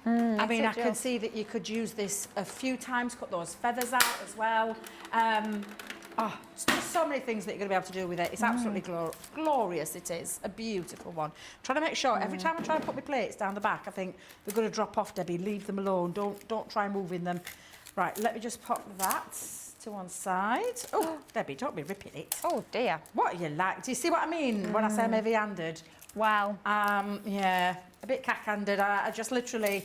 I mean, I can see that you could use this a few times, cut those feathers out as well. It's just so many things that you're going to be able to do with it. It's absolutely glorious, it is. A beautiful one. Trying to make sure, every time I try and put my plates down the back, I think they're going to drop off, Debbie. Leave them alone. Don't try moving them. Right, let me just pop that to one side. Oh, Debbie, don't be ripping it.
Oh, dear.
What are you like? Do you see what I mean when I say I'm heavy-handed?
Wow.
Yeah, a bit cack-handed. I just literally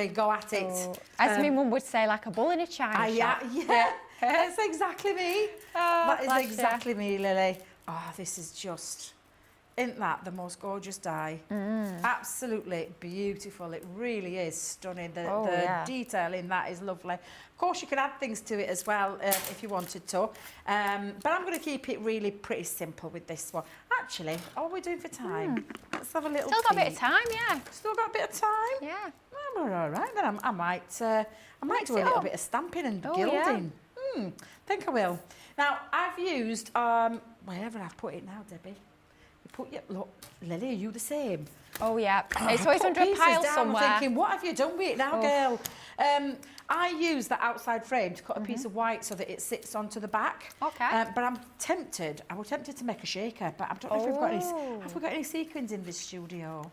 go at it.
Oh. As my mum would say, like a bull in a china shop.
Yeah, that's exactly me.
Oh,
that is exactly me, Lily. Oh, this is just, isn't that the most gorgeous die? Absolutely beautiful. It really is stunning. The detail in that is lovely. Of course, you can add things to it as well if you wanted to. But I'm going to keep it really pretty simple with this one. Actually, what are we doing for time? Let's have a little
Still got a bit of time, yeah.
Still got a bit of time?
Yeah.
Well, we're all right, then I might do a little bit of stamping and gilding. I think I will. Now, I've used, wherever I've put it now, Debbie. Look, Lily, are you the same?
Oh, yeah. It's always under a pile somewhere.
I'm thinking, what have you done with it now, girl? I use the outside frame to cut a piece of white so that it sits onto the back.
Okay.
But I was tempted to make a shaker, but I don't know if we've got any, have we got any sequins in this studio?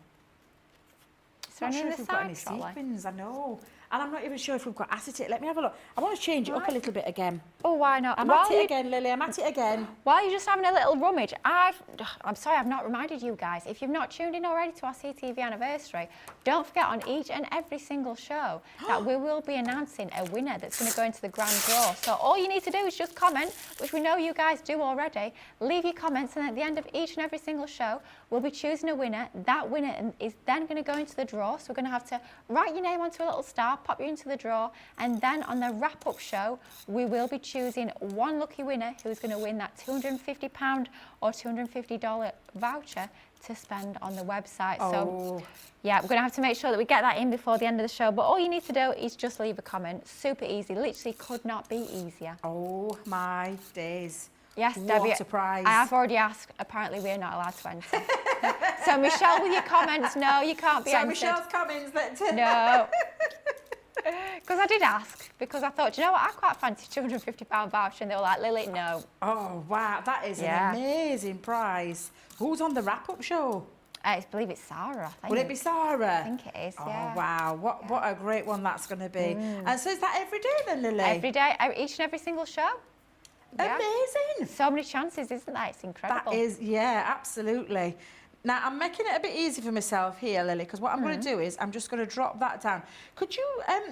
I'm not sure if we've got any sequins, I know. And I'm not even sure if we've got acetate. Let me have a look. I want to change it up a little bit again.
Oh, why not?
I'm at it again, Lily. I'm at it again.
While you're just having a little rummage, I'm sorry I've not reminded you guys. If you've not tuned in already to our CTV anniversary, don't forget on each and every single show that we will be announcing a winner that's going to go into the grand draw. So all you need to do is just comment, which we know you guys do already. Leave your comments, and at the end of each and every single show, we'll be choosing a winner. That winner is then going to go into the draw. So we're going to have to write your name onto a little star, pop you into the draw, and then on the wrap-up show we will be choosing one lucky winner who's going to win that £250 or $250 voucher to spend on the website. So yeah, we're going to have to make sure that we get that in before the end of the show, but all you need to do is just leave a comment. Super easy, literally could not be easier.
Oh my days.
Yes, Debbie,
what a prize.
I have already asked. Apparently we're not allowed to enter. So Michelle, with your comments, no, you can't be entered.
Michelle's comments that
no. Because I did ask, because I thought, you know what, I quite fancy £250 voucher, and they were like, Lily, no.
Oh, wow, that is an amazing prize. Who's on the wrap-up show?
I believe it's Sarah, I think.
Will it be Sarah?
I think it is, yeah.
Oh, wow, what a great one that's going to be. And so is that every day then, Lily?
Every day, each and every single show. Yeah.
Amazing.
So many chances, isn't that? It's incredible.
That is, yeah, absolutely. Now, I'm making it a bit easy for myself here, Lily, because what I'm going to do is I'm just going to drop that down. Could you,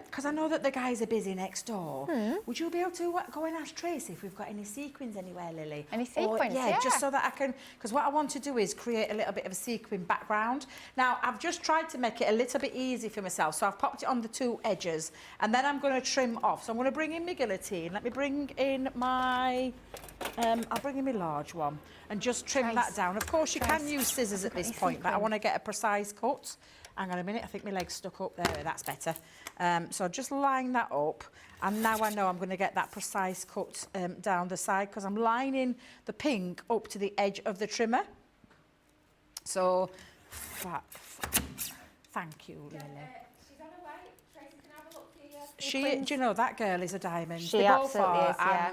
because I know that the guys are busy next door, would you be able to go and ask Tracy if we've got any sequins anywhere, Lily?
Any sequins, yeah.
Just so that I can, because what I want to do is create a little bit of a sequin background. Now, I've just tried to make it a little bit easy for myself, so I've popped it on the two edges, and then I'm going to trim off. So I'm going to bring in my guillotine. Let me bring in my... I'll bring in my large one and just trim that down. Of course, you can use scissors at this point, but I want to get a precise cut. Hang on a minute, I think my leg's stuck up there. That's better. So just line that up, and now I know I'm going to get that precise cut down the side, because I'm lining the pink up to the edge of the trimmer. So, thank you, Lily.
She's on her way. Tracy can have a look for you.
Do you know, that girl is a diamond.
She absolutely is, yeah.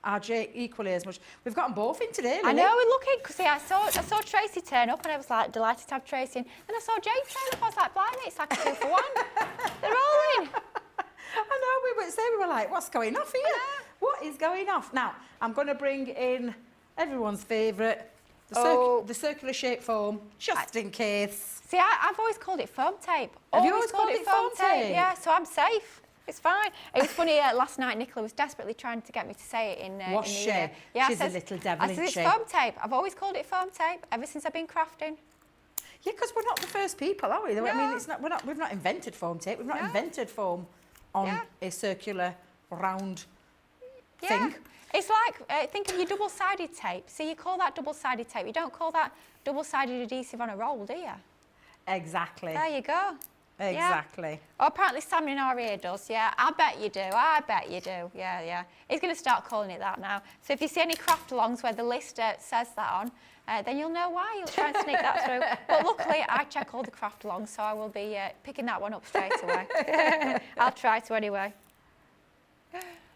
RJ equally as much. We've got them both in today, Lily.
I know, we're looking, because I saw Tracy turn up, and I was like delighted to have Tracy in. Then I saw Jade turn up, I was like, blimey, it's like a 2 for 1. They're all in.
I know, we were like, what's going off here? What is going off? Now, I'm going to bring in everyone's favourite, the circular shape foam, just in case.
See, I've always called it foam tape.
Have you always called it foam tape?
Yeah, so I'm safe. It's fine. It was funny, last night Nicola was desperately trying to get me to say it in
Was she?
Yeah,
She's a little devil,
I said, it's foam tape. I've always called it foam tape ever since I've been crafting.
Yeah, because we're not the first people, are we?
No.
I mean, we've not invented foam tape. We've not invented foam on a circular, round thing.
It's like, think of your double-sided tape. So you call that double-sided tape. You don't call that double-sided adhesive on a roll, do you?
Exactly.
There you go.
Exactly.
Oh, apparently Sam in our ear does, yeah. I bet you do, I bet you do, yeah. He's going to start calling it that now. So if you see any craft alongs where the list says that on, then you'll know why. You'll try and sneak that through. But luckily, I check all the craft alongs, so I will be picking that one up straight away. I'll try to anyway.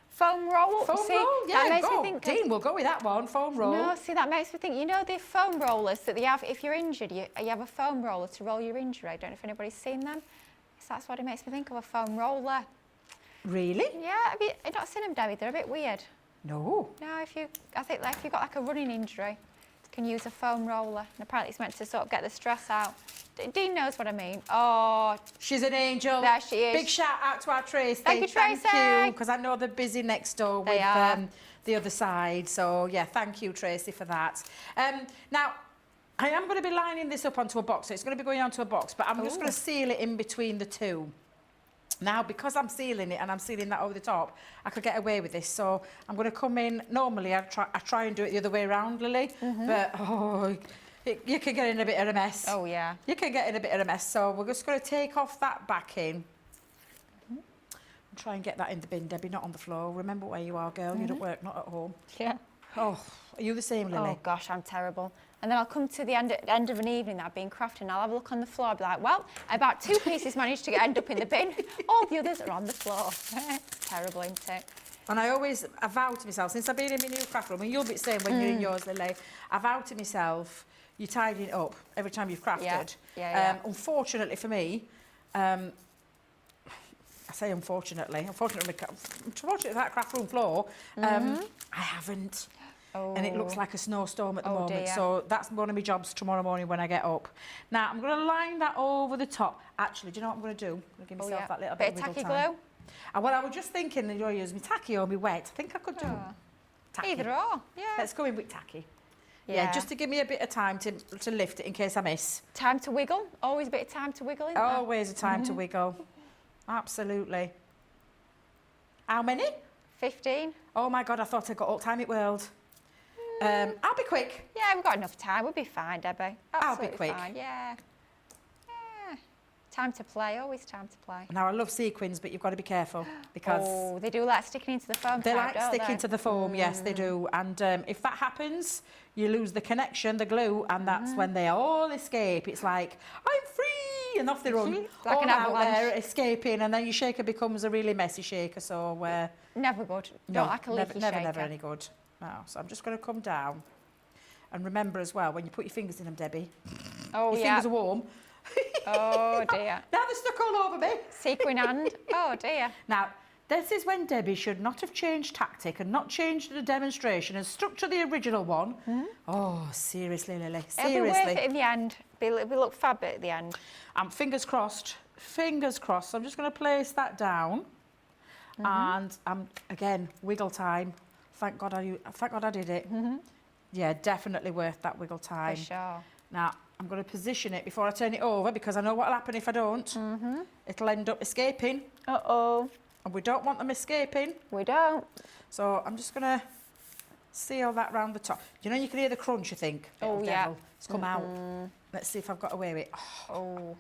Foam roll.
Foam
See,
roll, yeah,
that makes
go.
me think.
Dean, we'll go with that one, foam roll.
No, see, that makes me think, you know the foam rollers that they have, if you're injured, you have a foam roller to roll your injury. I don't know if anybody's seen them. So that's what it makes me think of, a foam roller.
Really?
Yeah, have you not seen them, Debbie? They're a bit weird.
No.
No, I think like if you've got like a running injury, you can use a foam roller. And apparently it's meant to sort of get the stress out. Dean knows what I mean. Oh,
she's an angel.
There she is.
Big shout out to our Tracy.
Thank you, Tracy.
Thank you, because I know they're busy next door with the other side. So yeah, thank you, Tracy, for that. Now, I am going to be lining this up onto a box. So it's going to be going onto a box, but I'm just going to seal it in between the two. Now, because I'm sealing it and I'm sealing that over the top, I could get away with this. So I'm going to come in. Normally, I try and do it the other way around, Lily, but you can get in a bit of a mess.
Oh, yeah.
You can get in a bit of a mess. So we're just going to take off that backing. And try and get that in the bin, Debbie, not on the floor. Remember where you are, girl. You don't work, not at home.
Yeah.
Oh, are you the same, Lily?
Oh, gosh, I'm terrible. And then I'll come to the end of an evening that I've been crafting, I'll have a look on the floor, I'll be like, well, about 2 pieces managed to end up in the bin. All the others are on the floor. It's terrible, isn't it?
And I vow to myself, since I've been in my new craft room, and you'll be the same when you're in yours, Lily, I vow to myself, you tidy it up every time you've crafted.
Yeah.
Unfortunately for me, I say unfortunately for that craft room floor, I haven't.
Oh.
And it looks like a snowstorm at the moment.
Dear.
So that's one of my jobs tomorrow morning when I get up. Now, I'm going to line that over the top. Actually, do you know what I'm going to do? I'm going to give myself that little bit of wiggle
tacky
time.
glue?
Well, I was just thinking that you're using me tacky or me wet. I think I could do tacky.
Either or, yeah.
Let's go in with tacky. Yeah, just to give me a bit of time to lift it in case I miss.
Time to wiggle. Always a bit of time to wiggle, isn't there?
Always a time to wiggle. Absolutely. How many?
15.
Oh my God, I thought I got all time it world. I'll be quick.
Yeah, we've got enough time. We'll be fine, Debbie. Absolutely
I'll be quick.
Fine. Yeah. Time to play. Always time to play.
Now, I love sequins, but you've got to be careful because...
Oh, they do like sticking into the foam.
They like sticking to the foam, yes, they do. And if that happens, you lose the connection, the glue, and that's when they all escape. It's like, I'm free, and off they run.
Like
all
an
out
avalanche.
there escaping, and then your shaker becomes a really messy shaker. So,
Never good.
no,
Don't like a leaky shaker.
never any good. No, so I'm just going to come down. And remember as well, when you put your fingers in them, Debbie,
Oh,
your
yeah.
fingers are warm.
Oh, dear.
Now they're stuck all over me.
Sequin hand. Oh, dear.
Now, this is when Debbie should not have changed tactic and not changed the demonstration and stuck to the original one. Oh, seriously, Lily, seriously.
It'll be worth it in the end. It'll look fab at the end.
Fingers crossed, fingers crossed. I'm just going to place that down. And again, wiggle time. Thank God I did it. Yeah, definitely worth that wiggle time.
For sure.
Now, I'm going to position it before I turn it over because I know what'll happen if I don't. It'll end up escaping.
Uh-oh.
And we don't want them escaping.
We don't.
So I'm just going to seal that round the top. You know, you can hear the crunch, you think.
Oh,
Little
yeah.
devil. It's come out. Let's see if I've got away with it.
Oh.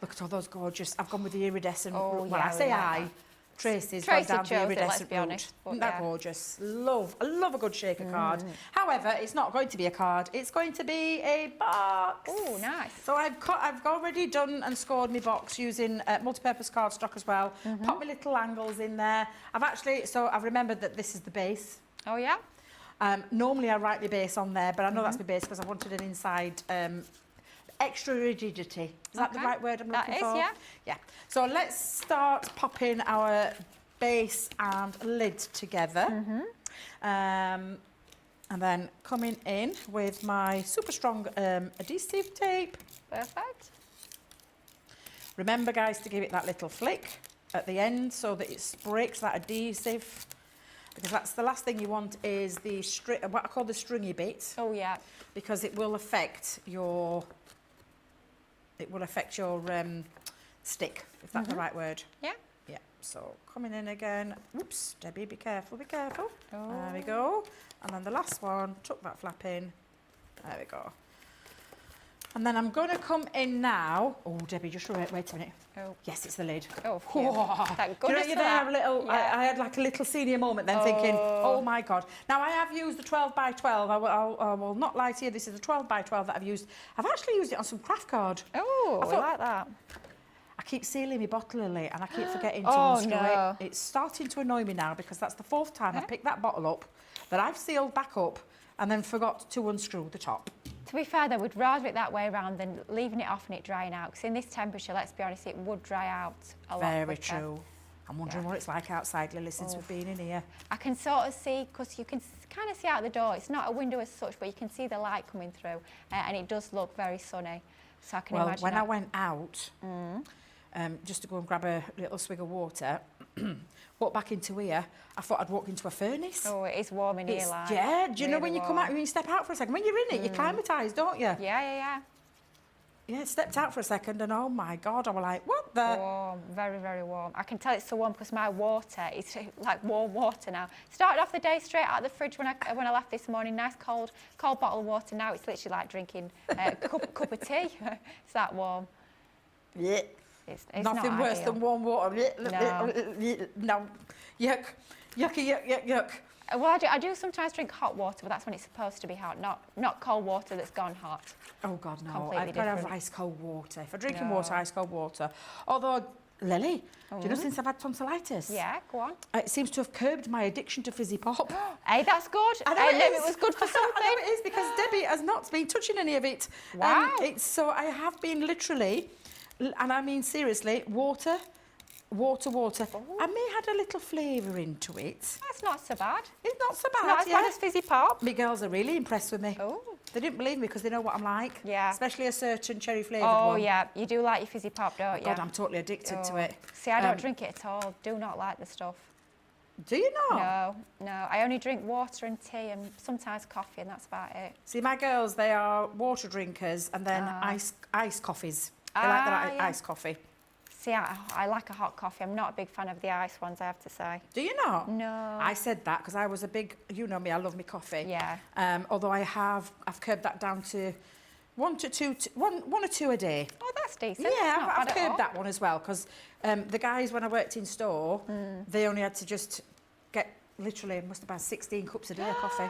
Look at all those gorgeous. I've gone with the iridescent.
Oh,
well,
yeah,
I say
we like
I.
that.
Tracy's
Tracy
gone down the
chose it, let's
iridescent
be
route.
honest, but
Isn't that
yeah.
gorgeous? I love a good shaker card. However, it's not going to be a card. It's going to be a box.
Oh, nice.
So I've already done and scored my box using multi-purpose cardstock as well. Pop my little angles in there. I've remembered that this is the base.
Oh, yeah?
Normally I write my base on there, but I know that's my base because I wanted an inside extra rigidity. Is that the right word I'm looking for?
That is, yeah.
Yeah. So let's start popping our base and lid together. And then coming in with my super strong adhesive tape.
Perfect.
Remember, guys, to give it that little flick at the end so that it breaks that adhesive. Because that's the last thing you want is the what I call the stringy bit.
Oh, yeah.
Because it will affect your stick, if that's the right word.
Yeah.
Yeah. So coming in again. Oops, Debbie, be careful, be careful.
Oh.
There we go. And then the last one, tuck that flap in. There we go. And then I'm going to come in now. Oh, Debbie, just wait a minute.
Oh.
Yes, it's the lid.
Oh, phew. Thank
Do you know,
goodness
you're
for
there
that.
a little.
Yeah.
I had like a little senior moment then, thinking, oh my God. Now I have used the 12 by 12. I will not lie to you. This is the 12 by 12 that I've used. I've actually used it on some craft card.
Oh, I
thought-
like that.
I keep sealing my bottle, Lily, and I keep forgetting to
Oh,
unscrew
no.
it. It's starting to annoy me now because that's the 4th time I've picked that bottle up that I've sealed back up and then forgot to unscrew the top.
To be fair though, we'd rather it that way around than leaving it off and it drying out. Because in this temperature, let's be honest, it would dry out a lot
Very
quicker.
true. I'm wondering what it's like outside, Lily, since we've been in here.
I can sort of see, because you can kind of see out the door. It's not a window as such, but you can see the light coming through, and it does look very sunny. So I can imagine.
When I went out, just to go and grab a little swig of water, walked back into here, I thought I'd walked into a furnace.
Oh, it is warm in here, like.
Yeah, do you know
really
when you come
warm.
out, when you step out for a second, when you're in it, you're climatised, don't you?
Yeah.
Yeah, stepped out for a second and oh my God, I was like, what the?
Warm, very, very warm. I can tell it's so warm because my water is like warm water now. Started off the day straight out of the fridge when I left this morning. Nice cold bottle of water. Now it's literally like drinking a cup of tea. It's that warm.
Yeah.
It's
Nothing
not
worse
ideal.
than warm water.
No.
No. Yuck. Yuck.
Well, I do sometimes drink hot water, but that's when it's supposed to be hot, not cold water that's gone hot.
Oh God, no.
Completely
I've got to have
different.
ice cold water. If I drink
No.
water, ice cold water. Although, Lily, do you know since I've had tonsillitis?
Yeah, go on.
It seems to have curbed my addiction to fizzy pop.
Hey, that's good.
I know
I
it
knew
is.
it was good for something.
I know it is because Debbie has not been touching any of it.
Wow.
So I have been literally, and I mean seriously, water. I may had a little flavour into it.
That's not so bad.
It's not so bad,
Not as
yeah.
bad as fizzy pop.
My girls are really impressed with me.
Oh.
They didn't believe me because they know what I'm like.
Yeah.
Especially a certain cherry flavoured
Oh,
one.
yeah. You do like your fizzy pop, don't you?
God, I'm totally addicted to it.
See, I don't drink it at all. Do not like the stuff.
Do you not?
No. I only drink water and tea and sometimes coffee, and that's about it.
See, my girls, they are water drinkers and then ice coffees. They like their
yeah.
iced coffee.
See, I like a hot coffee. I'm not a big fan of the ice ones, I have to say.
Do you not?
No.
I said that because I was a big, you know me, I love my coffee.
Yeah.
Although I've curbed that down to one or two a day.
Oh, that's decent.
Yeah,
That's not
I've
bad at
curbed
all.
that one as well because the guys, when I worked in store, they only had to just get literally, must have been 16 cups a day of coffee.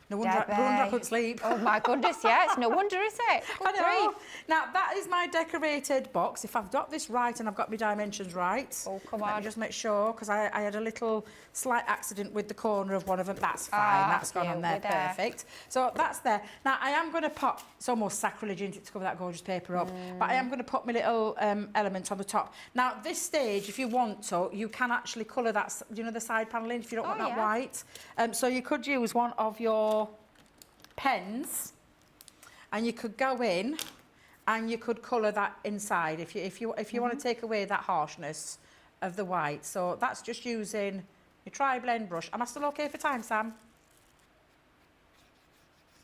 No wonder I couldn't sleep.
Oh my goodness, yeah, it's no wonder, is it?
I
Good
know.
grief.
Now, that is my decorated box. If I've got this right and I've got my dimensions right.
Oh, come
Let
on.
me just make sure, because I had a little slight accident with the corner of one of them. That's fine. That's gone on there.
we're there.
Perfect. So that's there. Now, I am going to pop, it's almost sacrilege, isn't it, to cover that gorgeous paper up, but I am going to put my little element on the top. Now, this stage, if you want to, you can actually colour that, you know, the side panelling, if you don't want that
yeah.
white. So you could use one of your pens and you could go in and you could colour that inside if you want to take away that harshness of the white. So that's just using your tri-blend brush. Am I still okay for time, Sam?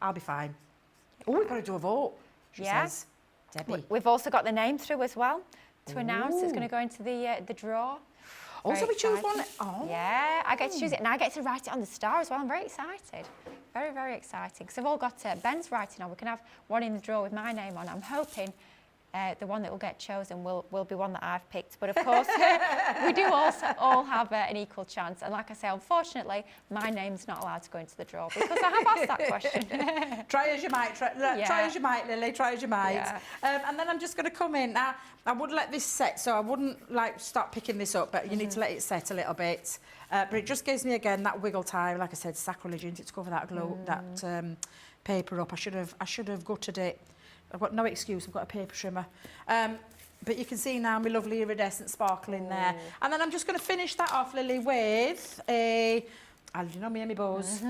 I'll be fine. Oh, we've got to do a vote, she
Yeah.
says. Debbie.
We've also got the name through as well to announce. It's going to go into the draw.
Also,
Very
we choose
exciting.
one. Oh.
Yeah, I get to choose it, and I get to write it on the star as well. I'm very excited. Very, very exciting. Because I've all got Ben's writing on. We can have one in the draw with my name on. I'm hoping the one that will get chosen will be one that I've picked. But of course, we do also all have an equal chance. And like I say, unfortunately, my name's not allowed to go into the draw because I have asked that question.
Try as you might, try as you might, Lily, try as you might.
Yeah.
And then I'm just going to come in. Now, I would let this set, so I wouldn't like start picking this up, but you need to let it set a little bit. But it just gives me, again, that wiggle time. Like I said, sacrilege, isn't it, to cover that glue, that paper up. I should have gutted it. I've got no excuse, I've got a paper trimmer. But you can see now my lovely iridescent sparkle in there. And then I'm just going to finish that off, Lily, with a, you know me and my bows,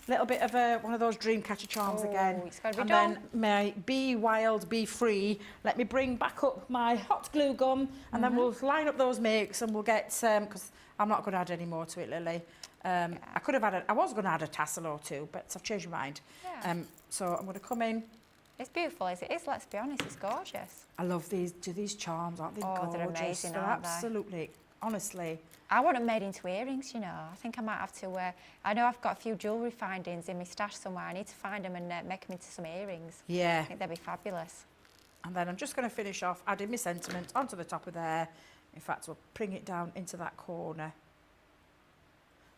little bit of one of those dream catcher charms again.
It's gotta be
and
done.
then my Be Wild, Be Free. Let me bring back up my hot glue gun and then we'll line up those makes and we'll get, because I'm not going to add any more to it, Lily. I could have I was going to add a tassel or two, but I've changed my mind.
Yeah.
So I'm going to come in.
It's beautiful as it is, let's be honest, it's gorgeous.
I love these charms, aren't they gorgeous?
They're amazing,
They're
aren't they?
absolutely, honestly.
I want them made into earrings, you know. I think I might have to, I know I've got a few jewellery findings in my stash somewhere. I need to find them and make them into some earrings. I
Yeah.
think they'd be fabulous.
And then I'm just going to finish off adding my sentiment onto the top of there. In fact, we'll bring it down into that corner.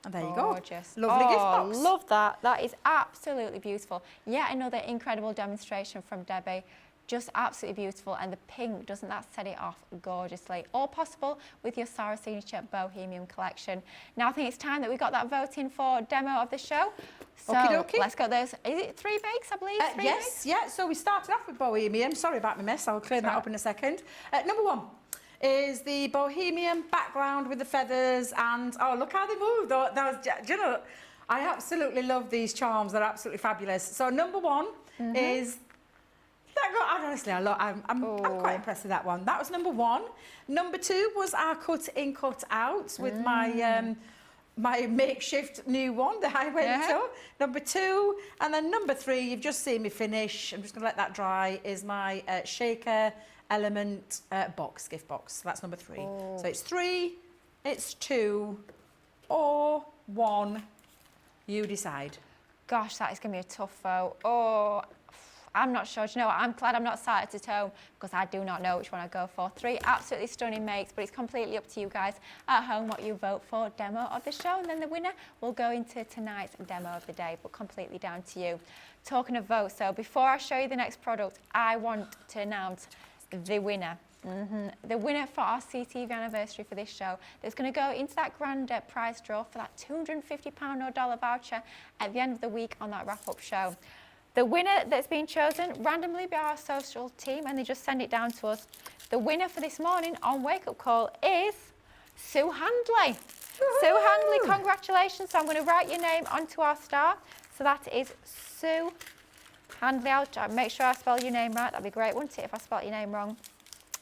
And there you go.
Gorgeous.
Lovely gift
Oh,
box.
love that. That is absolutely beautiful. Yet another incredible demonstration from Debbie. Just absolutely beautiful. And the pink, doesn't that set it off gorgeously? All possible with your Sarah Signature Bohemian collection. Now I think it's time that we got that voting for demo of the show. So
Okie dokie.
let's go those. Is it 3 bakes, I believe? Three
Yes,
bakes?
yeah. So we started off with Bohemian. Sorry about my mess. I'll clean that
Sorry.
up in a second. Number 1 is the Bohemian background with the feathers, and oh, look how they moved. That was, do you know, I absolutely love these charms. They're absolutely fabulous. So number 1 is honestly, I'm quite impressed with that one. That was number 1. Number 2 was our cut in, cut out with my my makeshift new one that I went to. Number 2, and then number 3, you've just seen me finish. I'm just going to let that dry. Is my shaker element box, gift box. So that's number 3.
Oh.
So it's 3, it's 2, or 1. You decide.
Gosh, that is going to be a tough vote. Oh, I'm not sure. Do you know what? I'm glad I'm not sat at home because I do not know which one I go for. 3 absolutely stunning makes, but it's completely up to you guys at home what you vote for. Demo of the show, and then the winner will go into tonight's demo of the day, but completely down to you. Talking of votes, so before I show you the next product, I want to announce the winner. The winner for our CTV anniversary for this show that's going to go into that grand prize draw for that £250 or dollar voucher at the end of the week on that wrap-up show. The winner that's been chosen randomly by our social team, and they just send it down to us. The winner for this morning on Wake Up Call is Sue Handley. Sue Handley, congratulations. So I'm going to write your name onto our star. So that is Sue Handley. I'll make sure I spell your name right. That'd be great, wouldn't it, if I spelled your name wrong?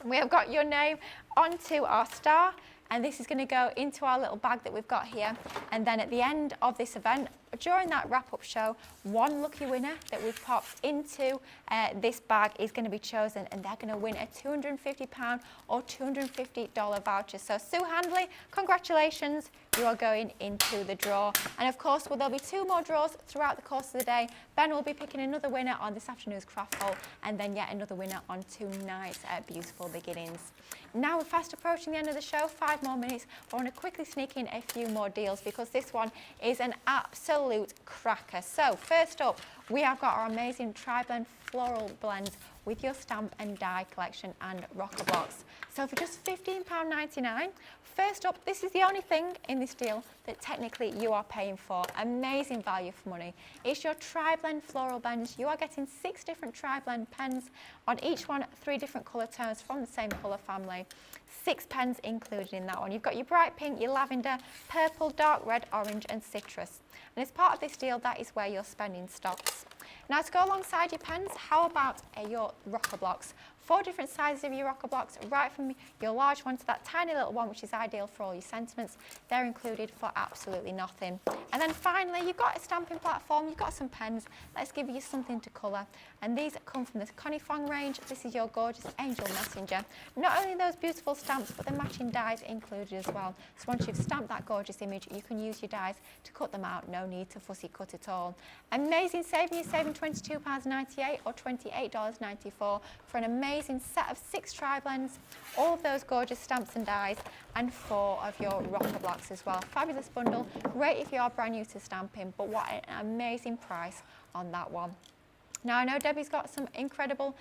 We have got your name onto our star, and this is going to go into our little bag that we've got here. And then at the end of this event, during that wrap-up show, one lucky winner that we've popped into this bag is going to be chosen, and they're going to win a £250 or $250 voucher. So Sue Handley, congratulations, you are going into the draw. And of course, there'll be 2 more draws throughout the course of the day. Ben will be picking another winner on this afternoon's craft haul, and then yet another winner on tonight's Beautiful Beginnings. Now we're fast approaching the end of the show, 5 more minutes. I want to quickly sneak in a few more deals because this one is an absolute cracker. So first up, we have got our amazing tri-blend floral blends with your stamp and die collection and rocker blocks. So for just £15.99, first up, this is the only thing in this deal that technically you are paying for. Amazing value for money. It's your tri-blend floral blends. You are getting 6 different tri-blend pens, on each one 3 different colour tones from the same colour family. 6 pens included in that one. You've got your bright pink, your lavender, purple, dark red, orange and citrus. And as part of this deal, that is where your spending stops. Now to go alongside your pens, how about your rocker blocks? 4 different sizes of your rocker blocks, right from your large one to that tiny little one, which is ideal for all your sentiments. They're included for absolutely nothing. And then finally, you've got a stamping platform, you've got some pens. Let's give you something to colour. And these come from the Connie Fong range. This is your gorgeous Angel Messenger. Not only those beautiful stamps, but the matching dies included as well. So once you've stamped that gorgeous image, you can use your dies to cut them out. No need to fussy cut at all. Amazing saving. You're saving £22.98 or $28.94 for an amazing set of 6 tri-blends, all of those gorgeous stamps and dies, and 4 of your rocker blocks as well. Fabulous bundle. Great if you are brand new to stamping, but what an amazing price on that one. Now, I know Debbie's got some incredible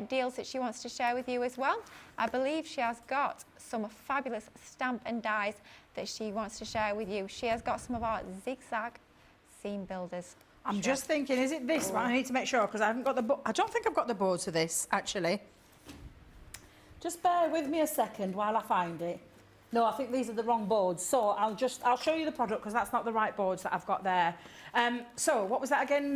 deals that she wants to share with you as well. I believe she has got some fabulous stamp and dies that she wants to share with you. She has got some of our zigzag seam builders.
I'm just thinking, is it this one? I need to make sure because I haven't got the. I don't think I've got the boards for this actually. Just bear with me a second while I find it. No, I think these are the wrong boards. So I'll show you the product because that's not the right boards that I've got there. So what was that again?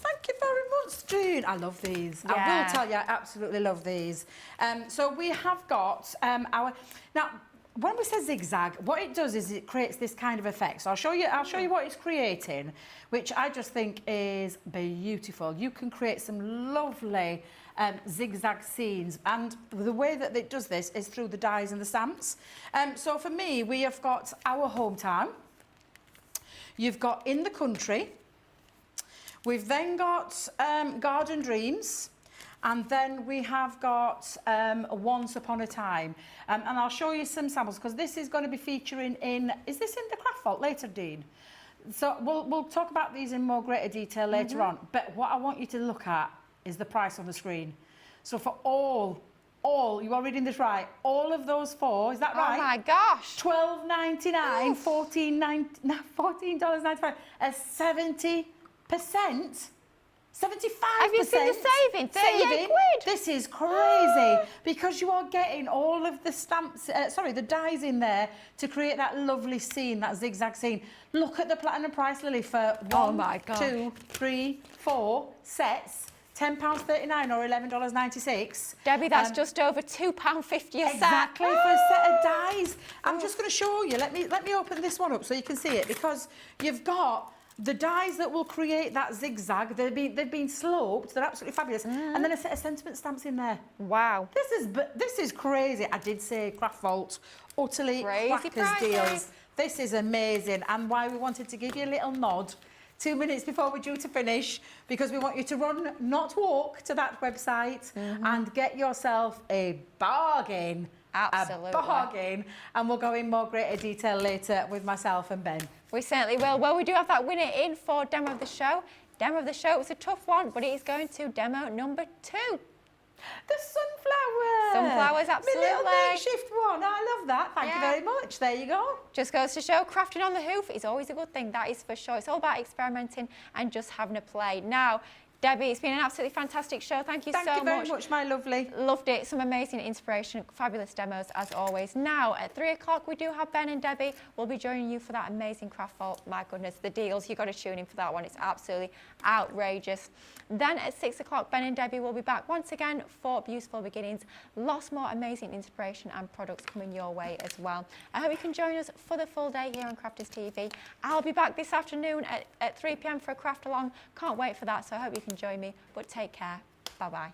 Thank you very much, June. I love these.
Yeah.
I will tell you, I absolutely love these. So we have got our now. When we say zigzag, what it does is it creates this kind of effect. So I'll show you what it's creating, which I just think is beautiful. You can create some lovely zigzag scenes, and the way that it does this is through the dies and the stamps. So for me, we have got our hometown. You've got in the country. We've then got Garden Dreams. And then we have got Once Upon a Time. And I'll show you some samples because this is going to be featuring in, is this in the craft vault later, Dean? So we'll talk about these in more greater detail later on. But what I want you to look at is the price on the screen. So for all, you are reading this right, all of those 4, is that right?
Oh my gosh.
$12.99, $14.95, a 70%, 75%.
Have you seen the saving? 38 quid.
This is crazy because you are getting all of the stamps, the dies in there to create that lovely scene, that zigzag scene. Look at the platinum price, Lily, for
Oh my God.
2, 3, 4 sets. £10.39 or $11.96.
Debbie, that's just over £2.50 a set.
Exactly, for a set of dies. I'm just going to show you. Let me open this one up so you can see it, because you've got the dies that will create that zigzag. They've been sloped. They're absolutely fabulous. And then a set of sentiment stamps in there.
Wow.
This is crazy. I did say Craft Vault, utterly
Crazy
crackers
prices.
deals. This is amazing, and why we wanted to give you a little nod 2 minutes before we're due to finish, because we want you to run, not walk, to that website and get yourself a bargain.
Absolutely.
A bargain. And we'll go in more greater detail later with myself and Ben.
We certainly will. Well, we do have that winner in for Demo of the Show. Demo of the Show was a tough one, but it is going to Demo number 2.
The sunflower.
Sunflowers, absolutely.
My little makeshift one. I love that. Thank you very much. There you go.
Just goes to show crafting on the hoof is always a good thing. That is for sure. It's all about experimenting and just having a play. Now, Debbie, it's been an absolutely fantastic show. Thank you so much.
Thank you very much, my lovely.
Loved it. Some amazing inspiration, fabulous demos as always. Now, at 3 o'clock, we do have Ben and Debbie. We'll be joining you for that amazing craft vault. My goodness, the deals. You've got to tune in for that one. It's absolutely outrageous. Then at 6 o'clock, Ben and Debbie will be back once again for Beautiful Beginnings. Lots more amazing inspiration and products coming your way as well. I hope you can join us for the full day here on Crafters TV. I'll be back this afternoon at 3 p.m. for a craft along. Can't wait for that, so I hope you can join me. But take care. Bye-bye.